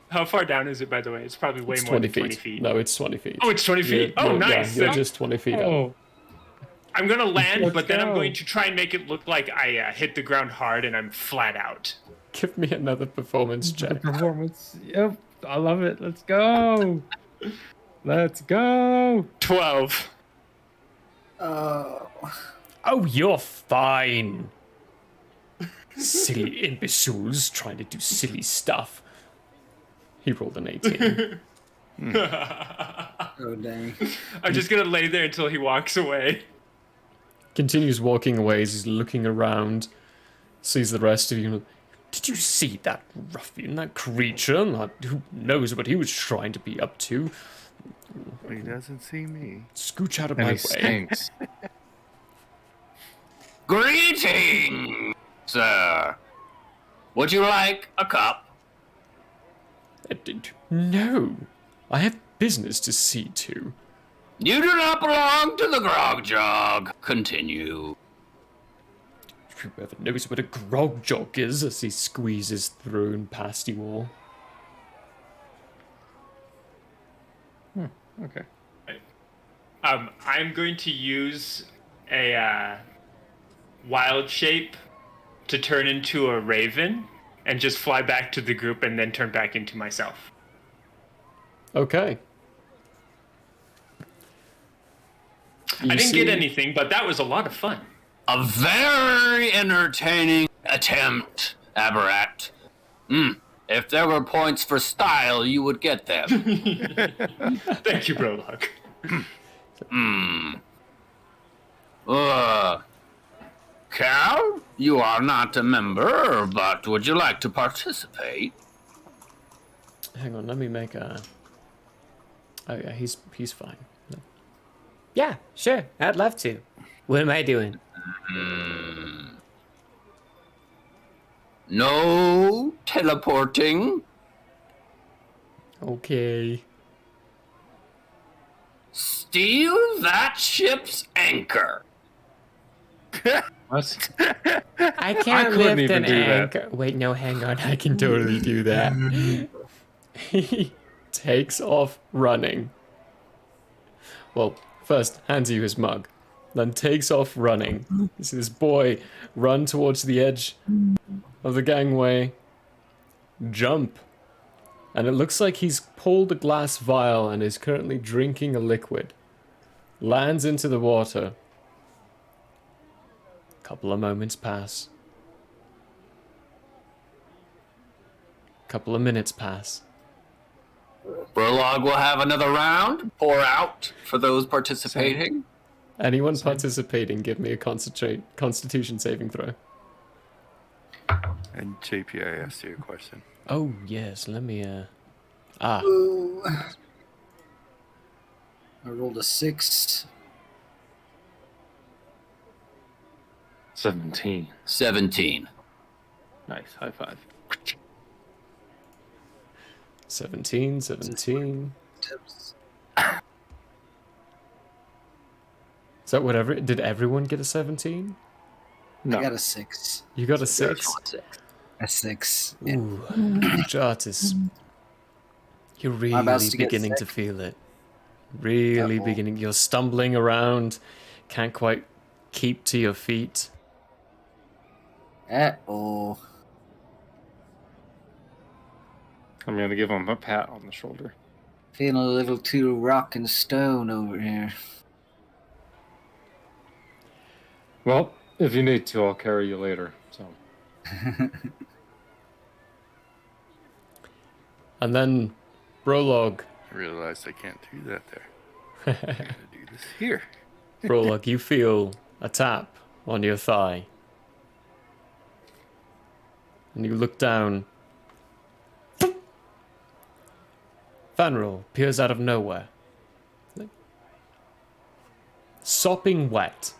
How far down is it, by the way? It's probably way It's more 20 than feet. 20 feet. No, it's 20 feet. Oh, it's 20 feet? Oh, nice. Yeah, you're Then just 20 feet up. Oh, I'm gonna land, Let's but then I'm go. going to try and make it look like I hit the ground hard and I'm flat out. Give me another performance check. performance. Yep, I love it. Let's go. Let's go. 12. Oh. Oh, you're fine. Silly imbeciles trying to do silly stuff. He rolled an 18. Oh, dang. I'm just gonna lay there until he walks away. Continues walking away as he's looking around. Sees the rest of you. Did you see that ruffian, that creature? Who knows what he was trying to be up to? He doesn't see me. Scooch out of And my he way. stinks. Greetings, sir. Would you like a cup? No. I have business to see to. You do not belong to the grog jog. Continue. Whoever knows what a grog-jog is as he squeezes through and past you all. Okay. I'm going to use a wild shape to turn into a raven and just fly back to the group and then turn back into myself. Okay. I didn't get anything, but that was a lot of fun. A very entertaining attempt, Aberrat. If there were points for style, you would get them. Thank you, Brolock. Cal, you are not a member, but would you like to participate? Hang on, let me make a... Oh yeah, he's fine. Yeah, sure. I'd love to. What am I doing? No teleporting. Okay. Steal that ship's anchor. What? I can't couldn't lift even an do that. anchor. Wait, no, hang on. I can totally do that. He takes off running. Well, first hands you his mug, then takes off running. You see this boy run towards the edge of the gangway, jump, and it looks like he's pulled a glass vial and is currently drinking a liquid. Lands into the water. Couple of moments pass. Couple of minutes pass. Brolog will have another round. Pour out for those participating. Anyone participating, give me a constitution saving throw. And JP, I asked you a question. Oh, yes, let me, Ooh. I rolled a 6. 17. 17. Nice. High five. 17. Tips. Is that whatever? Did everyone get a 17? No. I got a 6. You got a 6? A 6. Yeah. Ooh, Jartis. You're I'm about really to get beginning to sick. feel it. Really Uh-oh. beginning. You're stumbling around. Can't quite keep to your feet. Uh-oh. I'm going to give him a pat on the shoulder. Feeling a little too rock and stone over here. Well, if you need to, I'll carry you later. So. And then, Brolog. I realized I can't do that there. I gotta do this here. Brolog, you feel a tap on your thigh. And you look down. Fanril appears out of nowhere. Sopping wet.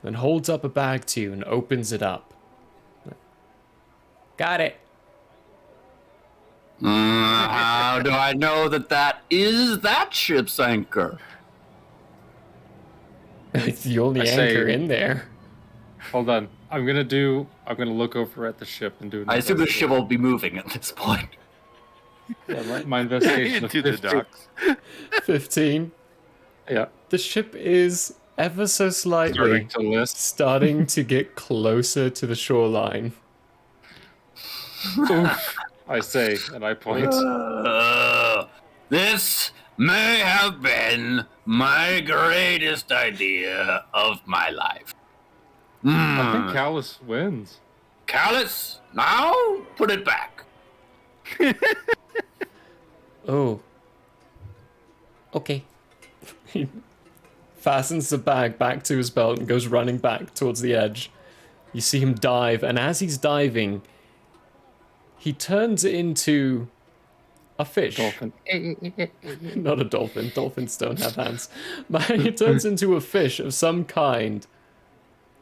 Then holds up a bag to you and opens it up. Got it. How do I know that is that ship's anchor? It's the only I say- anchor in there. Hold on. I'm gonna look over at the ship and do an I assume the ship investigation. will be moving at this point. Yeah, my investigation of Into the 15. docks. 15. Yeah, The ship is ever so slightly starting to list. starting to get closer to the shoreline. Oof, I say, and I point. This may have been my greatest idea of my life. I think Callus wins. Callus, now put it back. Oh. Okay. He fastens the bag back to his belt and goes running back towards the edge. You see him dive, and as he's diving, he turns into a fish. Dolphin. Not a dolphin. Dolphins don't have hands. But he turns into a fish of some kind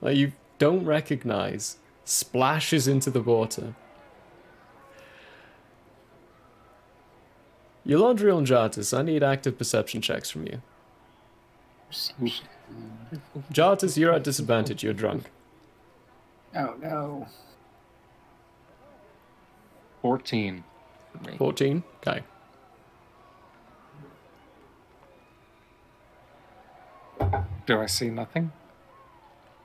that you don't recognize. Splashes into the water. Elandriel and Jartis, I need active perception checks from you. Jartis, you're at disadvantage. You're drunk. Oh no. 14. 14? Okay. Do I see nothing?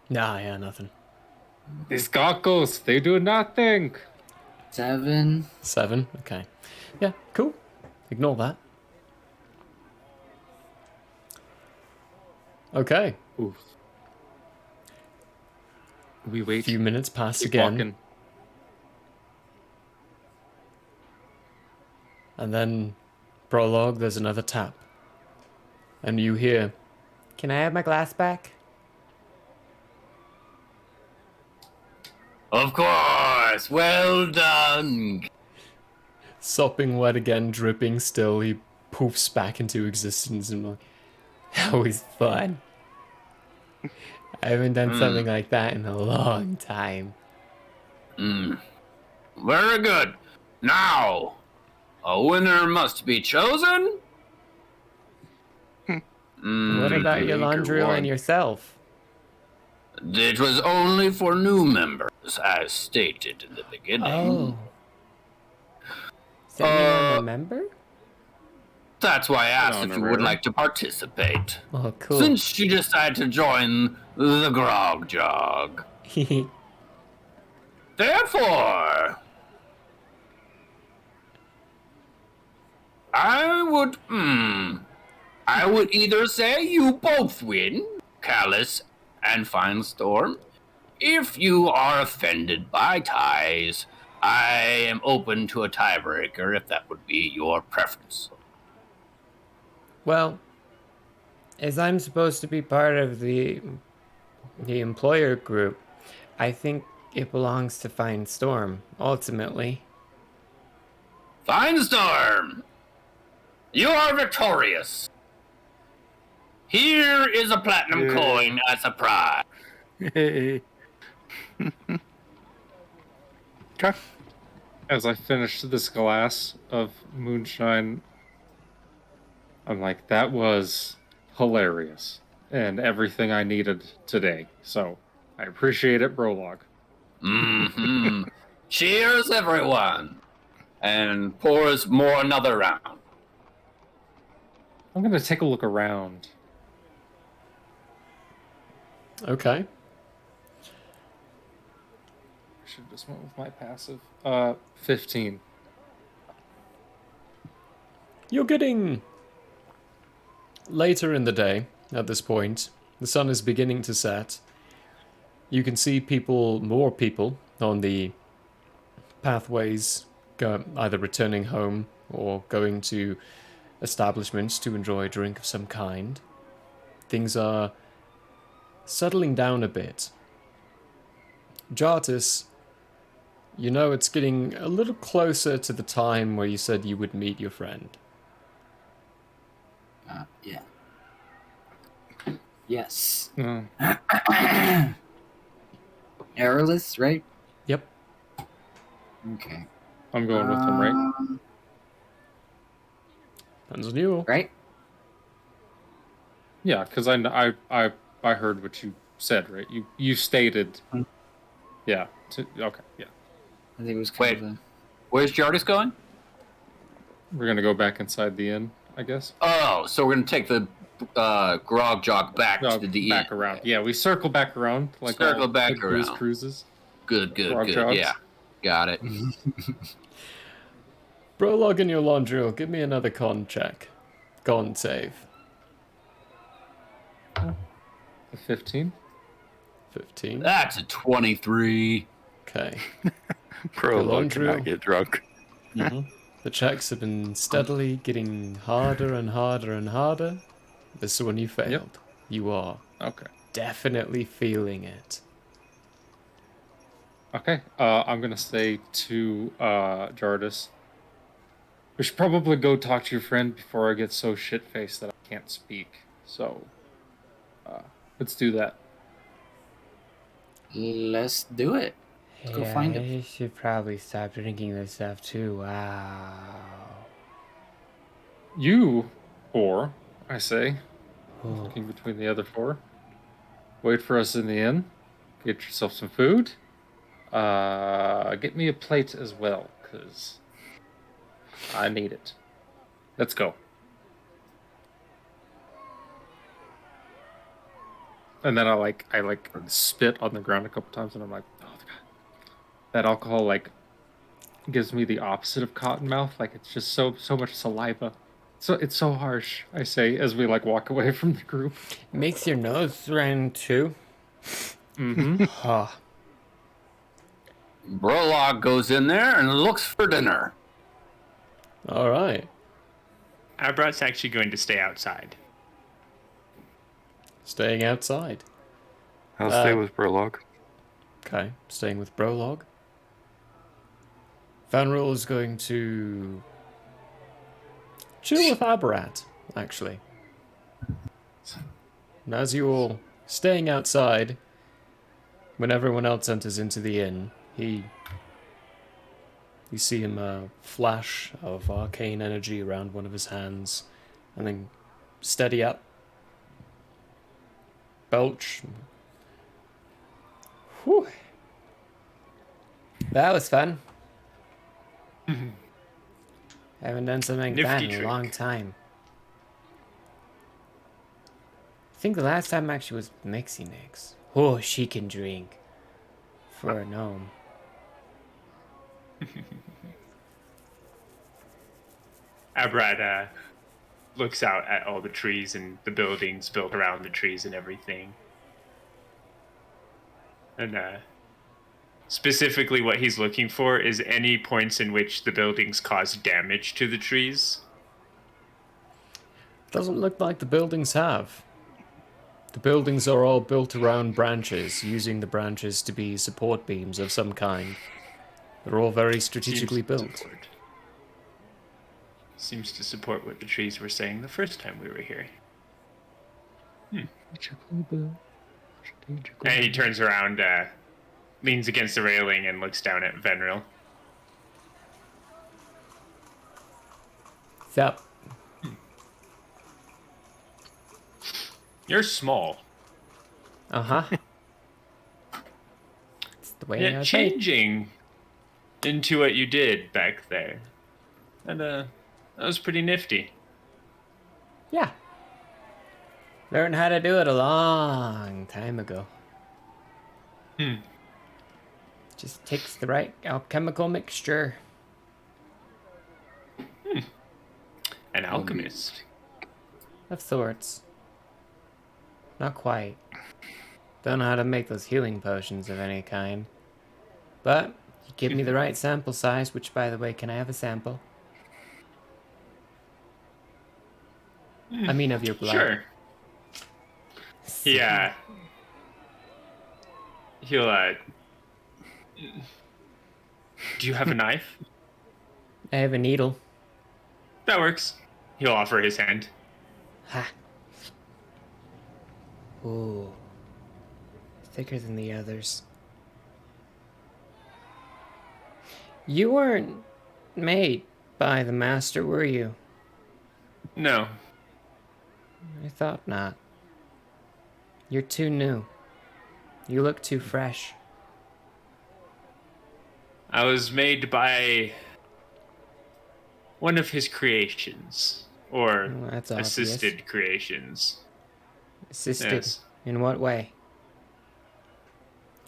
Nah, yeah, nothing. These goggles, they do nothing. 7. 7? Okay. Yeah, cool. Ignore that. Okay. Oof. We A wait. few minutes pass Keep again. walking. And then, prologue, there's another tap. And you hear, Can I have my glass back? Of course, well done. sopping wet again, dripping still, he poofs back into existence and like, that was fun. I haven't done something like that in a long time. Very good. Now, a winner must be chosen. What about your laundry won. and yourself? It was only for new members, as stated in the beginning. Oh. Does that mean I'm a member? That's why I asked if you would Honorary. like to participate. Oh, cool. Since you decided to join the Grog Jog. Therefore, I would either say you both win, Callus and Fine Storm. If you are offended by ties, I am open to a tiebreaker if that would be your preference. Well, as I'm supposed to be part of the employer group, I think it belongs to Fine Storm, ultimately. Fine Storm, you are victorious. Here is a platinum coin as a prize. Hey. Okay. As I finish this glass of moonshine, I'm like, that was hilarious and everything I needed today. So I appreciate it, Brolog. Cheers, everyone. And pours more another round. I'm gonna take a look around. okay. I should have just went with my passive. 15. You're getting later in the day at this point. The sun is beginning to set. You can see more people on the pathways, either returning home or going to establishments to enjoy a drink of some kind. Things are settling down a bit. Jartis, you know it's getting a little closer to the time where you said you would meet your friend. Yeah. Yes. Oh, Airless, right? Yep. Okay. I'm going with them, right? Depends on you. Right? Yeah, because I heard what you said, right? You stated. Hmm. Yeah. Okay. Yeah. I think it was kind Wait. of a... Where's Jardis going? We're gonna go back inside the inn, I guess. Oh, so we're gonna take the Grog-Walk back No, to the back inn. around. Yeah, we circle back around like Circle all back good booze around. cruises. Good, good, Grog good. jogs. Yeah, got it. Brolog and your laundry, give me another con check. Con save. The 15. 15. That's a 23. Okay. Prologue laundry. cannot get drunk. The checks have been steadily getting harder and harder and harder. This one you failed. You are Okay. definitely feeling it. Okay. I'm gonna say to Jardis, we should probably go talk to your friend before I get so shit-faced that I can't speak. So, let's do that. Let's do it. Let's go find him. I should probably stop drinking this stuff too. Wow. You four, I say, Oh. looking between the other four. Wait for us in the inn. Get yourself some food. Get me a plate as well, cause I need it. Let's go. And then I spit on the ground a couple times, and I'm like, oh god, that alcohol like gives me the opposite of cotton mouth. Like it's just so much saliva. So it's so harsh. I say as we like walk away from the group. Makes your nose run too. Mm-hmm. Oh. Brolog goes in there and looks for dinner. All right. Abrat's actually going to stay outside. Staying outside. I'll stay with Prologue. Okay. Staying with Brolog. Vanril is going to chill with Aberrat, actually. And as you all staying outside, when everyone else enters into the inn, you see him flash of arcane energy around one of his hands, and then steady up, belch. Whew. That was fun. I haven't done something like that Nifty in a trick. long time. I think the last time actually was Mixie Mix. Oh, she can drink. For a gnome. Abrat looks out at all the trees and the buildings built around the trees and everything. And specifically what he's looking for is any points in which the buildings cause damage to the trees. Doesn't look like the buildings have. The buildings are all built around branches, using the branches to be support beams of some kind. They're all very strategically built. Seems to support what the trees were saying the first time we were here. And he turns around, leans against the railing, and looks down at Venril. What's up? You're small. Uh-huh. It's the way I Yet think. changing into what you did back there. And that was pretty nifty. Yeah. Learned how to do it a long time ago. Just takes the right alchemical mixture. An alchemist. Of sorts. Not quite. Don't know how to make those healing potions of any kind. But, you give me the right sample size, which, by the way, can I have a sample? I mean, of your blood. Sure. Yeah. He'll, do you have a knife? I have a needle. That works. He'll offer his hand. Ha. Ooh. Thicker than the others. You weren't made by the master, were you? No. I thought not. You're too new. You look too fresh. I was made by one of his creations. Or Well, that's obvious. assisted creations. Assisted? Yes. In what way?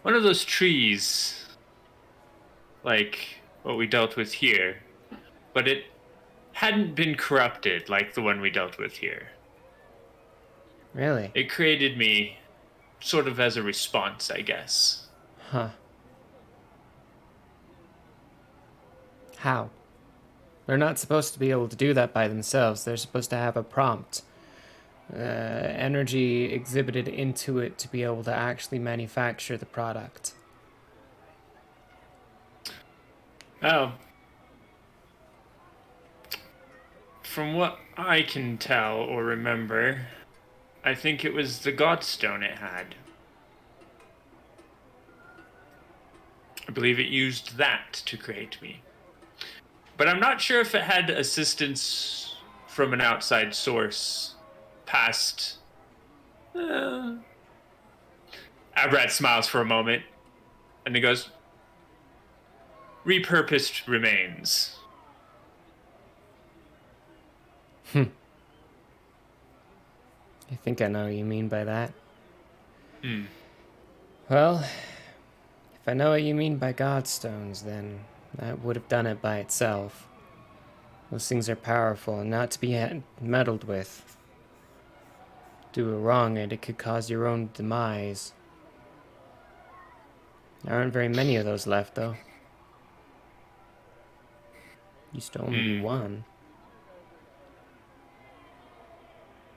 One of those trees, like what we dealt with here, but it hadn't been corrupted like the one we dealt with here. Really? It created me sort of as a response, I guess. Huh. How? They're not supposed to be able to do that by themselves. They're supposed to have a prompt. Energy exhibited into it to be able to actually manufacture the product. Oh. From what I can tell or remember, I think it was the Godstone it had. I believe it used that to create me. But I'm not sure if it had assistance from an outside source past... Abrat smiles for a moment, and he goes, repurposed remains. I think I know what you mean by that. Well, if I know what you mean by Godstones, then that would have done it by itself. Those things are powerful and not to be meddled with. Do it wrong and it could cause your own demise. There aren't very many of those left, though. Used to only be one.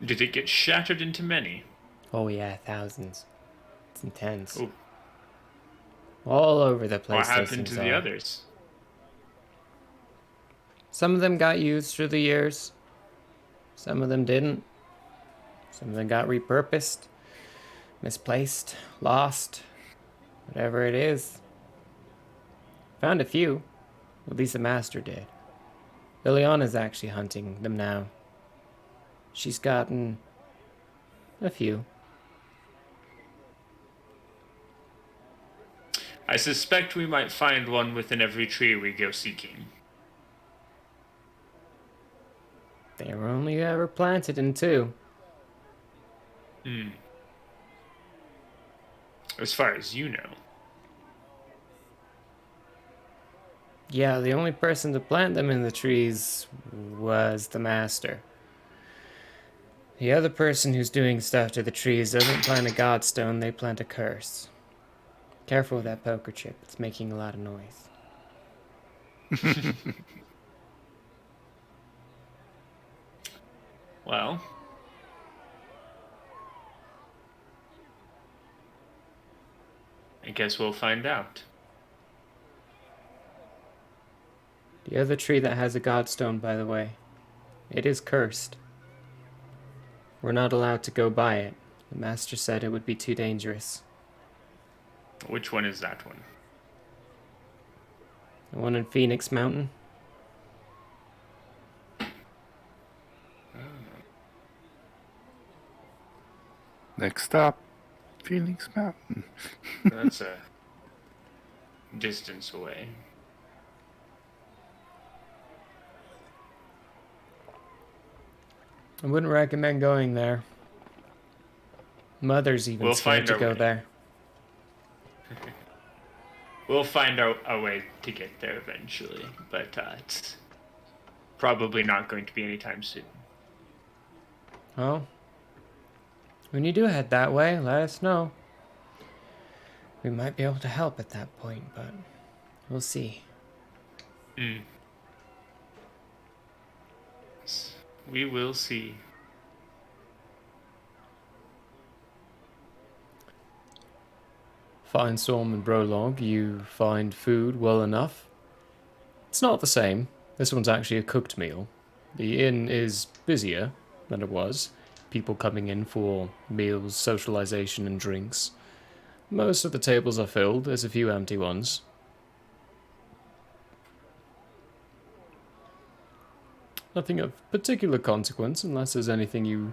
Did it get shattered into many? Oh yeah, thousands. It's intense. Ooh. All over the place. What those happened to things the are. others? Some of them got used through the years. Some of them didn't. Some of them got repurposed, misplaced, lost, whatever it is. Found a few. At least the master did. Liliana's actually hunting them now. She's gotten a few. I suspect we might find one within every tree we go seeking. They were only ever planted in two. As far as you know. Yeah, the only person to plant them in the trees was the master. The other person who's doing stuff to the trees doesn't plant a godstone, they plant a curse. Careful with that poker chip, it's making a lot of noise. Well, I guess we'll find out. The other tree that has a godstone, by the way, it is cursed. We're not allowed to go by it. The master said it would be too dangerous. Which one is that one? The one in Phoenix Mountain? Next stop, Phoenix Mountain. That's a distance away. I wouldn't recommend going there. Mother's even We'll scared find to our go way. there. We'll find a way to get there eventually, but it's probably not going to be anytime soon. Oh? When you do head that way, let us know. We might be able to help at that point, but we'll see. We will see. Fine, Storm and Brolog, you find food well enough. It's not the same. This one's actually a cooked meal. The inn is busier than it was. People coming in for meals, socialization, and drinks. Most of the tables are filled, there's a few empty ones. Nothing of particular consequence, unless there's anything you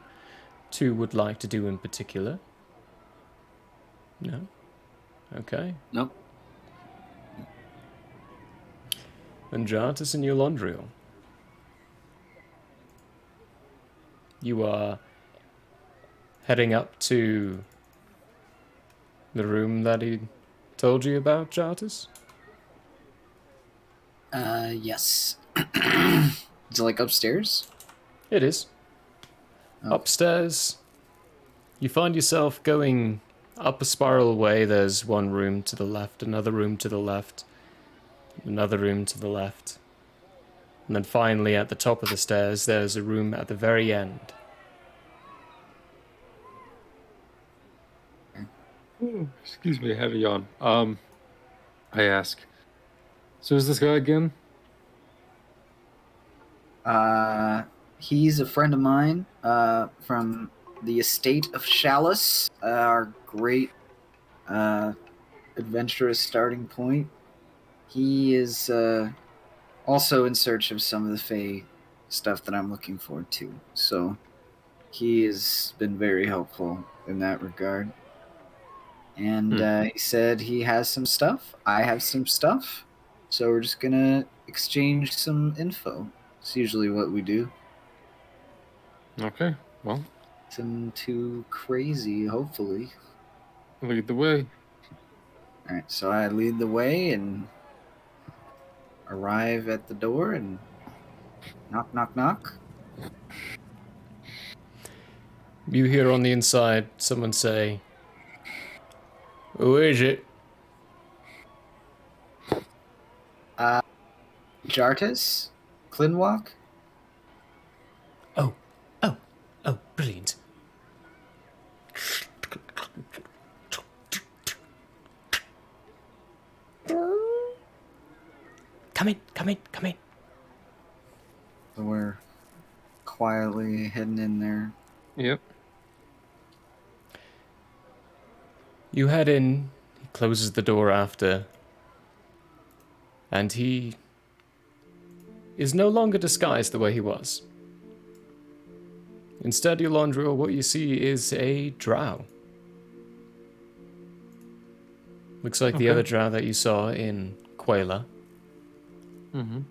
two would like to do in particular. No? Okay. Nope. And Jartis and Eulondriel. You are heading up to the room that he told you about, Jartis? Yes. Is it like upstairs? It is. Oh. Upstairs, you find yourself going up a spiral way. There's one room to the left, another room to the left, another room to the left. And then finally, at the top of the stairs, there's a room at the very end. Excuse me, heavy yawn. I ask, so is this guy again? He's a friend of mine, from the estate of Chalice, our great, adventurous starting point. He is, also in search of some of the Fae stuff that I'm looking forward to. So he has been very helpful in that regard. And he said he has some stuff. I have some stuff. So we're just going to exchange some info. It's usually what we do. Okay, well, Nothing too crazy, hopefully. lead the way. All right, so I lead the way and arrive at the door and knock, knock, knock. You hear on the inside someone say, "Who is it?" Jartis? Clinwalk? Oh, brilliant. Come in. So we're quietly heading in there. Yep. You head in, he closes the door after, and he is no longer disguised the way he was. Instead, Eulondriel, what you see is a drow. Looks like the Okay. other drow that you saw in Quayla, Mm-hmm.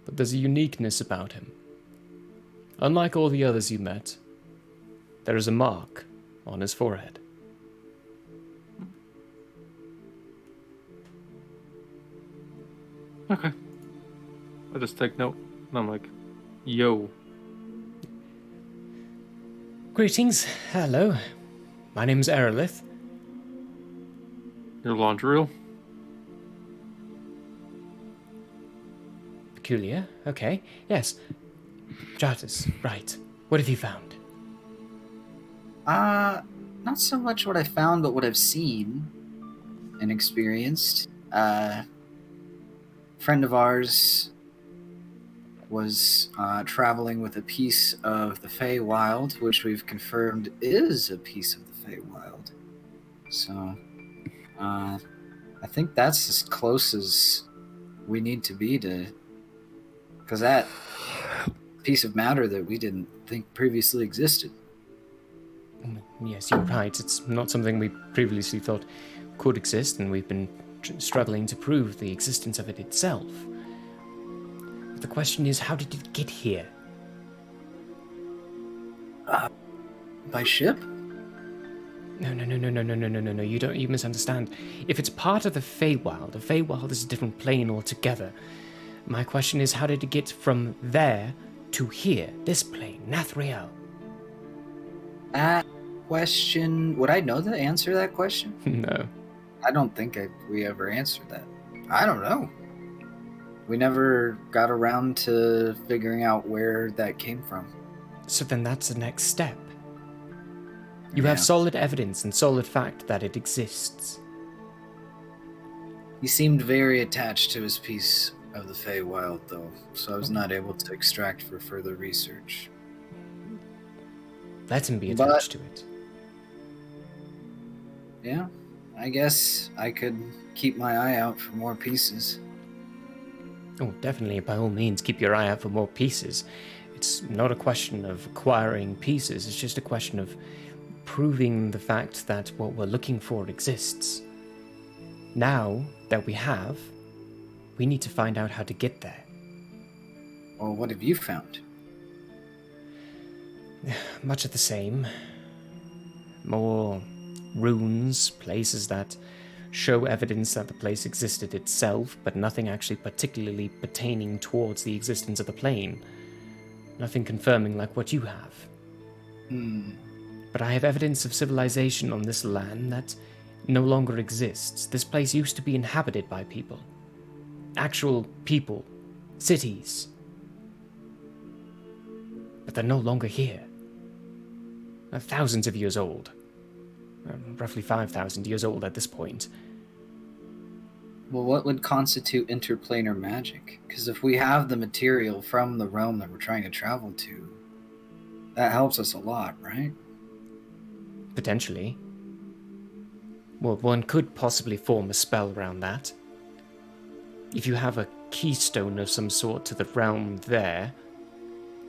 but there's a uniqueness about him. Unlike all the others you met, there is a mark on his forehead. Okay. I just take note, and I'm like, yo. Greetings. Hello. My name's Erelith. Your Laundreel? Peculiar. Okay. Yes. Jartis. Right. What have you found? Not so much what I found, but what I've seen and experienced. Friend of ours was traveling with a piece of the Feywild, which we've confirmed is a piece of the Feywild. So, I think that's as close as we need to be to... Because that piece of matter that we didn't think previously existed. Yes, you're right. It's not something we previously thought could exist, and we've been struggling to prove the existence of it itself. But the question is, how did it get here? By ship? No. You misunderstand. If it's part of the Feywild, the Feywild is a different plane altogether. My question is, how did it get from there to here, this plane, Nathriel? That question... Would I know the answer to that question? No. I don't think we ever answered that. I don't know. We never got around to figuring out where that came from. So then that's the next step. You Yeah. have solid evidence and solid fact that it exists. He seemed very attached to his piece of the Feywild, though, so I was not able to extract for further research. Let him be But- attached to it. Yeah, I guess I could keep my eye out for more pieces. Oh, definitely, by all means, keep your eye out for more pieces. It's not a question of acquiring pieces, it's just a question of proving the fact that what we're looking for exists. Now that we have, we need to find out how to get there. Well, what have you found? Much of the same. More runes, places that show evidence that the place existed itself, but nothing actually particularly pertaining towards the existence of the plane. Nothing confirming like what you have. But I have evidence of civilization on this land that no longer exists. This place used to be inhabited by people. Actual people. Cities. But they're no longer here. They're thousands of years old. Roughly 5,000 years old at this point. Well, what would constitute interplanar magic? Because if we have the material from the realm that we're trying to travel to, that helps us a lot, right? Potentially. Well, one could possibly form a spell around that. If you have a keystone of some sort to the realm there,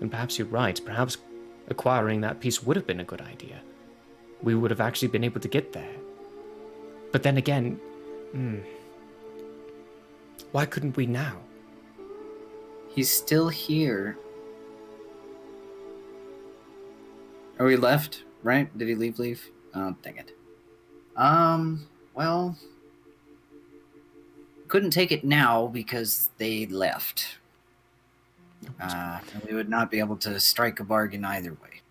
then perhaps you're right. Perhaps acquiring that piece would have been a good idea. We would have actually been able to get there. But then again, why couldn't we now? He's still here. Oh, he left, right? Did he leave? Oh, dang it. Well, couldn't take it now because they left. And we would not be able to strike a bargain either way.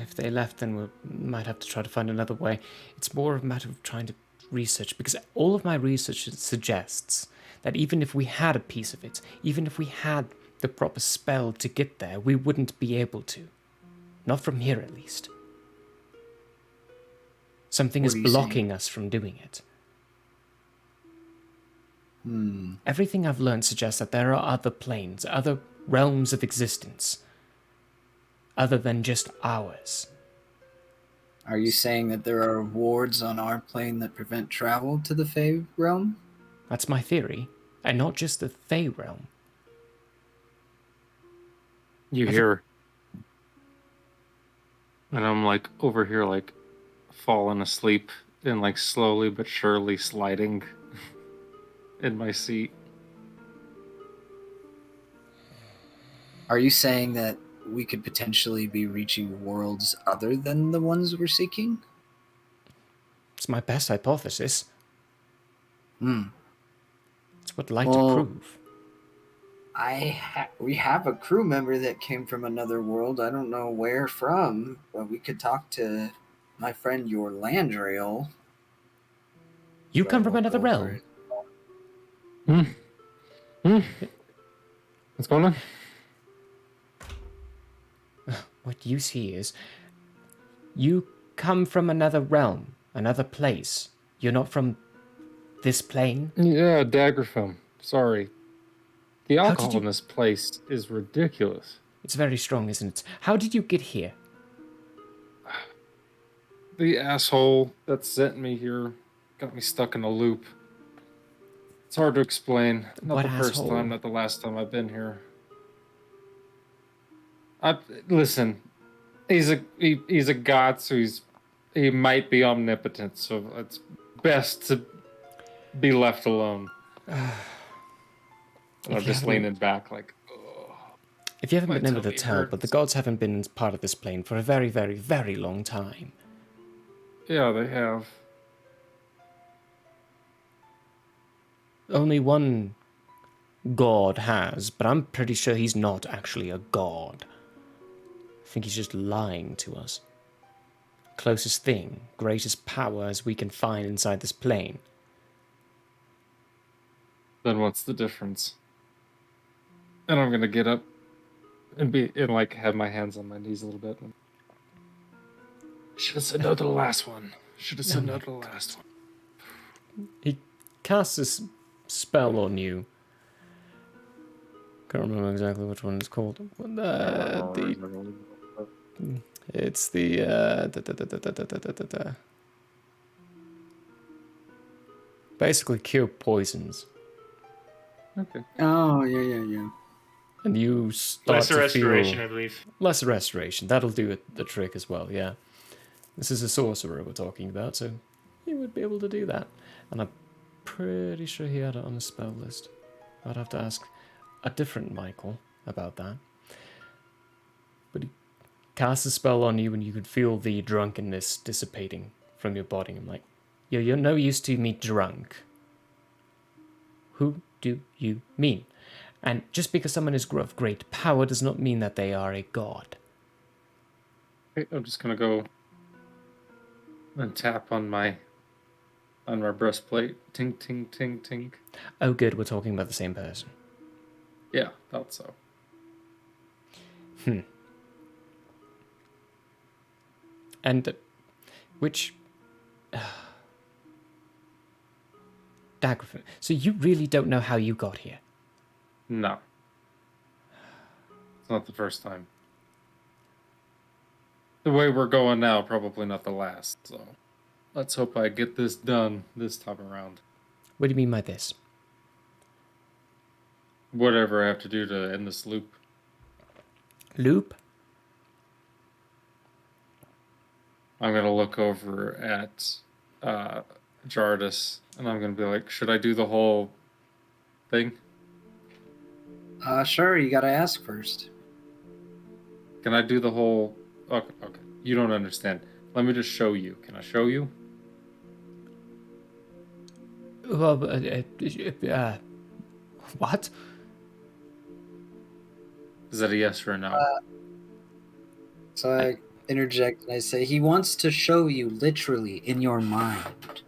If they left, then we might have to try to find another way. It's more of a matter of trying to research, because all of my research suggests that even if we had a piece of it, even if we had the proper spell to get there, we wouldn't be able to. Not from here, at least. Something is blocking us from doing it. Everything I've learned suggests that there are other planes, other realms of existence, other than just ours. Are you saying that there are wards on our plane that prevent travel to the Fae realm? That's my theory, and not just the Fae realm. You hear, and I'm like over here, like falling asleep and like slowly but surely sliding in my seat. Are you saying that we could potentially be reaching worlds other than the ones we're seeking? It's my best hypothesis. It's what I'd like to prove. We have a crew member that came from another world. I don't know where from, but we could talk to my friend your Landriel. You come from another realm? What's going on? What you see is, you come from another realm, another place. You're not from this plane? Yeah, dagger film. Sorry. The alcohol in this place is ridiculous. It's very strong, isn't it? How did you get here? The asshole that sent me here got me stuck in a loop. It's hard to explain. Not the first time, not the last time I've been here. Listen, he's a god, so he might be omnipotent, so it's best to be left alone. I'm just leaning back like, oh. If you haven't been able to tell, but the gods haven't been part of this plane for a very, very, very long time. Yeah, they have. Only one god has, but I'm pretty sure he's not actually a god. I think he's just lying to us. Closest thing, greatest power as we can find inside this plane. Then what's the difference? And I'm gonna get up and like have my hands on my knees a little bit. Should have said no to the last one. Should have said no to the last one. He casts a spell on you. Can't remember exactly which one it's called. It's the basically cure poisons. Okay. Oh, yeah. And you start Lesser to restoration, feel I believe. lesser restoration. That'll do the trick as well. Yeah, this is a sorcerer we're talking about, so he would be able to do that. And I'm pretty sure he had it on his spell list. I'd have to ask a different Michael about that. But he casts a spell on you, and you could feel the drunkenness dissipating from your body. I'm like, you're no use to me drunk. Who do you mean? And just because someone is of great power does not mean that they are a god. Okay, I'm just gonna go and tap on my breastplate. Tink, tink, tink, tink. Oh, good, we're talking about the same person. Yeah, thought so. And which Daggerford. So you really don't know how you got here? No. It's not the first time. The way we're going now, probably not the last, so let's hope I get this done this time around. What do you mean by this? Whatever I have to do to end this loop. Loop? I'm gonna look over at Jardis, and I'm gonna be like, should I do the whole thing? Sure, you gotta ask first. Can I do the whole... Okay. You don't understand. Let me just show you. Can I show you? Well, what? Is that a yes or a no? So I interject and I say, he wants to show you literally in your mind.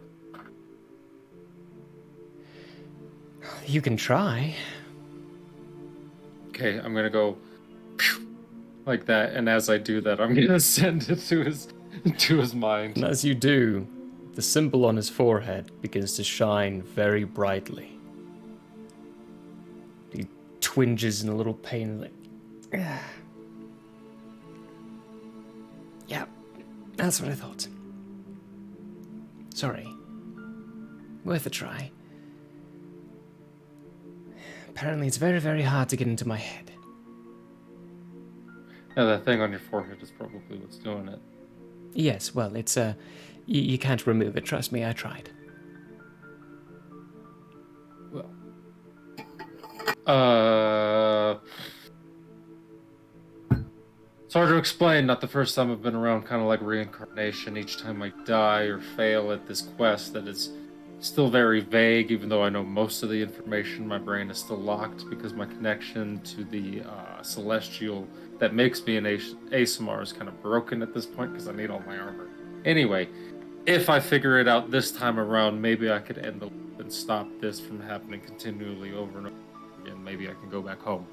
You can try. Okay, I'm gonna go like that, and as I do that, I'm gonna send it to his mind. And as you do, the symbol on his forehead begins to shine very brightly. He twinges in a little pain, like, yeah, that's what I thought. Sorry. Worth a try. Apparently it's very, very hard to get into my head. Yeah, that thing on your forehead is probably what's doing it. Yes, well, it's, you can't remove it, trust me, I tried. Well. It's hard to explain, not the first time I've been around, kind of like reincarnation. Each time I die or fail at this quest that is still very vague, even though I know most of the information, my brain is still locked because my connection to the celestial that makes me an ASMR is kind of broken at this point because I need all my armor. Anyway, if I figure it out this time around, maybe I could end the loop and stop this from happening continually over and over again. Maybe I can go back home.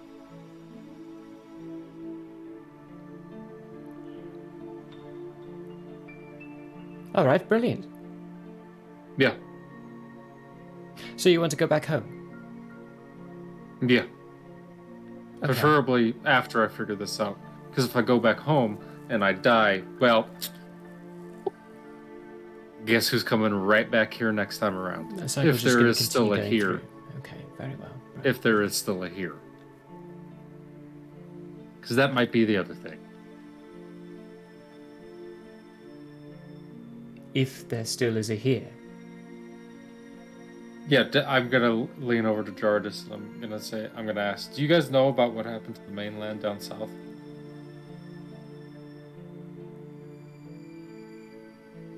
All right, brilliant. Yeah. So you want to go back home? Yeah. Okay. Preferably after I figure this out. Because if I go back home and I die, well, guess who's coming right back here next time around? The cycle's If just there gonna is still a continue going here. through. Okay, very well. Right. If there is still a here. Because that might be the other thing. If there still is a here. Yeah, I'm gonna lean over to Jardis and I'm gonna ask, do you guys know about what happened to the mainland down south?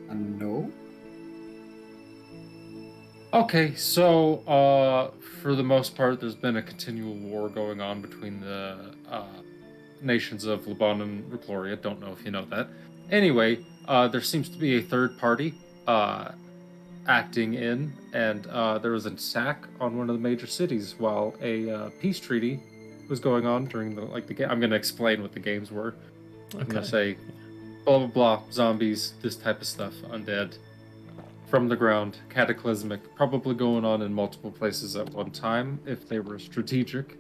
No. Okay, so for the most part, there's been a continual war going on between the nations of Laban and Recloria. Don't know if you know that. Anyway, there seems to be a third party acting in, and there was an attack on one of the major cities while a peace treaty was going on during the game. I'm gonna explain what the games were. Okay. I'm gonna say blah blah blah, zombies, this type of stuff, undead, from the ground, cataclysmic, probably going on in multiple places at one time if they were strategic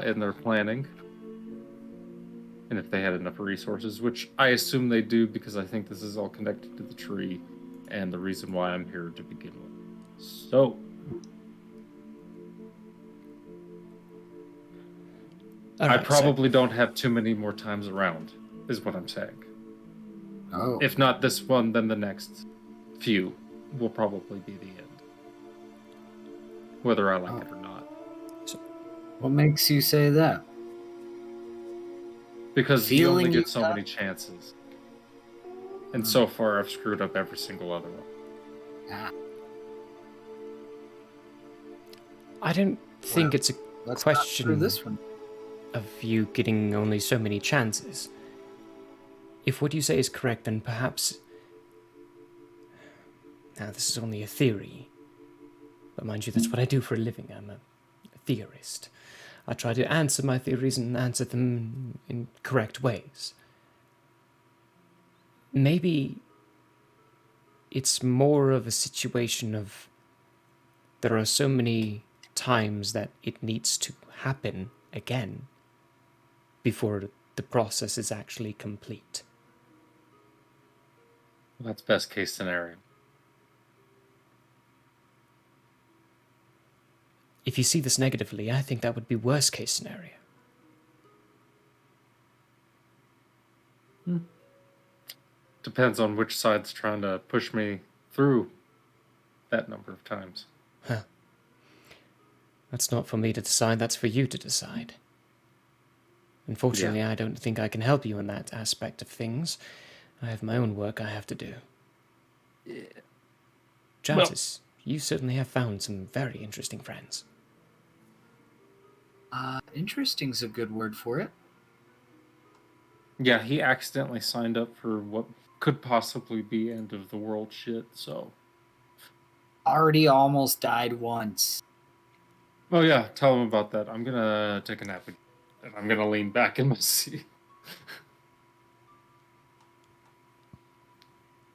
in their planning. And if they had enough resources, which I assume they do because I think this is all connected to the tree and the reason why I'm here to begin with. So, I Alright, probably don't have too many more times around, is what I'm saying. Oh. If not this one, then the next few will probably be the end. Whether I like it or not. What makes you say that? Because you only Feeling get you so got? many chances. And so far, I've screwed up every single other one. Ah, I don't think Well, it's a let's not question screw this one. of you getting only so many chances. If what you say is correct, then perhaps... Now, this is only a theory. But mind you, that's what I do for a living. I'm a theorist. I try to answer my theories and answer them in correct ways. Maybe it's more of a situation of there are so many times that it needs to happen again before the process is actually complete. That's best case scenario. If you see this negatively, I think that would be worst case scenario. Depends on which side's trying to push me through that number of times. That's not for me to decide, that's for you to decide. Unfortunately, I don't think I can help you in that aspect of things. I have my own work I have to do. Jartis, you certainly have found some very interesting friends. Interesting's a good word for it. Yeah, he accidentally signed up for what could possibly be end of the world shit, so... Already almost died once. Oh yeah, tell him about that. I'm gonna take a nap again, and I'm gonna lean back in my seat.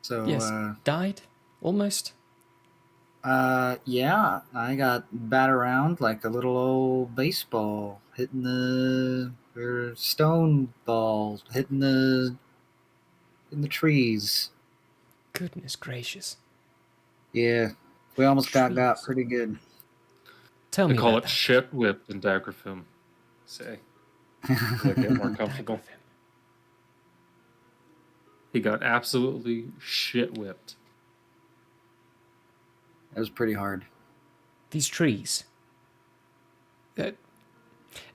So, Yes, died? Almost? yeah, I got bat around like a little old baseball, hitting the or stone ball, hitting the in the trees. Goodness gracious. Yeah, we almost got Trees. pretty good. Tell They me call about it that. shit whipped in Daggerfilm. Say. To get more comfortable. Daggerfilm. He got absolutely shit whipped. It was pretty hard. These trees.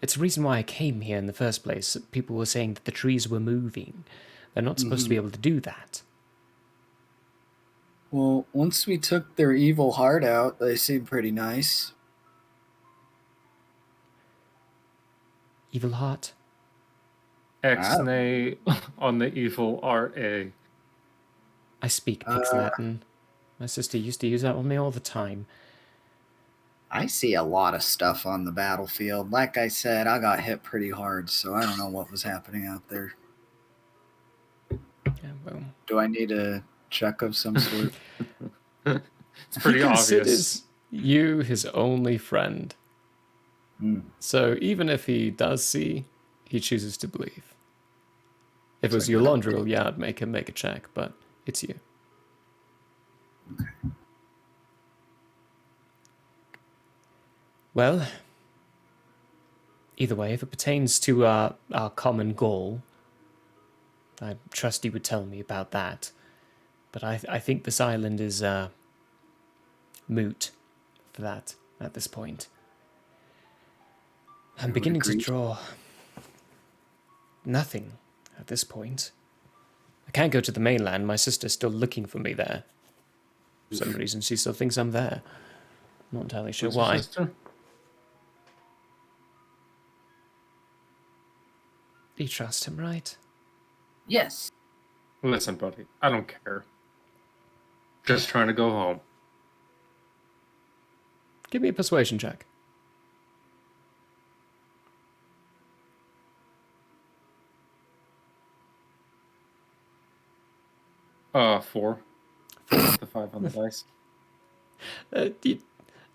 It's the reason why I came here in the first place. People were saying that the trees were moving. They're not supposed to be able to do that. Well, once we took their evil heart out, they seemed pretty nice. Evil heart? X-nay on the evil RA. I speak Pix Latin. My sister used to use that on me all the time. I see a lot of stuff on the battlefield. Like I said, I got hit pretty hard, so I don't know what was happening out there. Yeah, well, Do I need a check of some sort? It's pretty he obvious. considers you his only friend. Hmm. So even if he does see, he chooses to believe. If it was Yolondril, yeah, I'd make him make a check, but it's you. Well, either way, if it pertains to our common goal, I trust you would tell me about that. But I think this island is moot for that at this point. I'm beginning to draw nothing at this point. I can't go to the mainland. My sister's still looking for me there. For some reason, she still thinks I'm there. Not entirely sure Who's your why. sister? You trust him, right? Yes. Listen, buddy, I don't care. Just trying to go home. Give me a persuasion check. Four. The 5 on the dice.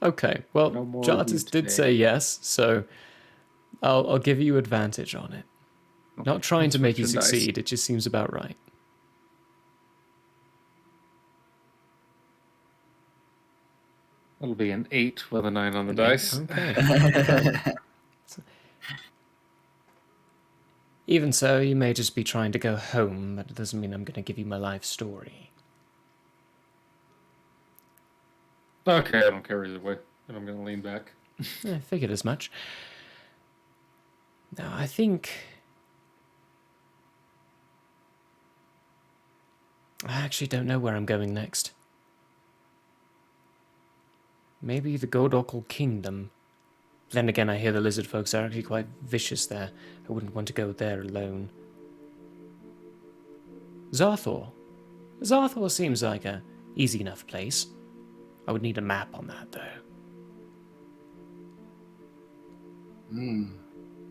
Okay, well, No more Jartis loot did today. say yes, so I'll give you advantage on it. Not trying to make you switching dice. succeed, it just seems about right. It'll be an 8 with a 9 on the An eight, dice. Okay. Even so, you may just be trying to go home, but it doesn't mean I'm going to give you my life story. Okay, I don't care either way. And I'm going to lean back. I figured as much. Now, I think... I actually don't know where I'm going next. Maybe the Godokal Kingdom. Then again, I hear the lizard folks are actually quite vicious there. I wouldn't want to go there alone. Zarthor. Zarthor seems like a easy enough place. I would need a map on that, though.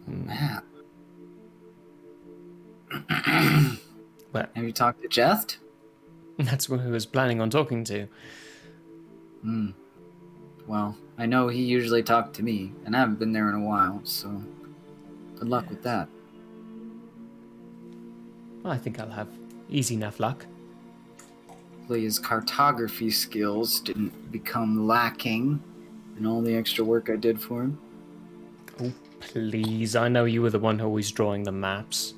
Map. Well, Have you talked to Jest? that's who I was planning on talking to. Well, I know he usually talked to me, and I haven't been there in a while, so good luck with that. I think I'll have easy enough luck. Hopefully his cartography skills didn't become lacking in all the extra work I did for him. Oh, please. I know you were the one always drawing the maps.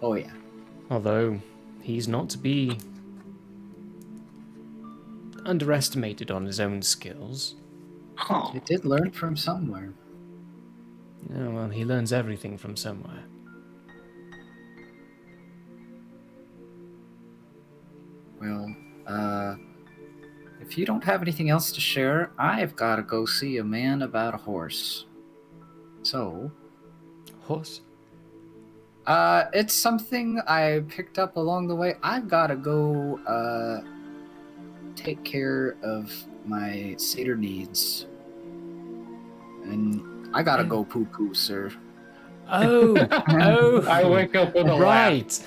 Oh yeah. Although, he's not to be underestimated on his own skills. He did learn from somewhere. Oh, well, he learns everything from somewhere. Well, if you don't have anything else to share, I've got to go see a man about a horse. So, Horse? it's something I picked up along the way. I've got to go, take care of my satyr needs. And I gotta go poo-poo, sir. Oh! Oh! I wake up with a laugh. Right!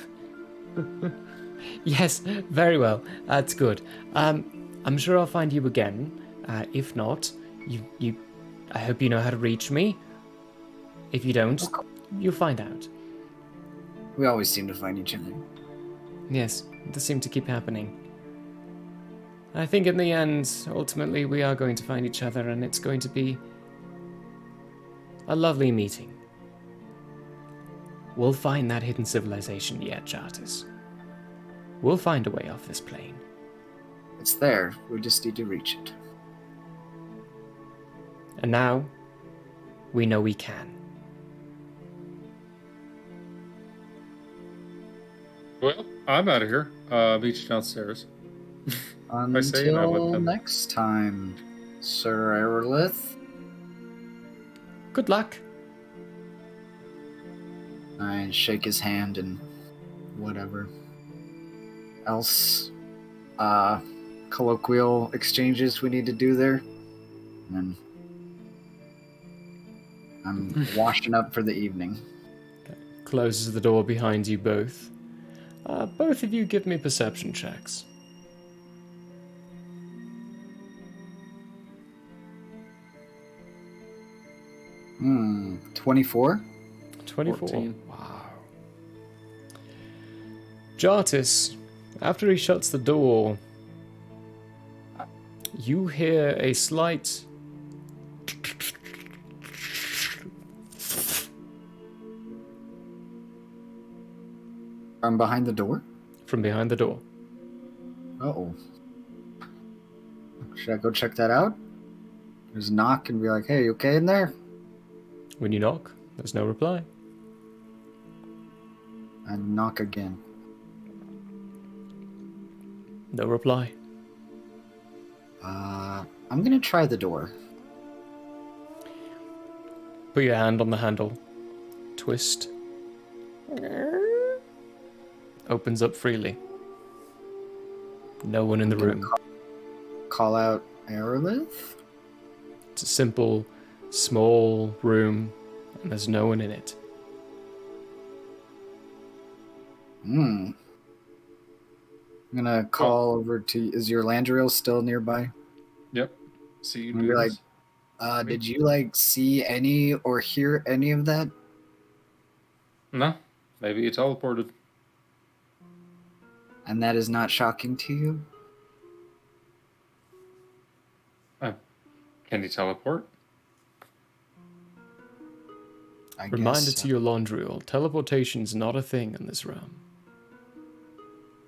Yes, very well. That's good. I'm sure I'll find you again. If not, I hope you know how to reach me. If you don't, you'll find out. We always seem to find each other. Yes, it does seem to keep happening. I think in the end, ultimately, we are going to find each other, and it's going to be a lovely meeting. We'll find that hidden civilization yet, Jartis. We'll find a way off this plane. It's there. We just need to reach it. And now, we know we can. Well, I'm out of here. Meet you downstairs. I say and I let Until them- next time, Sir Aerolith. Good luck. I shake his hand and whatever else colloquial exchanges we need to do there. And then I'm washing up for the evening. Closes the door behind you both. Both of you give me perception checks. 24? 24. 14. Wow. Jartis, after he shuts the door, you hear a slight I'm behind the door? from behind the door. Uh-oh. Should I go check that out? Just knock and be like, hey, you okay in there? When you knock, there's no reply. And knock again. No reply. I'm gonna try the door. Put your hand on the handle. Twist. Opens up freely. No one in the room. Call out Aerolith? It's a simple, small room, and there's no one in it. I'm gonna call over to... Is your Landriel still nearby? Yep. See you. I'm gonna be like, did you, see any or hear any of that? No. Maybe you teleported. And that is not shocking to you? Can you teleport? I Reminder guess to so. your Laundriel, teleportation's not a thing in this realm.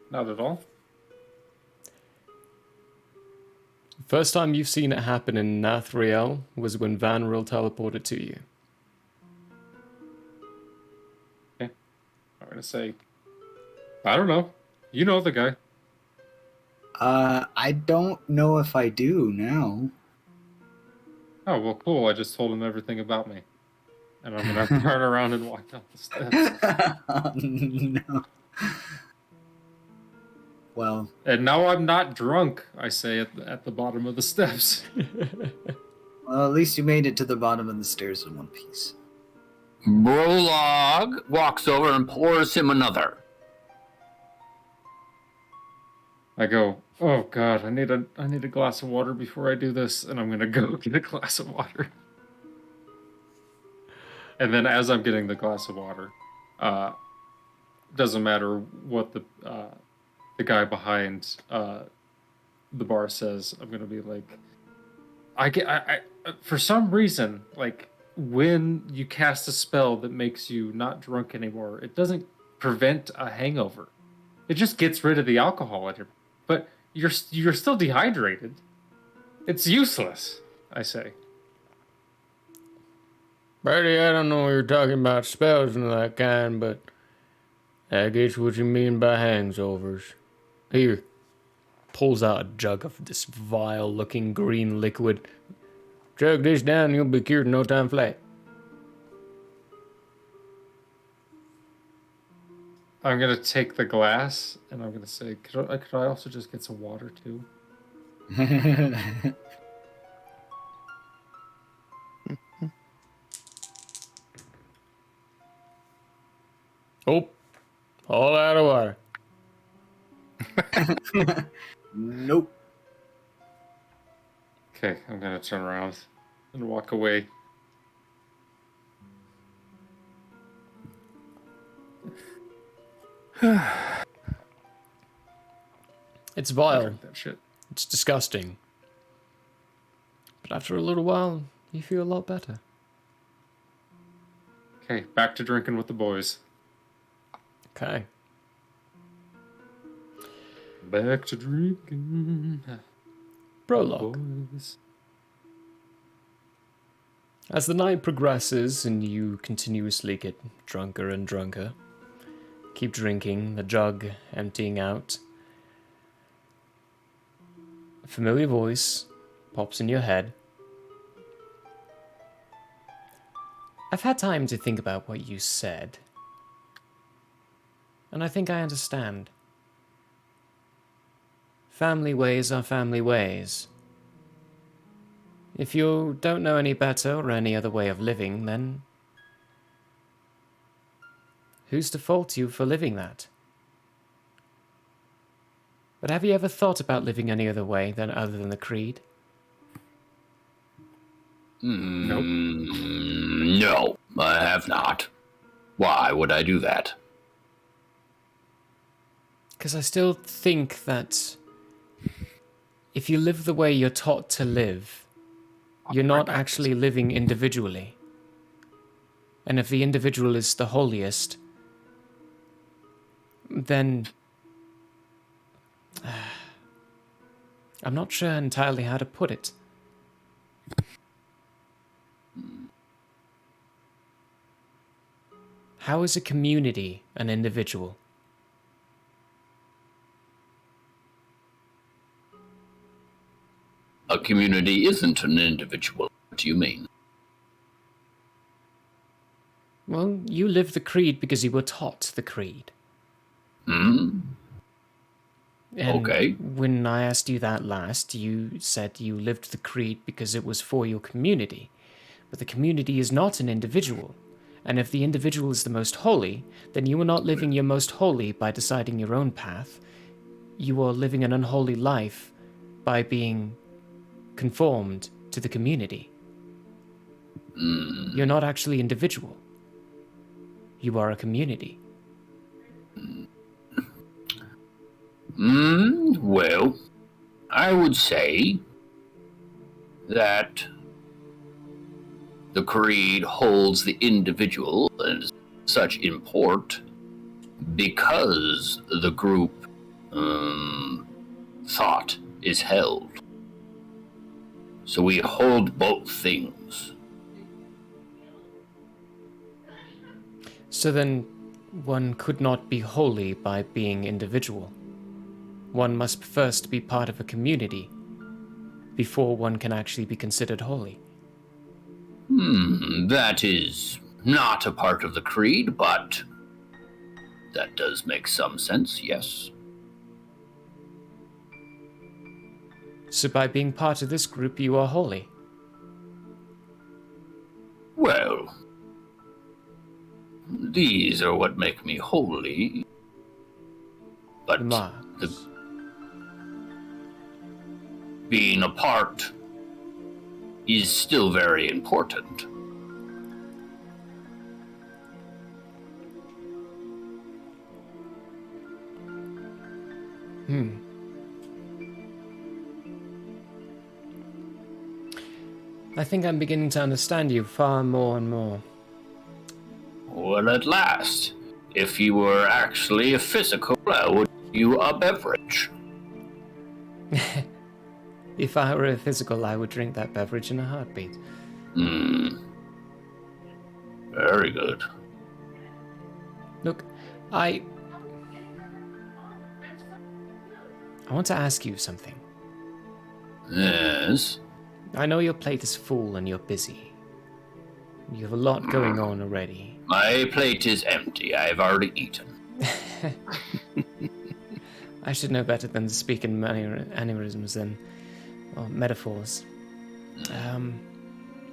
Not at all. First time you've seen it happen in Nathriel was when Vanriel teleported to you. I'm going to say, I don't know. You know the guy. I don't know if I do now. Oh, well, cool. I just told him everything about me. And I'm going to turn around and walk down the steps. No. Well, And now I'm not drunk, I say at the bottom of the steps. at least you made it to the bottom of the stairs in one piece. Brolog walks over and pours him another. I go, oh God, I need a glass of water before I do this, and I'm gonna go get a glass of water. And then as I'm getting the glass of water, doesn't matter what the guy behind the bar says, I'm gonna be like, I for some reason, like when you cast a spell that makes you not drunk anymore, it doesn't prevent a hangover. It just gets rid of the alcohol in your. But you're still dehydrated. It's useless, I say. Buddy, I don't know what you're talking about spells and that kind, but I guess what you mean by hangovers. Here. Pulls out a jug of this vile-looking green liquid. Chug this down and you'll be cured in no time flat. I'm gonna take the glass and I'm gonna say, could I also just get some water too? Oh, all out of water. Nope. Okay, I'm gonna turn around and walk away. It's I vile. drink that shit. It's disgusting. But after a little while, you feel a lot better. Okay, back to drinking with the boys. Okay. Back to drinking. Prologue. Boys. As the night progresses and you continuously get drunker and drunker, keep drinking, the jug emptying out, a familiar voice pops in your head. I've had time to think about what you said, and I think I understand. Family ways are family ways. If you don't know any better or any other way of living, then who's to fault you for living that? But have you ever thought about living any other way than other than the creed? Nope. No, I have not. Why would I do that? Because I still think that if you live the way you're taught to live, you're not actually living individually. And if the individual is the holiest, then I'm not sure entirely how to put it. How is a community an individual? A community isn't an individual. What do you mean? Well, you live the creed because you were taught the creed. Hmm? And Okay. when I asked you that last, you said you lived the creed because it was for your community. But the community is not an individual. And if the individual is the most holy, then you are not living your most holy by deciding your own path. You are living an unholy life by being conformed to the community. You're not actually individual. You are a community. Well, I would say that the creed holds the individual as such import because the group thought is held. So we hold both things. So then, one could not be holy by being individual. One must first be part of a community before one can actually be considered holy. That is not a part of the creed, but that does make some sense, yes. So by being part of this group, you are holy. Well, these are what make me holy. But The marks. being apart is still very important. I think I'm beginning to understand you far more and more. Well, at last, if you were actually a physical, I would give you a beverage. If I were a physical, I would drink that beverage in a heartbeat. Very good. Look, I want to ask you something. Yes. I know your plate is full and you're busy. You have a lot going on already. My plate is empty. I've already eaten. I should know better than to speak in aneurysms and metaphors.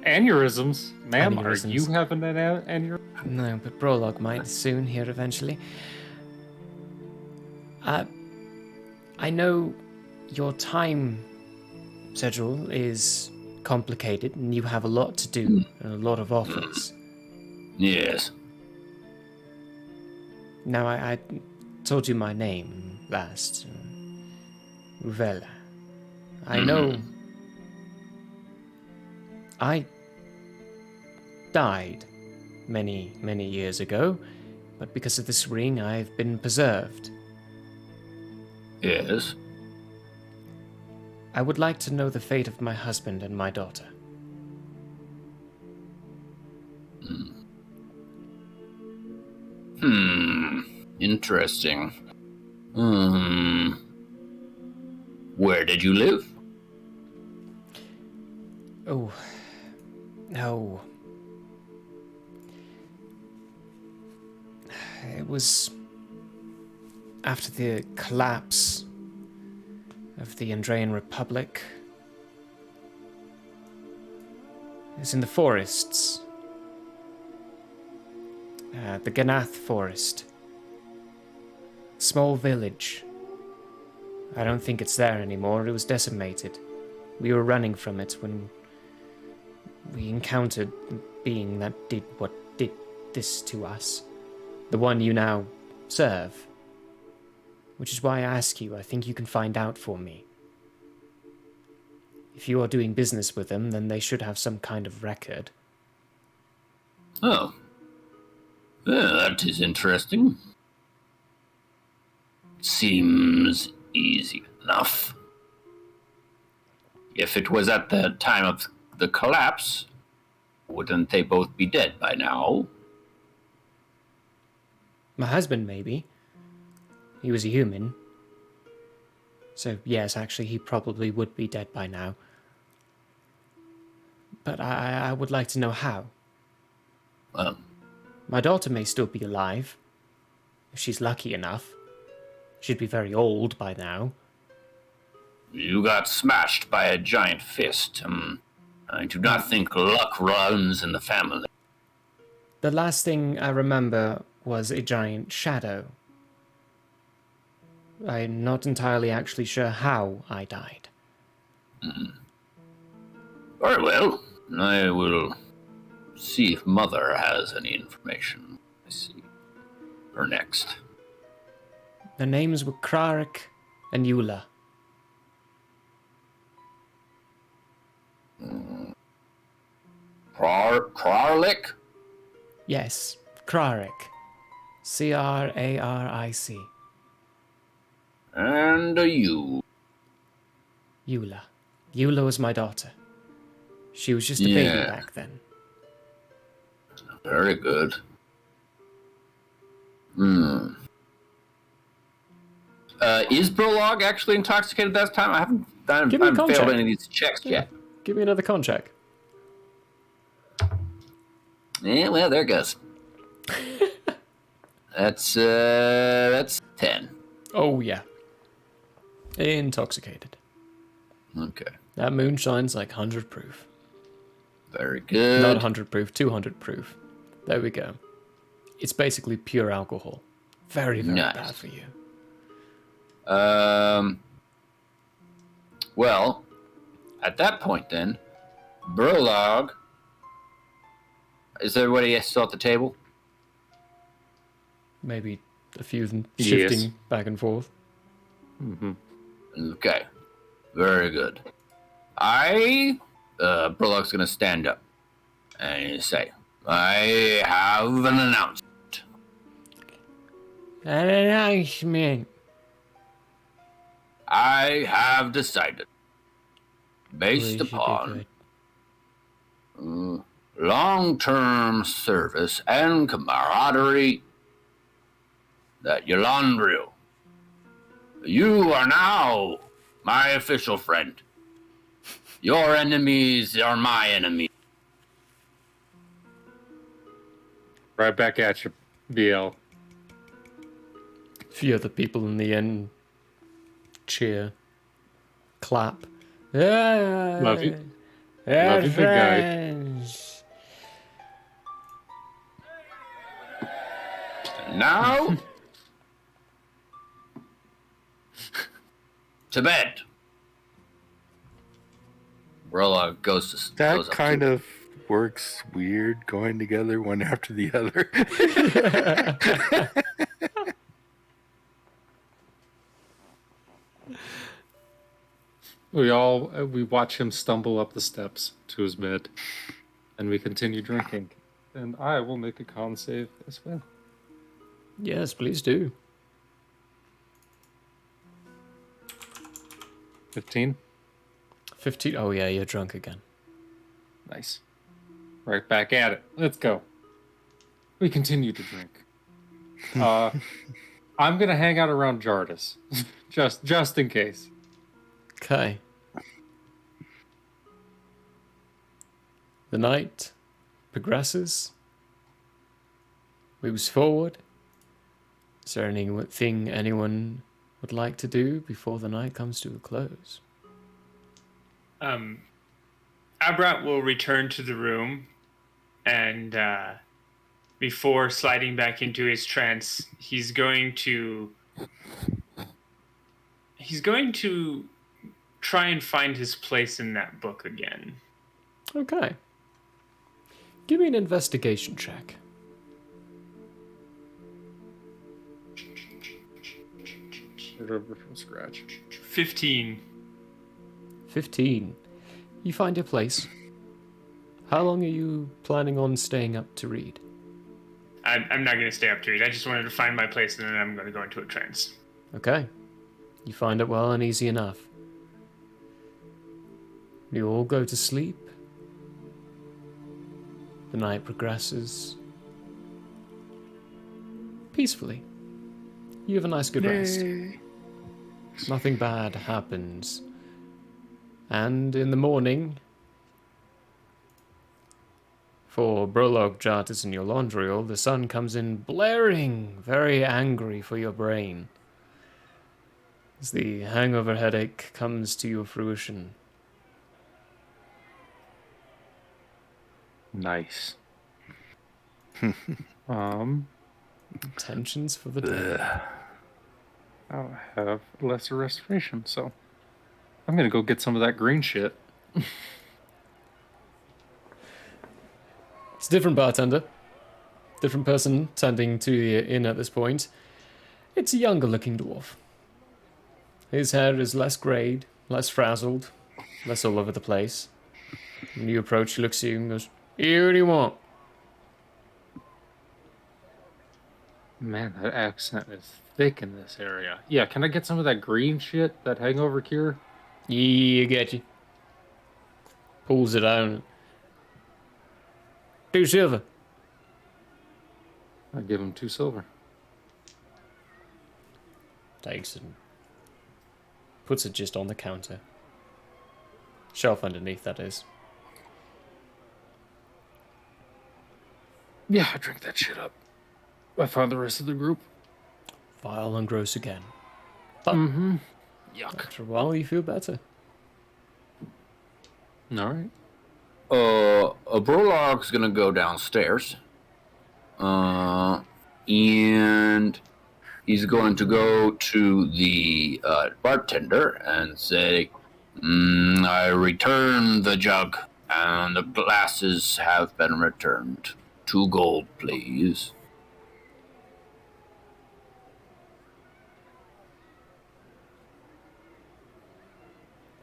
Aneurysms? Ma'am, Aneurysms. are you having an aneurysm? No, but Prologue might soon here eventually. I know your time schedule is complicated and you have a lot to do and a lot of offers. Yes. Now, I told you my name last. Ruvella. I know I died many, many years ago, but because of this ring, I've been preserved. Yes. I would like to know the fate of my husband and my daughter. Interesting. Where did you live? Oh, no. It was after the collapse of the Andrean Republic. It was in the forests. The Ganath Forest. Small village. I don't think it's there anymore. It was decimated. We were running from it when we encountered the being that did what did this to us. The one you now serve. Which is why I ask you. I think you can find out for me. If you are doing business with them, then they should have some kind of record. Oh. Well, that is interesting. Seems easy enough. If it was at the time of the collapse, wouldn't they both be dead by now? My husband, maybe. He was a human. So, yes, actually, he probably would be dead by now. But I would like to know how. Well, My daughter may still be alive. If she's lucky enough. She'd be very old by now. you got smashed by a giant fist. I do not think luck runs in the family. The last thing I remember was a giant shadow. I'm not entirely actually sure how I died. Very well. I will see if Mother has any information. I see. Her next. Their names were Krarik and Eula. Krarlick? Yes, Kraric. Craric. And you. Eula. Eula was my daughter. She was just a baby Yeah. back then. Very good. Hmm. Is Prologue actually intoxicated that time? I haven't Give me a con failed check. any of these checks yet. Give me another con check. Yeah, well, there it goes. That's 10. Oh, yeah. Intoxicated. Okay. That moonshine's like 100 proof. Very good. Not 100 proof, 200 proof. There we go. It's basically pure alcohol. Very, very Nice. bad for you. Well, at that point then, Prologue. Is everybody still at the table? Maybe a few of them Yes. shifting back and forth. Mm-hmm. Okay. Very good. Prologue's gonna stand up and say, I have an announcement. An announcement. I have decided, based Please, you be upon good. long-term service and camaraderie, that Yolandrio, you are now my official friend. Your enemies are my enemies. Right back at you, BL. A few other people in the end cheer, clap. Love you. Love you, big guy. Now, to bed. Prologue goes to That goes up kind to- of works weird, going together one after the other. We watch him stumble up the steps to his bed, and we continue drinking. And I will make a con save as well. Yes, please do. 15. 15. Oh, yeah, you're drunk again. Nice. Right back at it. Let's go. We continue to drink. I'm gonna hang out around Jardis, just in case. Okay. The night progresses, moves forward. Is there anything anyone would like to do before the night comes to a close? Abrat will return to the room, and before sliding back into his trance, he's going to try and find his place in that book again. Okay. Give me an investigation check. Start over from scratch. 15. 15. You find your place. How long are you planning on staying up to read? I'm not going to stay up to read. I just wanted to find my place, and then I'm going to go into a trance. Okay. You find it well and easy enough. You all go to sleep. The night progresses peacefully. You have a nice good rest. Nothing bad happens. And in the morning, for Prologue, Jartis, and your Laundriel, the sun comes in blaring, very angry for your brain. As the hangover headache comes to your fruition. Nice. Tensions for the day. I'll have lesser restoration, so I'm gonna go get some of that green shit. It's a different bartender. Different person tending to the inn at this point. It's a younger looking dwarf. His hair is less greyed, less frazzled, less all over the place. When you approach, he looks at you and goes, Here, what do you want? Man, that accent is thick in this area. Yeah, can I get some of that green shit, that hangover cure? Yeah, get you. Pulls it out. 2 silver. I give him 2 silver. Takes it and puts it just on the counter. Shelf underneath, that is. Yeah, I drink that shit up. I found the rest of the group. Vile and gross again. But Yuck. after a while, you feel better. Alright. Brolog's gonna go downstairs. And he's going to go to the bartender and say, I returned the jug, and the glasses have been returned. 2 gold, please.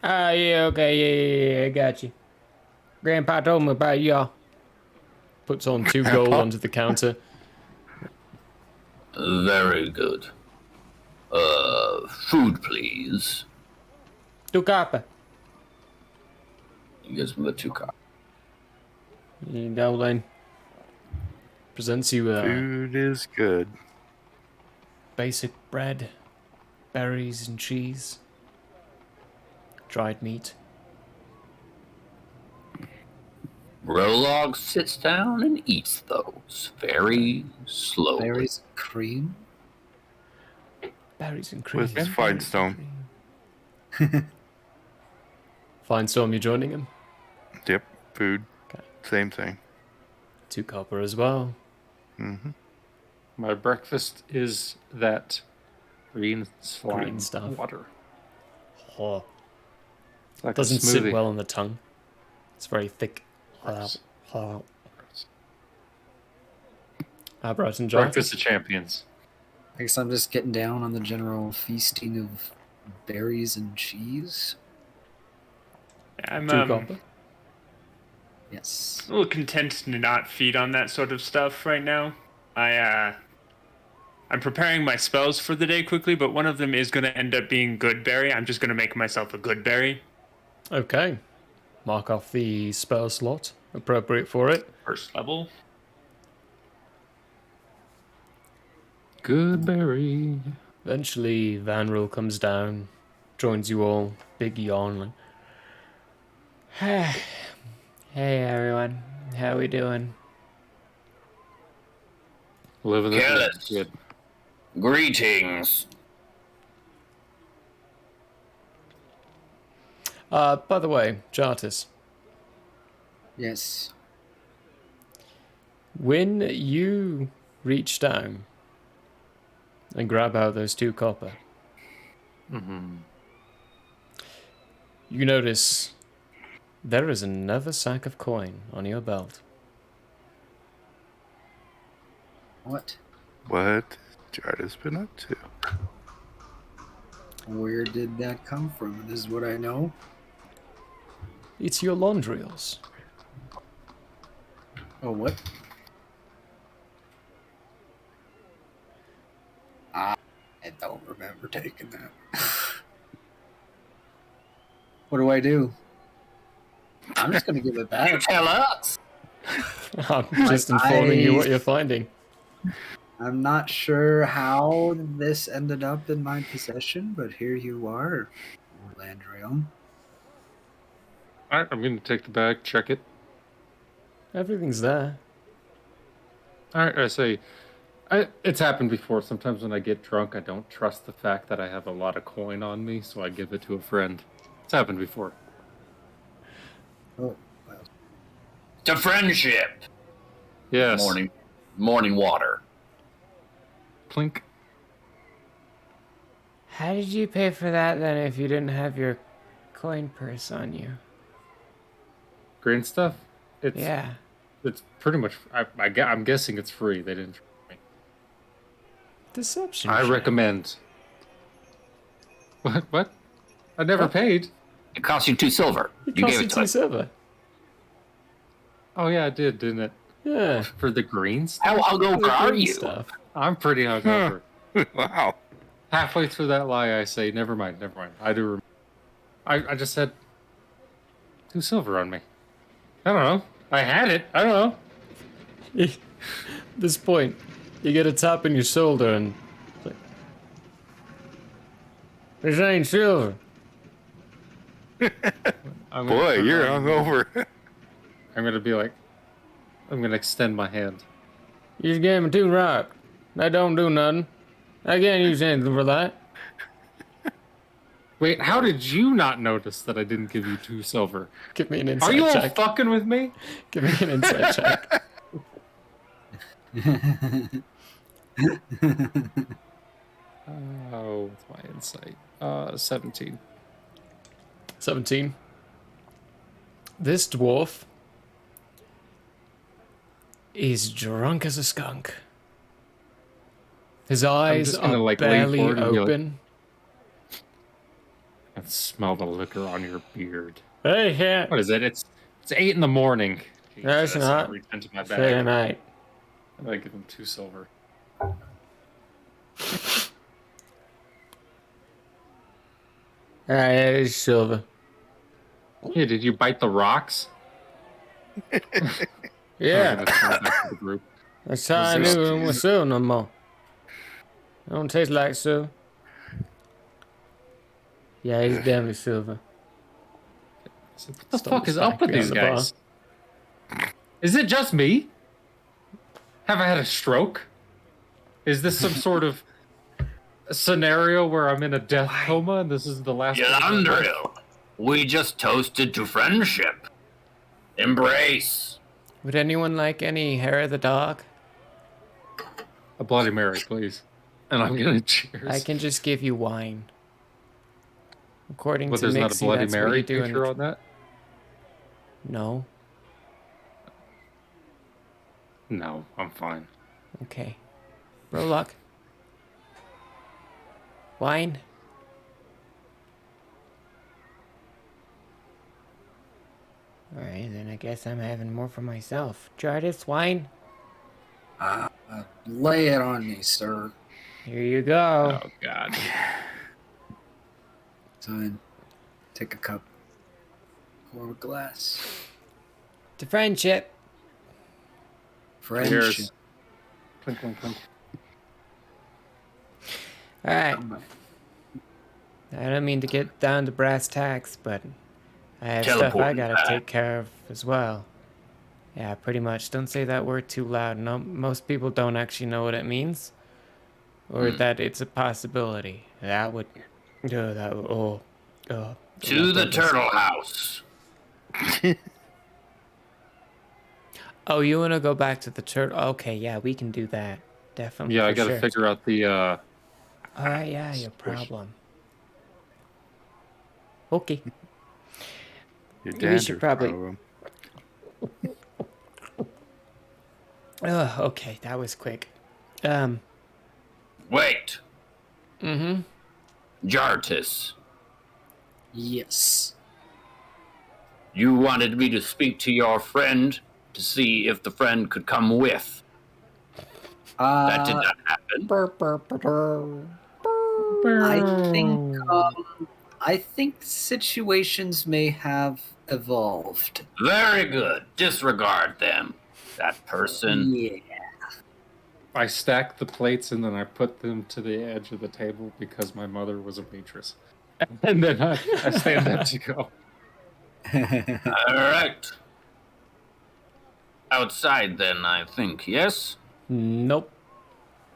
Ah, yeah, okay, yeah, I got you. Grandpa told me about y'all. Puts on 2 gold onto the counter. Very good. Food, please. 2 copper. He gives me the 2 copper. You know, then. Presents you Food is good. basic bread, berries and cheese, dried meat. Brolog sits down and eats those very slowly. Berries and cream. Berries and cream. With Finestone. Finestone, you're joining him? Yep. Food. Okay. Same thing. 2 copper as well. Mm-hmm. My breakfast is that green slime Green stuff. water. Oh, It's like doesn't a smoothie. sit well on the tongue. It's very thick. Gross. Abrat and John. Breakfast of champions. I guess I'm just getting down on the general feasting of berries and cheese. I'm 2 copper. Yes. a little content to not feed on that sort of stuff right now. I'm preparing my spells for the day quickly, but one of them is going to end up being good berry. I'm just going to make myself a good berry. Okay. Mark off the spell slot. Appropriate for it. First level. Good berry. Eventually, Vanril comes down, joins you all. Big yawn. Hey, everyone. How we doing? Living the Careless. good. Greetings. By the way, Jartis, Yes. when you reach down and grab out those 2 copper, you notice there is another sack of coin on your belt. What? What Jarda's been up to? Where did that come from? This is what I know. It's your laundrials. Oh, what? I don't remember taking that. What do I do? I'm just gonna give it back. Tell us. I'm just informing you what you're finding. I'm not sure how this ended up in my possession, but here you are, Landriel. Alright, I'm going to take the bag, check it. Everything's there. Alright, I say, it's happened before. Sometimes when I get drunk, I don't trust the fact that I have a lot of coin on me, so I give it to a friend. It's happened before. Oh, well. To friendship. Yes. Morning water. Plink. How did you pay for that then if you didn't have your coin purse on you? Green stuff? It's Yeah. It's pretty much. I'm guessing it's free. They didn't. Deception. I check. recommend. What? What? I never paid. It cost you 2 silver. It You cost gave you it to 2 us. silver. Oh yeah, it did, didn't it? Yeah. For the greens? How hungover are Green you? Stuff. I'm pretty hungover. Wow. Halfway through that lie, I say, never mind. I do remember. I just had 2 silver on me. I don't know. I had it. I don't know. At this point, you get a tap on your shoulder and it's like, this ain't silver. I'm Boy, turn you're around. hungover. I'm gonna be like, I'm gonna extend my hand. You just gave me 2 rock. That don't do nothing. I can't use anything for that. Wait, how did you not notice that I didn't give you 2 silver? Give me an insight Are you all check. fucking with me? Give me an insight check. Oh, what's my insight? 17. 17. This dwarf is drunk as a skunk. His eyes just gonna, are like, lean barely forward and be like, open. I can smell the liquor on your beard. Hey, yeah. What is it? It's 8 in the morning. No, it's Jesus, not. I reach into my Say bag. night. I give him 2 silver. Alright, it's silver. Hey, did you bite the rocks? I'm Yeah, gonna turn back to the group. that's how I knew it was silver no more. It don't taste like silver. Yeah, he's definitely silver. So what the Stumbles fuck is up back with these behind the guys? Is it just me? Have I had a stroke? Is this some sort of scenario where I'm in a death coma and this is the last one of my life? Andrea, we just toasted to friendship. Embrace. Would anyone like any hair of the dog? A Bloody Mary, please. And I'm gonna cheers. I can just give you wine. According But to there's not a Mixie, Bloody that's what Mary you do in picture the... on that? No. No, I'm fine. Okay. Brolock. Wine. Alright, then I guess I'm having more for myself. Jardis, wine? Lay it on me, sir. Here you go. Oh, God. Son, take a cup. Pour a glass. To friendship. Friendship. Cheers. Clink, clink, clink. Alright. I don't mean to get down to brass tacks, but I have stuff I Teleporting gotta back. take care of as well. Yeah, pretty much. Don't say that word too loud. No, most people don't actually know what it means, or that it's a possibility. That would, oh. To the turtle house. Oh, you wanna go back to the turtle? Okay, yeah, we can do that. Definitely. Yeah, I for gotta sure. figure out the, All right, yeah, your problem. Okay. Your We should dandruff probably- problem. Okay, that was quick. Wait. Mm-hmm. Jartis, Yes. you wanted me to speak to your friend to see if the friend could come with. That did not happen. I think situations may have evolved. Very good. Disregard them. That person. Yeah. I stack the plates and then I put them to the edge of the table because my mother was a waitress. And then I stand up to go. All right. Outside, then, I think, yes? Nope.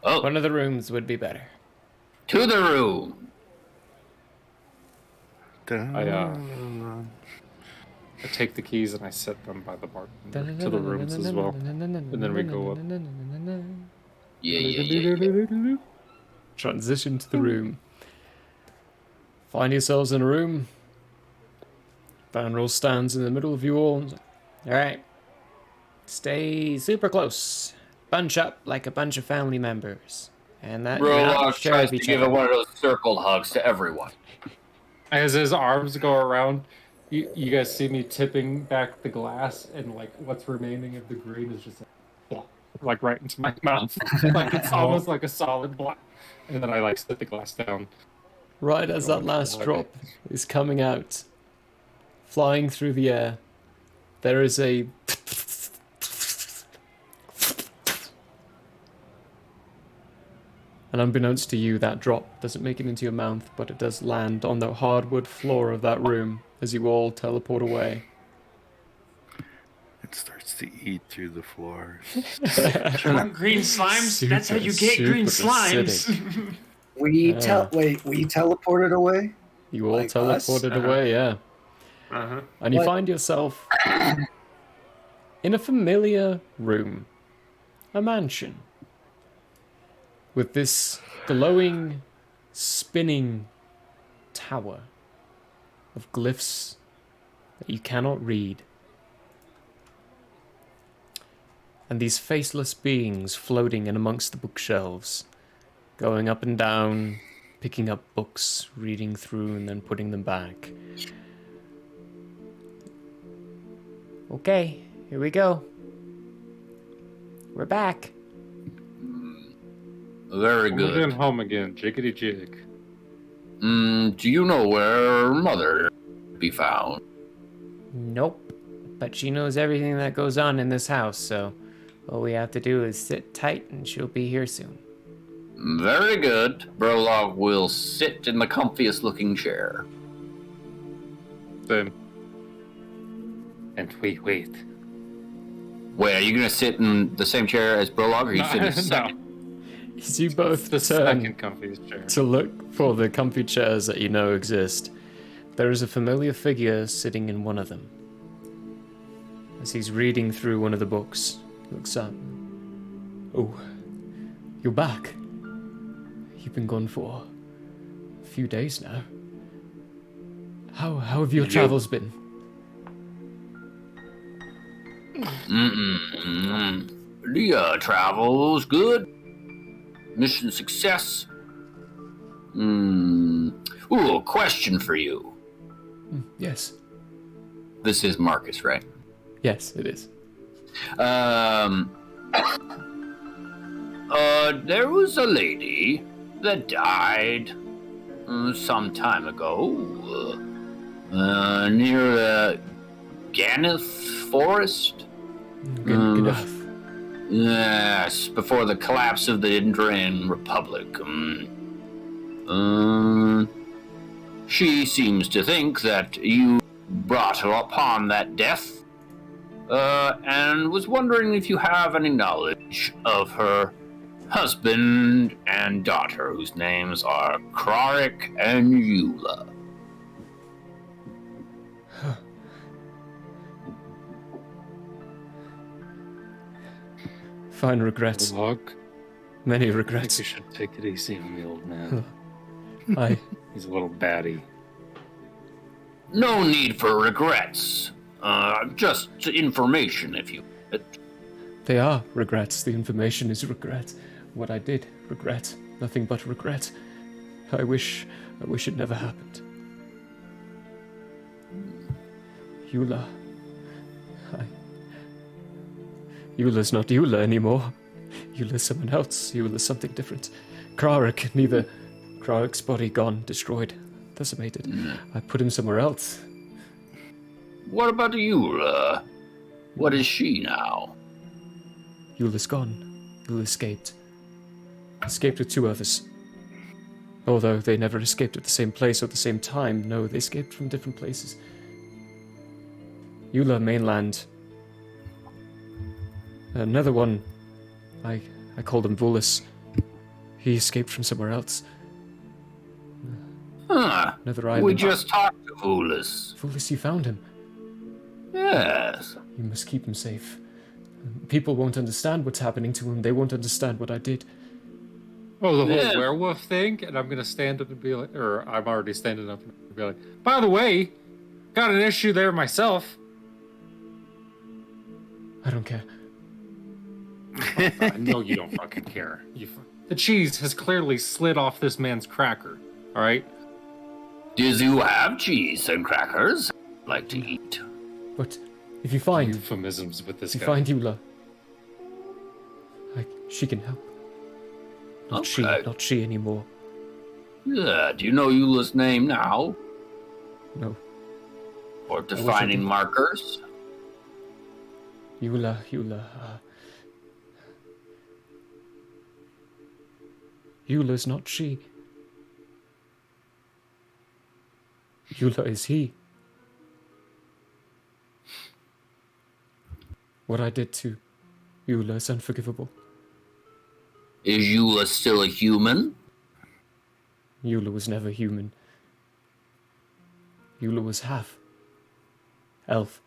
Oh, One of the rooms would be better. to the room. I take the keys and I set them by the bartender to the rooms as well. And then we go up. Yeah. Transition to the room. Find yourselves in a room. Vanril stands in the middle of you all. Alright. Stay super close. Bunch up like a bunch of family members. And that you're not Brolock sure tries of to each give other. it one of those circle hugs to everyone. As his arms go around You guys see me tipping back the glass, and like what's remaining of the green is just like right into my mouth. Like it's almost like a solid block. And then I like set the glass down. Right as that last drop is coming out, flying through the air, there is a... And unbeknownst to you, that drop doesn't make it into your mouth, but it does land on the hardwood floor of that room as you all teleport away. It starts to eat through the floor. Green slimes? That's how you get green super slimes. acidic. We teleported away. You all Like us? teleported away, yeah. Uh-huh. And you What? find yourself in a familiar room. A mansion. With this glowing, spinning tower of glyphs that you cannot read. And these faceless beings floating in amongst the bookshelves, going up and down, picking up books, reading through, and then putting them back. Okay, here we go. We're back. Very We're good. going home again, jiggity jig. Do you know where Mother be found? Nope. But she knows everything that goes on in this house, so all we have to do is sit tight and she'll be here soon. Very good. Burlock will sit in the comfiest looking chair. Then. And we wait. Wait, are you gonna sit in the same chair as Burlock, or are you sitting second? As you both The turn second comfiest chair. to look for the comfy chairs that you know exist, there is a familiar figure sitting in one of them. As he's reading through one of the books, he looks up. Oh, you're back. You've been gone for a few days now. How have your travels been? The travel's good. Mission success. Ooh, a question for you. Yes. This is Marcus, right? Yes, it is. There was a lady that died some time ago near the Ganeth Forest. Good enough. Yes, before the collapse of the Indrian Republic. She seems to think that you brought her upon that death, and was wondering if you have any knowledge of her husband and daughter, whose names are Krarik and Eula. Fine regrets. Burlock, Many I think regrets. you should take it easy on the old man. I He's a little batty. No need for regrets. Just information, if you... They are regrets. The information is regret. What I did, regret. Nothing but regret. I wish it never happened. Eula. Eula's not Eula anymore. Eula's someone else. Eula's something different. Krarik, neither. Krarik's body gone, destroyed, decimated. I put him somewhere else. What about Eula? What is she now? Eula's gone. Eula escaped. Escaped with two others. Although they never escaped at the same place or at the same time. No, they escaped from different places. Eula mainland. Another one, I called him Vulus. He escaped from somewhere else. Huh. Another island. We just talked to Vulus. Vulus, you found him. Yes. You must keep him safe. People won't understand what's happening to him. They won't understand what I did. Oh, the whole Yeah. werewolf thing? And I'm going to stand up and be like, or I'm already standing up and be like, by the way, got an issue there myself. I don't care. I know you don't fucking care. The cheese has clearly slid off this man's cracker, all right? Does you have cheese and crackers? like to eat. But if you find Euphemisms with this if you guy. find Eula, she can help. Not she anymore. Yeah, do you know Eula's name now? No. Or wish I defining did. markers? Eula, Eula's not she. Eula is he. What I did to Eula is unforgivable. Is Eula still a human? Eula was never human. Eula was half elf,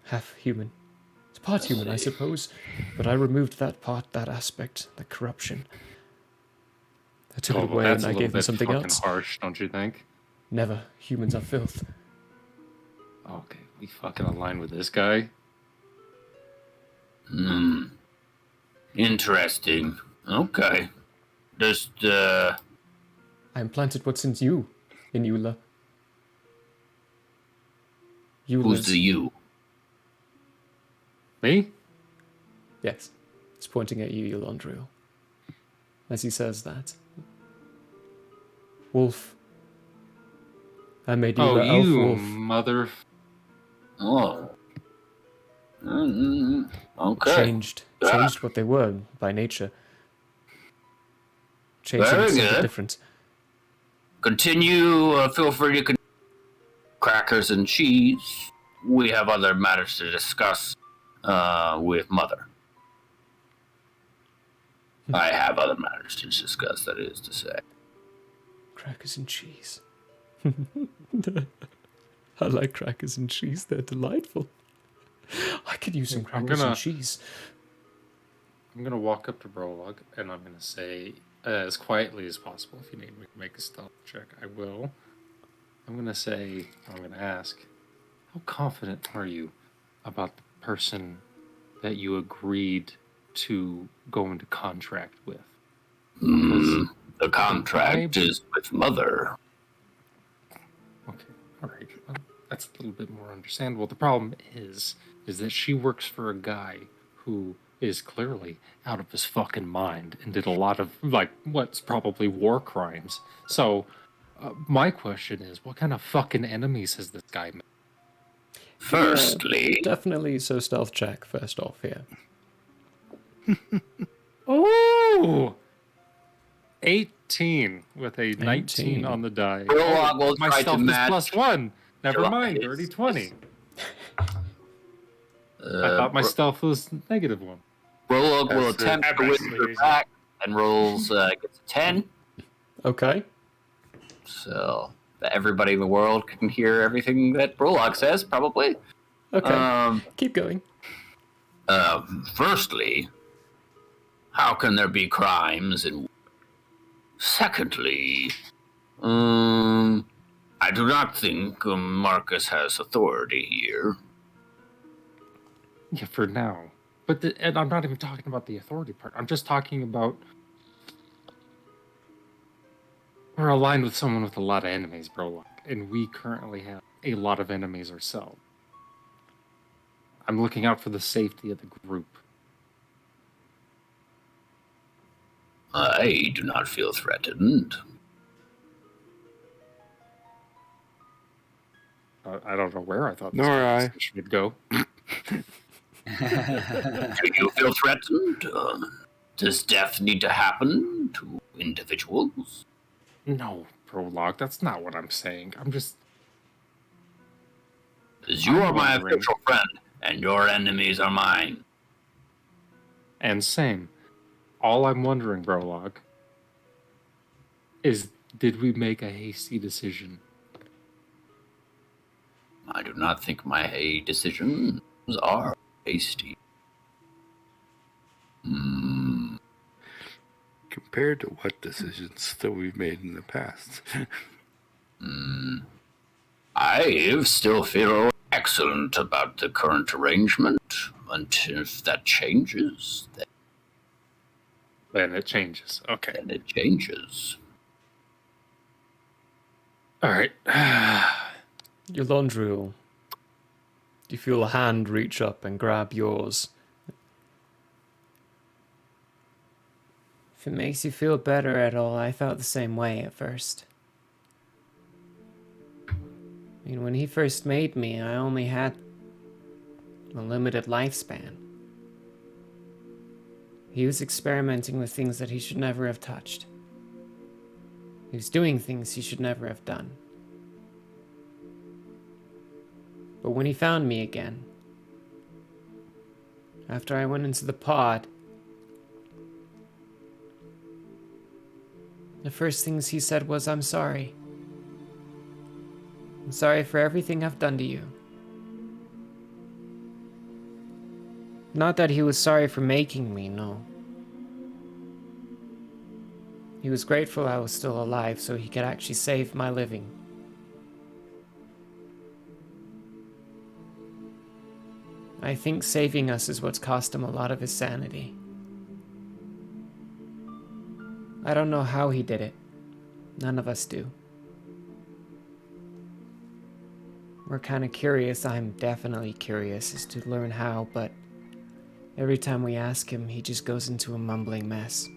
half human. It's part human, I suppose, but I removed that part, that aspect, the corruption. I took it away that's and a I little gave him bit something fucking else. harsh, don't you think? Never. Humans are filth. Okay, we fucking align with this guy. Interesting. Okay. Just, I implanted what's in you, in Eula. who's the you? Me? Yes. It's pointing at you, Elandriel. As he says that. Wolf. I made Eula elf you wolf. mother... Oh. Okay. Changed what they were by nature. Changed Very something good. different. Continue. Feel free to crackers and cheese. We have other matters to discuss with Mother. I have other matters to discuss, that is to say. Crackers and cheese. I like crackers and cheese. They're delightful. I could use some crackers and cheese. I'm gonna walk up to Brolog and I'm gonna say, as quietly as possible, if you need me to make a stealth check, I will. I'm gonna ask, how confident are you about the person that you agreed to go into contract with? The contract is with Mother. Okay, all right. Well, that's a little bit more understandable. The problem is that she works for a guy who is clearly out of his fucking mind and did a lot of, like, what's probably war crimes. So, my question is, what kind of fucking enemies has this guy made? Firstly, Definitely so stealth check first off here. Oh! 18 with a 19 on the die. Prologue will My try to stealth is match. +1. Never July mind, is- dirty 20. I thought my stealth was -1. Prologue will That's attempt to Absolutely whisper easy. back and rolls gets a 10. Okay. So that everybody in the world can hear everything that Prologue says, probably. Okay. Keep going. Firstly, how can there be crimes? And secondly, I do not think Marcus has authority here. Yeah, for now. But and I'm not even talking about the authority part. I'm just talking about we're aligned with someone with a lot of enemies, bro. And we currently have a lot of enemies ourselves. I'm looking out for the safety of the group. I do not feel threatened. I don't know where I thought this Nor I. conversation would go. Do you feel threatened? Does death need to happen to individuals? No, Prologue, that's not what I'm saying. I'm just... Because you are my wondering. official friend, and your enemies are mine. And same. All I'm wondering, Brolog, is did we make a hasty decision? I do not think my decisions are hasty. Compared to what decisions that we've made in the past. I still feel excellent about the current arrangement. Until if that changes, Then it changes. Okay. then it changes. All right. Yolondriel, you feel a hand reach up and grab yours. If it makes you feel better at all, I felt the same way at first. I mean, when he first made me, I only had a limited lifespan. He was experimenting with things that he should never have touched. He was doing things he should never have done. But when he found me again, after I went into the pod, the first things he said was, "I'm sorry. I'm sorry for everything I've done to you." Not that he was sorry for making me, no. He was grateful I was still alive so he could actually save my living. I think saving us is what's cost him a lot of his sanity. I don't know how he did it. None of us do. We're kind of curious. I'm definitely curious as to learn how, but every time we ask him, he just goes into a mumbling mess.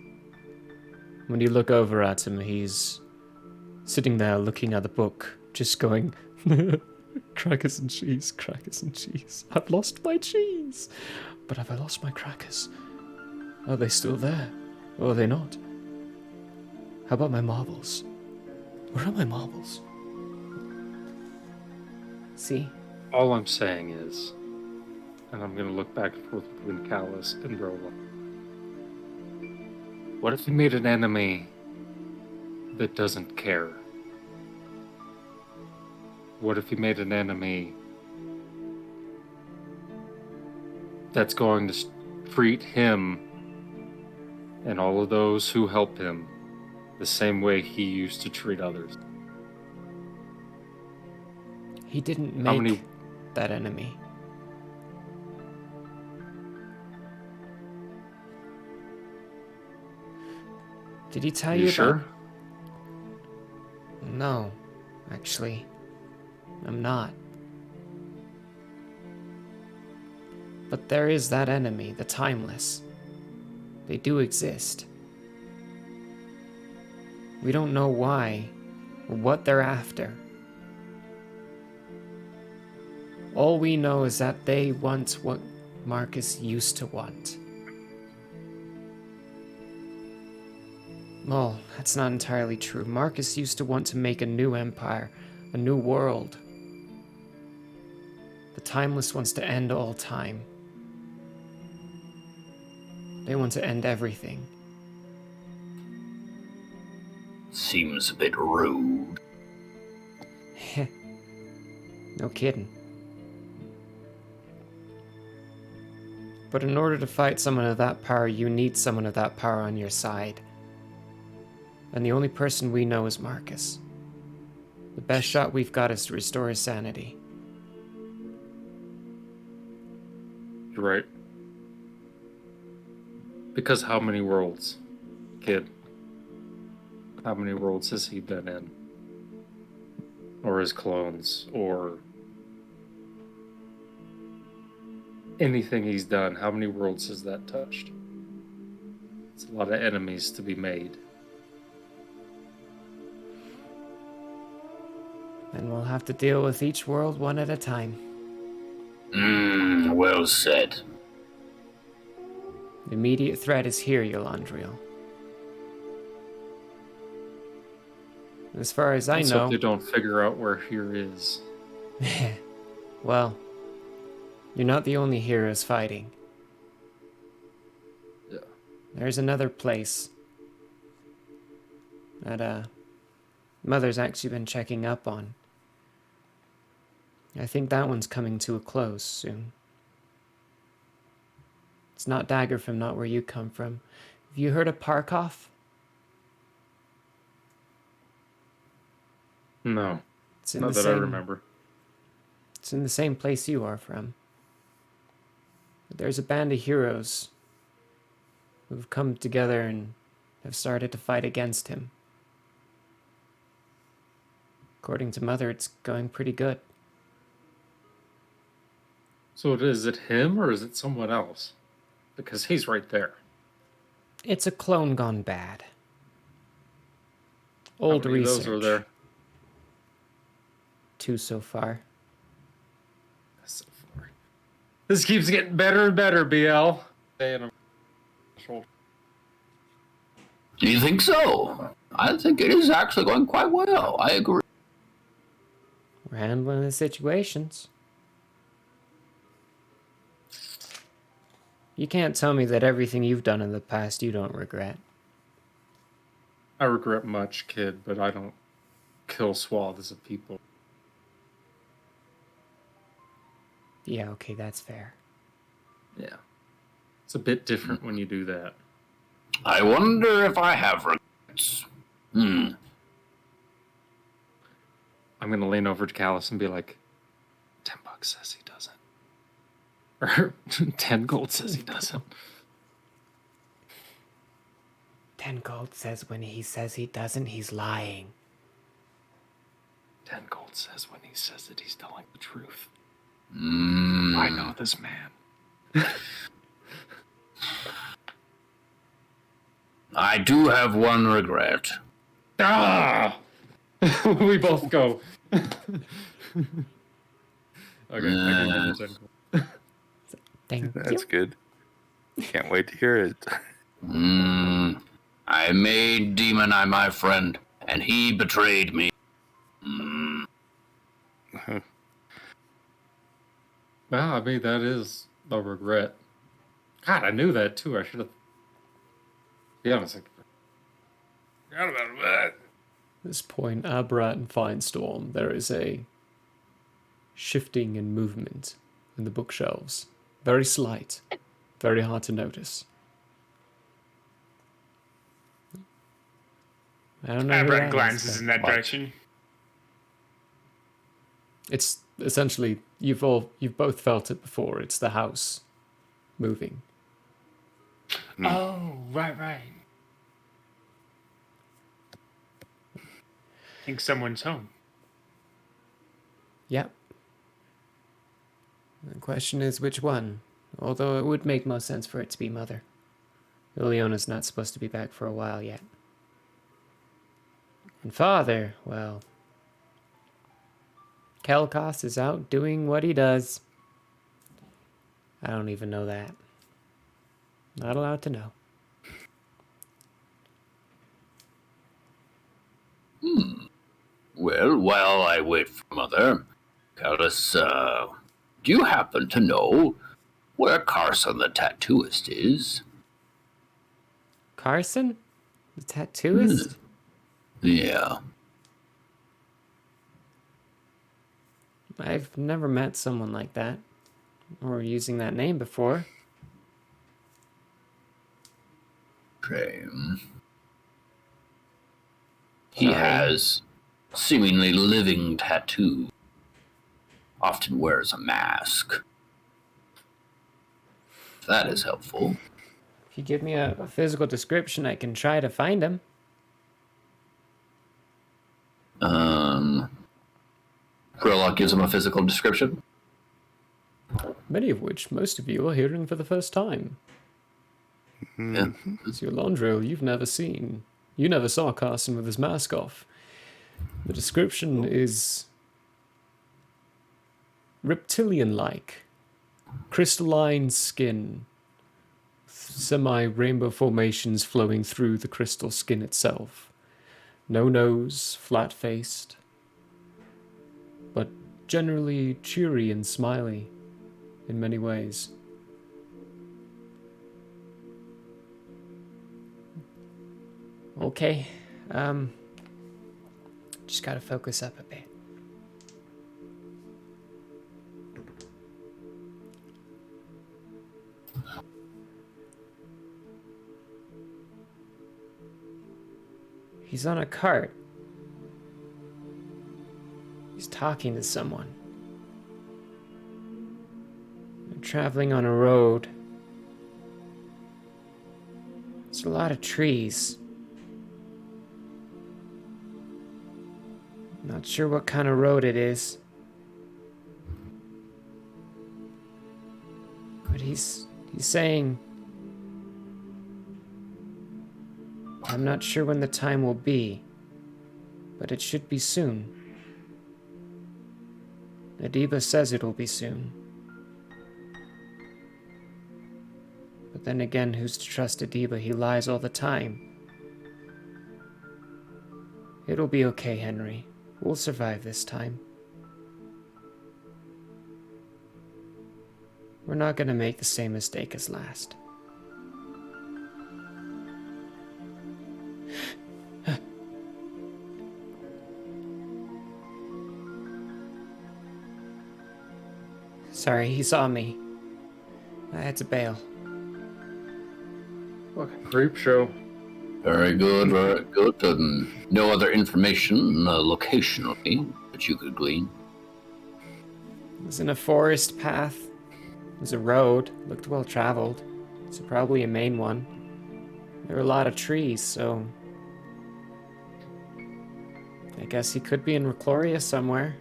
When you look over at him, he's sitting there looking at the book, just going, crackers and cheese, crackers and cheese. I've lost my cheese. But have I lost my crackers? Are they still there? Or are they not? How about my marbles? Where are my marbles? See? All I'm saying is, and I'm going to look back and forth between Callus and Rolla. What if he made an enemy that doesn't care? What if he made an enemy that's going to treat him and all of those who help him the same way he used to treat others? He didn't How make many- that enemy. Did he tell Are you you sure? that? No, actually, I'm not. But there is that enemy, the Timeless. They do exist. We don't know why or what they're after. All we know is that they want what Marcus used to want. Well, that's not entirely true. Marcus used to want to make a new empire, a new world. The Timeless wants to end all time. They want to end everything. Seems a bit rude. No kidding. But in order to fight someone of that power, you need someone of that power on your side. And the only person we know is Marcus. The best shot we've got is to restore his sanity. You're right. Because how many worlds, kid? How many worlds has he been in? Or his clones, or anything he's done, how many worlds has that touched? It's a lot of enemies to be made. And we'll have to deal with each world one at a time. Well said. The immediate threat is here, Yolondriel. As far as I Let's know... hope they don't figure out where here is. Well, you're not the only heroes fighting. Yeah. There's another place that Mother's actually been checking up on. I think that one's coming to a close soon. It's not Dagger from not where you come from. Have you heard of Parkoff? No, It's in not the that I same, remember. It's in the same place you are from. But there's a band of heroes who've come together and have started to fight against him. According to Mother, it's going pretty good. So is it him or is it someone else? Because he's right there. It's a clone gone bad. How Old many of research. those are there? 2 so far. So far. This keeps getting better and better, BL. Do you think so? I think it is actually going quite well. I agree. We're handling the situations. You can't tell me that everything you've done in the past you don't regret. I regret much, kid, but I don't kill swaths of people. Yeah, okay, that's fair. Yeah. It's a bit different when you do that. I wonder if I have regrets. I'm going to lean over to Callus and be like, $10 says he doesn't. Or 10 gold says he doesn't. 10 gold says when he says he doesn't, he's lying. 10 gold says when he says that he's telling the truth. Mm. I know this man. I do have one regret. Ah! We both go. Okay, I can give you 10 gold. Thank That's you. good. Can't wait to hear it. I made Demon Eye my friend, and he betrayed me. Wow, I mean, that is a regret. God, I knew that too. I should have. Be honest, I forgot about that. At this point, Abrat and Firestorm, there is a shifting and movement in the bookshelves. Very slight, very hard to notice. I don't know. who that Abrat is, glances but in that direction. It's essentially you've both felt it before. It's the house moving. Oh, right. Think someone's home. Yep. The question is which one? Although it would make most sense for it to be Mother. Iliona's not supposed to be back for a while yet. And Father, well... Kelkos is out doing what he does. I don't even know that. Not allowed to know. Well, while I wait for Mother, Callus, do you happen to know where Carson the tattooist is? Carson? The tattooist? Yeah. I've never met someone like that. Or using that name before. Shame. He Sorry. has seemingly living tattoo. Often wears a mask. If that is helpful. If you give me a physical description, I can try to find him. Grog-Walk gives him a physical description. Many of which most of you are hearing for the first time. Yeah. So Landrill, you've never seen. You never saw Carson with his mask off. The description is reptilian-like. Crystalline skin. Semi-rainbow formations flowing through the crystal skin itself. No nose, flat-faced. But generally cheery and smiley in many ways. Okay. Just gotta focus up a bit. He's on a cart. He's talking to someone. They're traveling on a road. There's a lot of trees. Not sure what kind of road it is. But he's saying, I'm not sure when the time will be, but it should be soon. Adiba says it'll be soon. But then again, who's to trust Adiba? He lies all the time. It'll be okay, Henry. We'll survive this time. We're not gonna make the same mistake as last. Sorry, he saw me. I had to bail. Fucking creep show. Very good, very good. No other information locationally that you could glean. It was in a forest path. It was a road. Looked well traveled. It's probably a main one. There were a lot of trees, so I guess he could be in Recloria somewhere.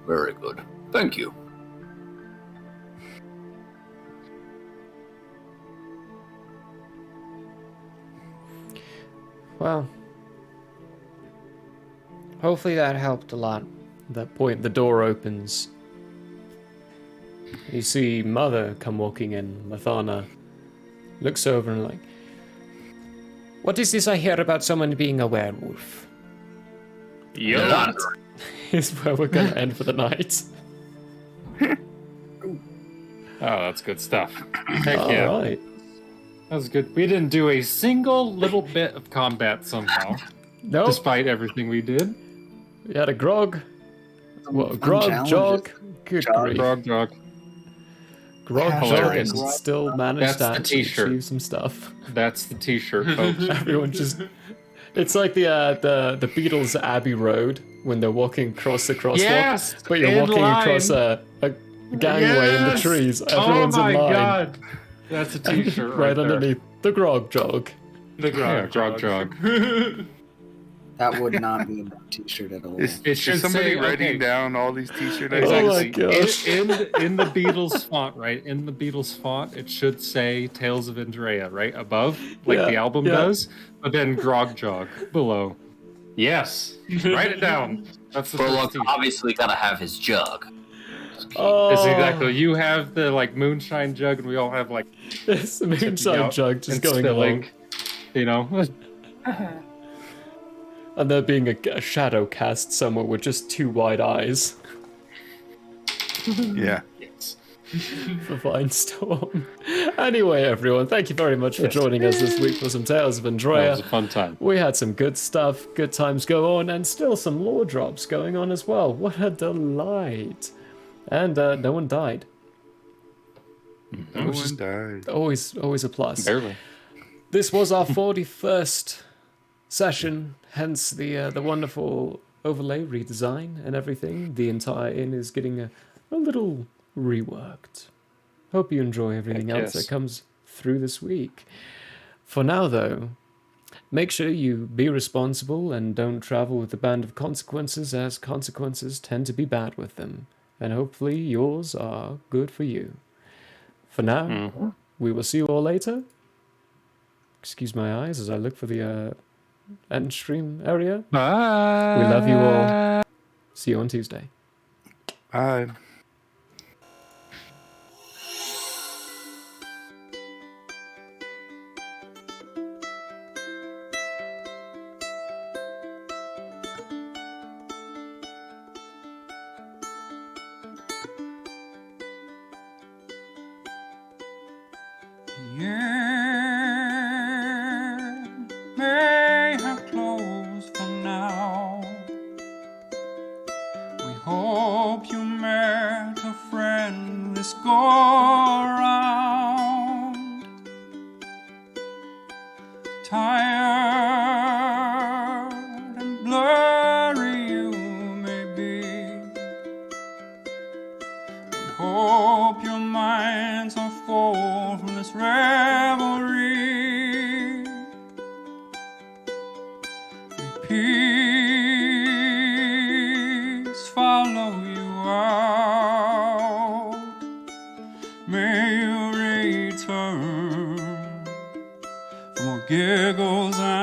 Very good. Thank you. Well, hopefully that helped a lot. At that point, the door opens. You see Mother come walking in. Mathana looks over and like, what is this I hear about someone being a werewolf? Yo. Is where we're gonna end for the night. Oh, that's good stuff. Heck All yeah. right. That was good. We didn't do a single little bit of combat somehow, Nope. despite everything we did. We had a grog. Well, Fun grog challenges. jog. Good grief. Grog jog. Grog jog Hilarious. and still managed That's to the t-shirt. achieve some stuff. That's the t-shirt, folks. Everyone just. It's like the Beatles Abbey Road when they're walking across the crosswalk, Yes, but you're in walking line. across a gangway in the Yes! trees. Everyone's oh my in line. God. That's a t-shirt right there. underneath the grog jog. The Yeah, grog grog That would not be a bad t-shirt at all. Is, It is should somebody say, writing okay. down all these t-shirt Oh ideas? my gosh. In the Beatles font, right? In the Beatles font, it should say Tales of Andrea, right? Above, like the Yeah, album yeah. does, but then Grog Jog below. Yes. Write it down. That's the first Prologue t-shirt. obviously gotta have his jug. Oh, It's exactly. You have the like moonshine jug, and we all have like it's the moonshine out jug just and going spilling, along. you know. And there being a shadow cast somewhere with just two wide eyes Yeah. for Vine Storm. Anyway, everyone, thank you very much for joining us this week for some Tales of That Andrea. was a fun time. We had some good stuff, good times go on, and still some lore drops going on as well. What a delight. And no one died. No Which one is died. always a plus. Barely. This was our 41st session, hence the wonderful overlay redesign and everything. The entire inn is getting a little reworked. Hope you enjoy everything Heck else yes. that comes through this week. For now, though, make sure you be responsible and don't travel with a band of consequences, as consequences tend to be bad with them. And hopefully yours are good for you. For now, we will see you all later. Excuse my eyes as I look for the end stream area. Bye. We love you all. See you on Tuesday. Bye. Yeah, may have closed for now. We hope you met a friend this go around. Tired and blurry you may be. We hope your minds are full from this revelry. May peace follow you out. may you return for more giggles and